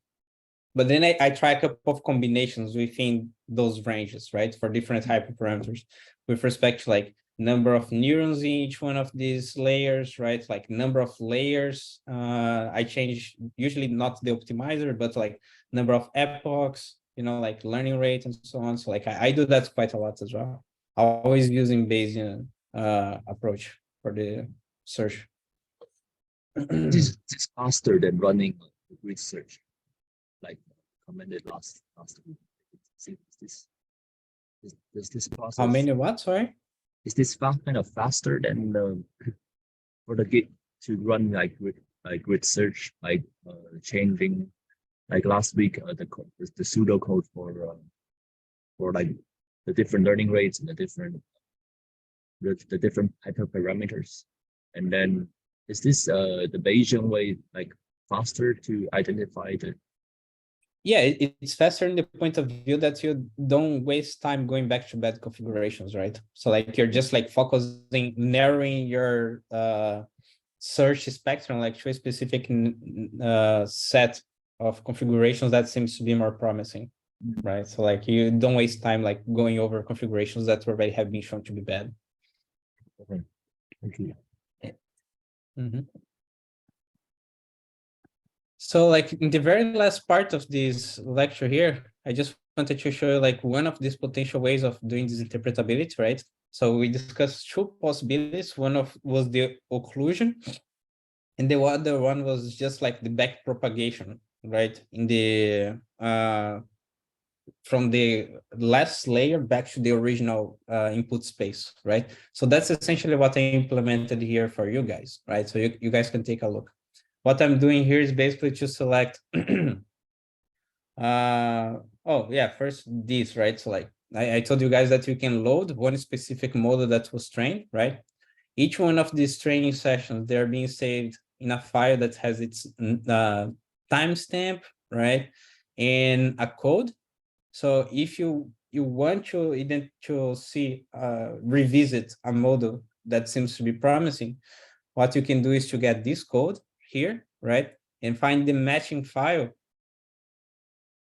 But then I try a couple of combinations within those ranges, right? For different hyperparameters with respect to like number of neurons in each one of these layers, right? Like number of layers. I change usually not the optimizer, but like number of epochs, like learning rate and so on. So like I do that quite a lot as well. Always using Bayesian approach for the search. This is faster than running research, like commented last week. Is this process? How many what? Sorry. Is this kind of faster than for the Git to run like grid search, like changing like last week the pseudo code for like the different learning rates and the different hyperparameters, and then is this the Bayesian way like faster to identify the? Yeah, it's faster in the point of view that you don't waste time going back to bad configurations, right? So like you're just like focusing, narrowing your search spectrum like to a specific set of configurations that seems to be more promising, right? So like you don't waste time like going over configurations that already have been shown to be bad. Okay. Thank you. So like in the very last part of this lecture here, I just wanted to show you like one of these potential ways of doing this interpretability, right? So we discussed two possibilities. One was the occlusion, and the other one was just like the back propagation, right? In the from the last layer back to the original input space, right? So that's essentially what I implemented here for you guys, right? So you guys can take a look. What I'm doing here is basically to select, oh yeah, first this, right? So like I told you guys that you can load one specific model that was trained, right? Each one of these training sessions, they're being saved in a file that has its timestamp, right? And a code. So if you want to see revisit a model that seems to be promising, what you can do is to get this code here, right? And find the matching file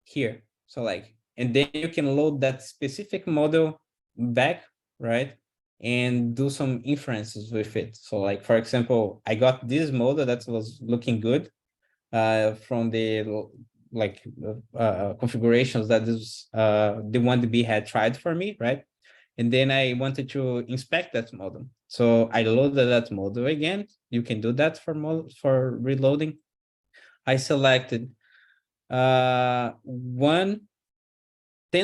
here. So like, and then you can load that specific model back, right? And do some inferences with it. So like, for example, I got this model that was looking good from the configurations that is the one the B had tried for me, right? And then I wanted to inspect that model. So I loaded that model again. You can do that for reloading. I selected 10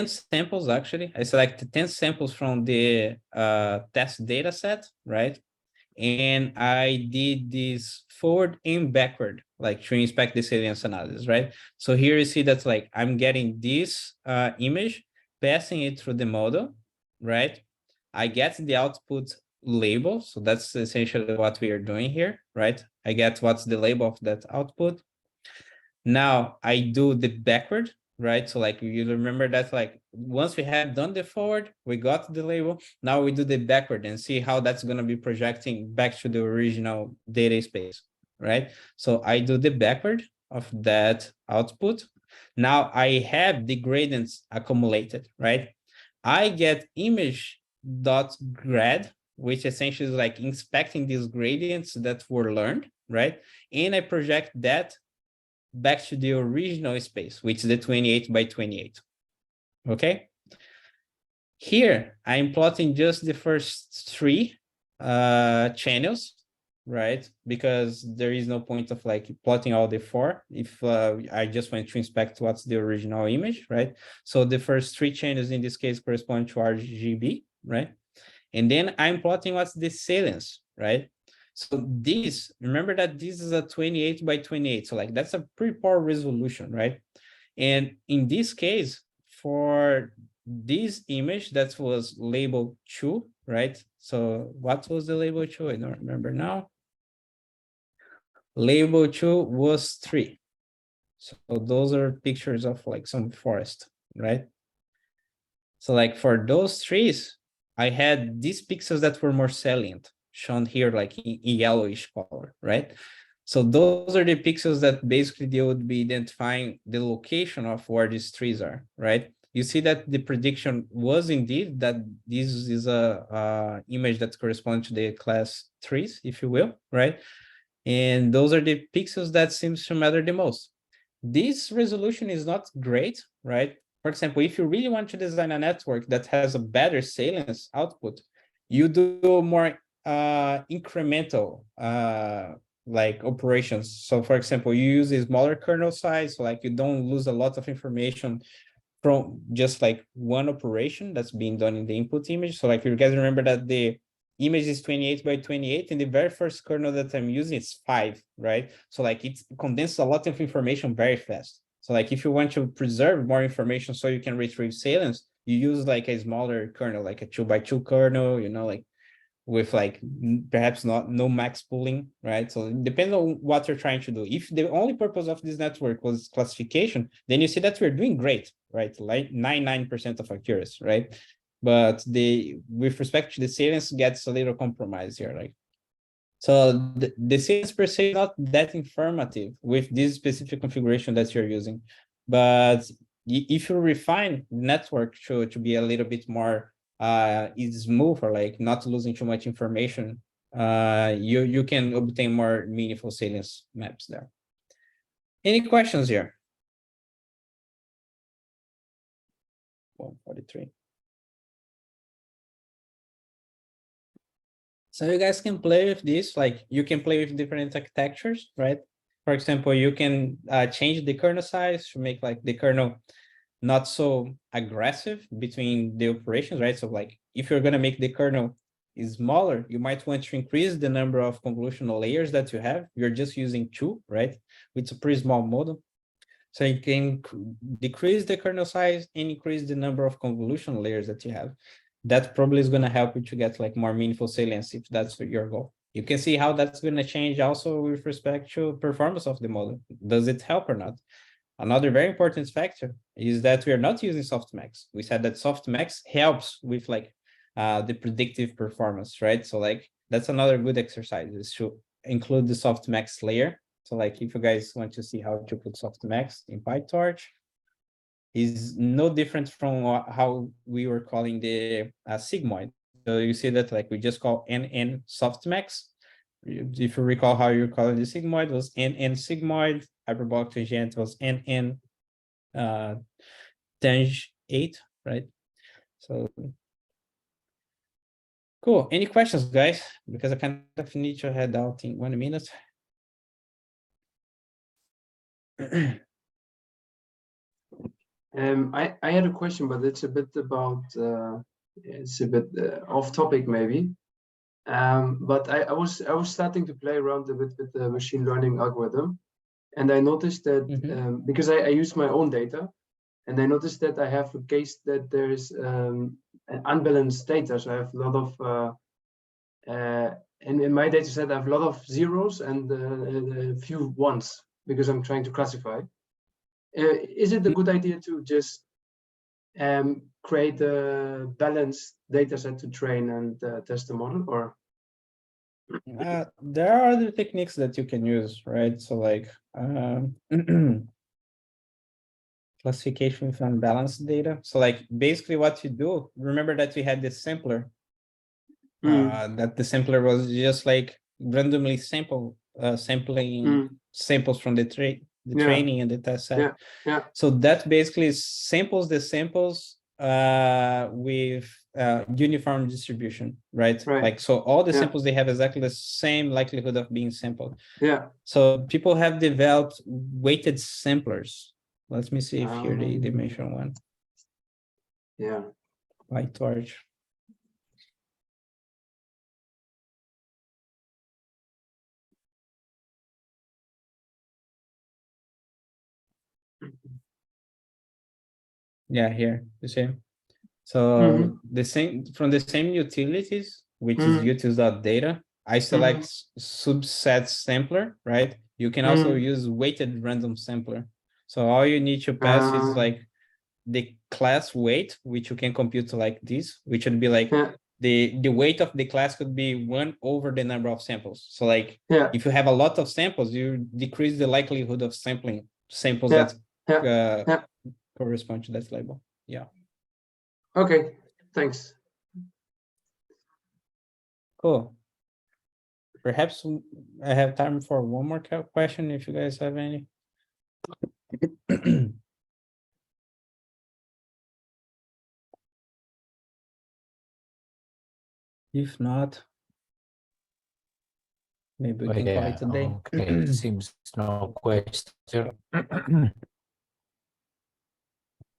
samples, actually. I selected 10 samples from the test data set, right? And I did this forward and backward, like to inspect the salience analysis, right? So here you see that like I'm getting this image, passing it through the model, right? I get the output label. So that's essentially what we are doing here, right? I get what's the label of that output. Now I do the backward, right? So like you remember that like once we had done the forward, we got the label. Now we do the backward and see how that's going to be projecting back to the original data space, right? So I do the backward of that output. Now I have the gradients accumulated, right? I get image.grad, which essentially is like inspecting these gradients that were learned, right? And I project that back to the original space, which is the 28 by 28. Okay. Here, I'm plotting just the first three channels, right? Because there is no point of like plotting all the four if I just want to inspect what's the original image, right? So the first three channels in this case correspond to RGB, right? And then I'm plotting what's the salience, right? So this, remember that this is a 28 by 28. So like that's a pretty poor resolution, right? And in this case, for this image that was labeled 2, right? So what was the label 2? I don't remember now. Label 2 was 3. So those are pictures of like some forest, right? So like for those trees, I had these pixels that were more salient, shown here like in yellowish color, right? So those are the pixels that basically they would be identifying the location of where these trees are, right? You see that the prediction was indeed that this is a image that corresponds to the class trees, if you will, right? And those are the pixels that seems to matter the most. This resolution is not great, right? For example, if you really want to design a network that has a better salience output, you do more incremental like operations. So for example, you use a smaller kernel size, so like you don't lose a lot of information from just like one operation that's being done in the input image. So like you guys remember that the image is 28 by 28 and the very first kernel that I'm using is 5, right? So like it condenses a lot of information very fast. So like if you want to preserve more information so you can retrieve salience, you use like a smaller kernel, like a 2 by 2 kernel, you know, like with like perhaps no max pooling, right? So it depends on what you're trying to do. If the only purpose of this network was classification, then you see that we're doing great, right? Like 99% of accuracy, right? But with respect to the salience gets a little compromised here, like. So the salience per se is not that informative with this specific configuration that you're using. But if you refine the network to be a little bit more is smooth or like not losing too much information, you can obtain more meaningful salience maps there. Any questions here? 143. So you guys can play with this, like you can play with different architectures, right? For example, you can change the kernel size to make like the kernel not so aggressive between the operations, right? So like if you're gonna make the kernel is smaller, you might want to increase the number of convolutional layers that you have. You're just using 2, right? It's a pretty small model. So you can decrease the kernel size and increase the number of convolutional layers that you have. That probably is going to help you to get like more meaningful salience if that's your goal. You can see how that's going to change also with respect to performance of the model. Does it help or not? Another very important factor is that we are not using softmax. We said that softmax helps with like the predictive performance, right? So like that's another good exercise is to include the softmax layer. So like if you guys want to see how to put softmax in PyTorch, is no different from how we were calling the sigmoid. So you see that like we just call NN softmax. If you recall how you're calling the sigmoid was NN sigmoid, hyperbolic tangent was NN tang 8, right? So cool. Any questions, guys? Because I kind of need to head out in 1 minute. I had a question, but it's a bit about it's a bit off topic maybe. But I was starting to play around a bit with the machine learning algorithm, and I noticed that because I use my own data, and I noticed that I have a case that there is an unbalanced data. So I have a lot of and in my data set I have a lot of zeros and a few ones because I'm trying to classify. Is it a good idea to just create a balanced data set to train and test the model, or? There are other techniques that you can use, right? So like classification with unbalanced data. So like basically what you do, remember that we had this sampler, that the sampler was just like randomly sampling samples from the training and the test set. So that basically samples the samples with uniform distribution, right? Like so all the samples they have exactly the same likelihood of being sampled. So people have developed weighted samplers. Let me see if here they mention one. PyTorch. Yeah, here you see. So the same from the same utilities, which is utils.data, I select subset sampler, right? You can also use weighted random sampler. So all you need to pass is like the class weight, which you can compute like this, which would be like the weight of the class could be 1 over the number of samples. So like if you have a lot of samples, you decrease the likelihood of sampling samples that correspond to that label. Yeah. Okay, thanks. Cool. Perhaps I have time for one more question if you guys have any. If not, maybe we can call it a day. Okay, seems no question.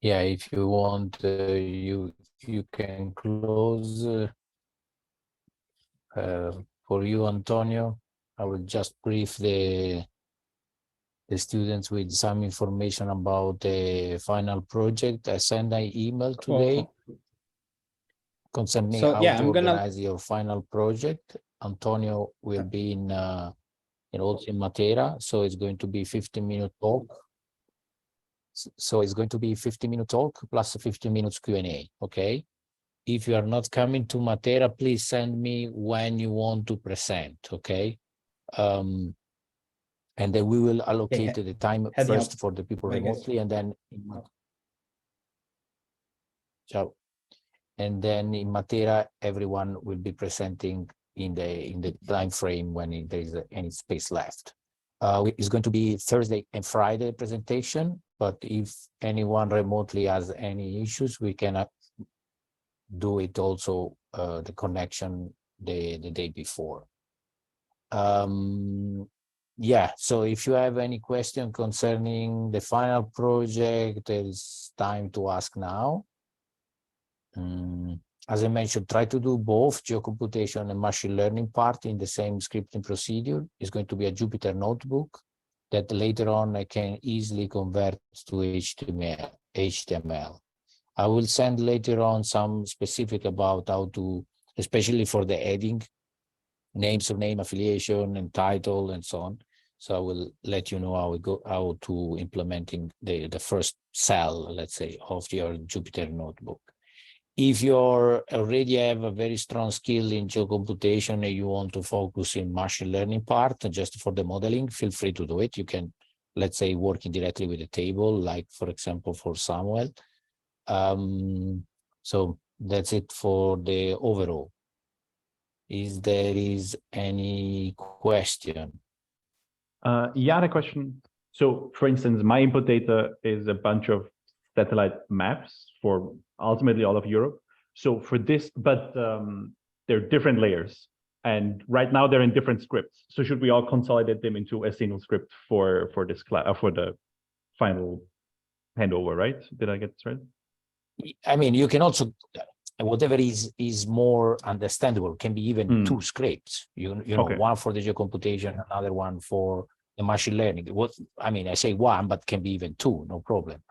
Yeah, if you want, you can close. For you, Antonio, I will just brief the students with some information about the final project. I sent an email today concerning how to organize your final project. Antonio will be in also in Matera, so it's going to be 15-minute talk. So it's going to be 15-minute talk plus a 15 minutes Q&A, okay? If you are not coming to Matera, please send me when you want to present, okay? And then we will allocate the time first for the people remotely, and then and then in Matera, everyone will be presenting in the time frame when there is any space left. It's going to be Thursday and Friday presentation, but if anyone remotely has any issues, we can do it also the connection the day before. yeah, so if you have any question concerning the final project, there is time to ask now. As I mentioned, try to do both geocomputation and machine learning part in the same scripting procedure. It's going to be a Jupyter notebook that later on I can easily convert to HTML. I will send later on some specific about how to, especially for the heading, name, surname, affiliation, and title, and so on. So I will let you know how to implementing the first cell, let's say, of your Jupyter notebook. If you already have a very strong skill in geocomputation and you want to focus in machine learning part, just for the modeling, feel free to do it. You can, let's say, working directly with the table, like, for example, for Samuel. So that's it for the overall. Is there any question? Yeah, the question. So, for instance, my input data is a bunch of satellite maps for ultimately all of Europe. So for this, but they're different layers. And right now they're in different scripts. So should we all consolidate them into a single script for this class, for the final handover, right? Did I get this right? I mean, you can also, whatever is more understandable, can be even two scripts. You know, okay. One for the geocomputation, another one for the machine learning. What I mean, I say one, but can be even two, no problem.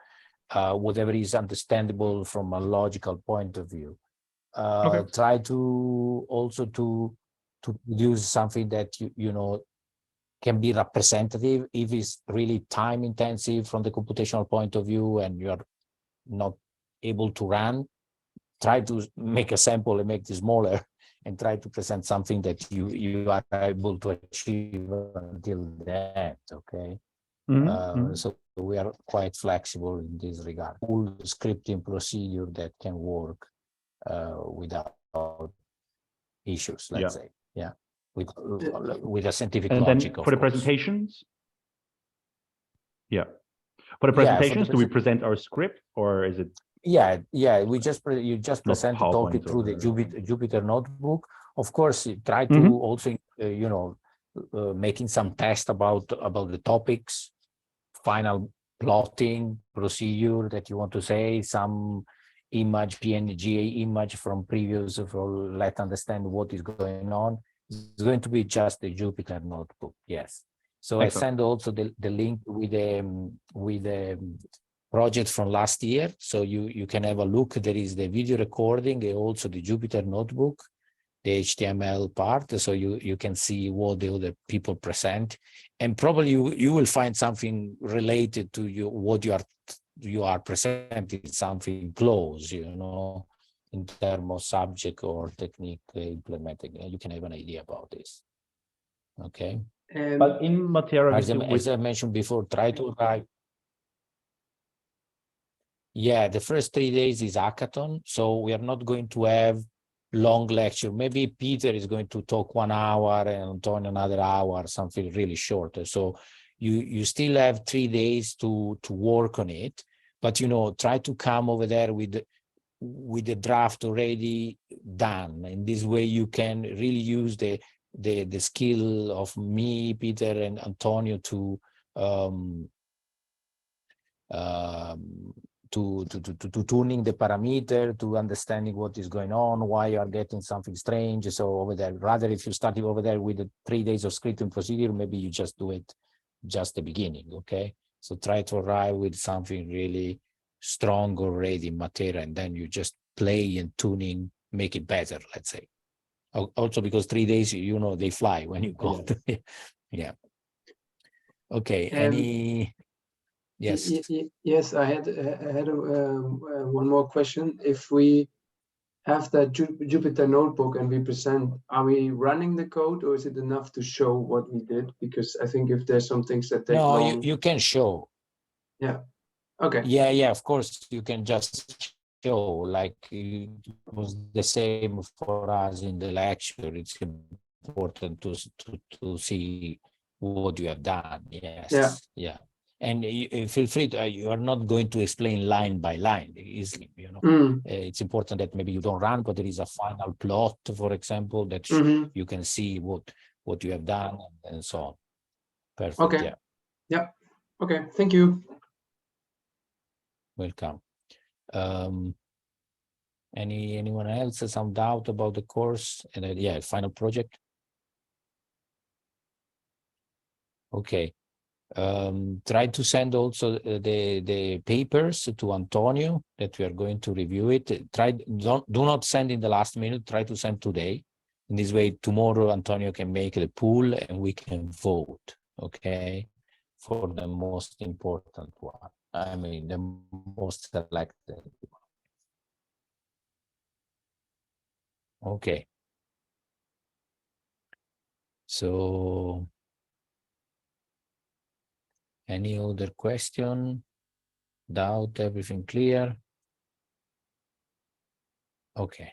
Whatever is understandable from a logical point of view. Okay. Try to also to use something that you know can be representative if it's really time intensive from the computational point of view and you're not able to run. Try to make a sample and make it smaller and try to present something that you are able to achieve until that, okay? So we are quite flexible in this regard. Full scripting procedure that can work without issues, let's say, yeah, with a scientific and logic. Then for the presentations, for the presentations, do we present our script or is it? Yeah, you just present talk it through the Jupyter notebook. Of course, try to also you know making some tests about the topics, final plotting procedure that you want to say, some image, PNG image from previous, for let understand what is going on. It's going to be just the Jupyter notebook, yes. So excellent. I send also the link with the project from last year, so you can have a look. There is the video recording and also the Jupyter notebook, the HTML part, so you can see what the other people present, and probably you will find something related to what you are presenting, something close, you know, in terms of subject or technique implementing. You can have an idea about this. Okay. But in Matera, as I mentioned before, try to write. Yeah, the first 3 days is hackathon, so we are not going to have long lecture. Maybe Peter is going to talk 1 hour and Antonio another hour, something really short. So you still have 3 days to work on it, but you know, try to come over there with the draft already done. In this way, you can really use the skill of me, Peter, and Antonio to tuning the parameter, to understanding what is going on, why you are getting something strange. So over there, rather if you started over there with the 3 days of scripting procedure, maybe you just do it just the beginning, okay? So try to arrive with something really strong already in Matera, and then you just play and tuning, make it better, let's say. Also because 3 days, you know, they fly when you go. Yeah. Okay, any... Yes. Yes, I had one more question. If we have that Jupyter notebook and we present, are we running the code or is it enough to show what we did? Because I think if there's some things that take long... No, you can show. Yeah. Okay. Yeah, of course, you can just show, like it was the same for us in the lecture. It's important to see what you have done. Yes. Yeah. And you feel free to, you are not going to explain line by line easily, you know. It's important that maybe you don't run, but there is a final plot, for example, that you can see what you have done and so on. Perfect. Okay. Yeah. Yeah. Okay. Thank you. Welcome. Anyone else has some doubt about the course and yeah, final project? Okay. Try to send also the papers to Antonio that we are going to review it. Do not send in the last minute. Try to send today. In this way, tomorrow Antonio can make the pool and we can vote. Okay, for the most important one. I mean, the most selected. Okay. So, any other question? Doubt? Everything clear? Okay.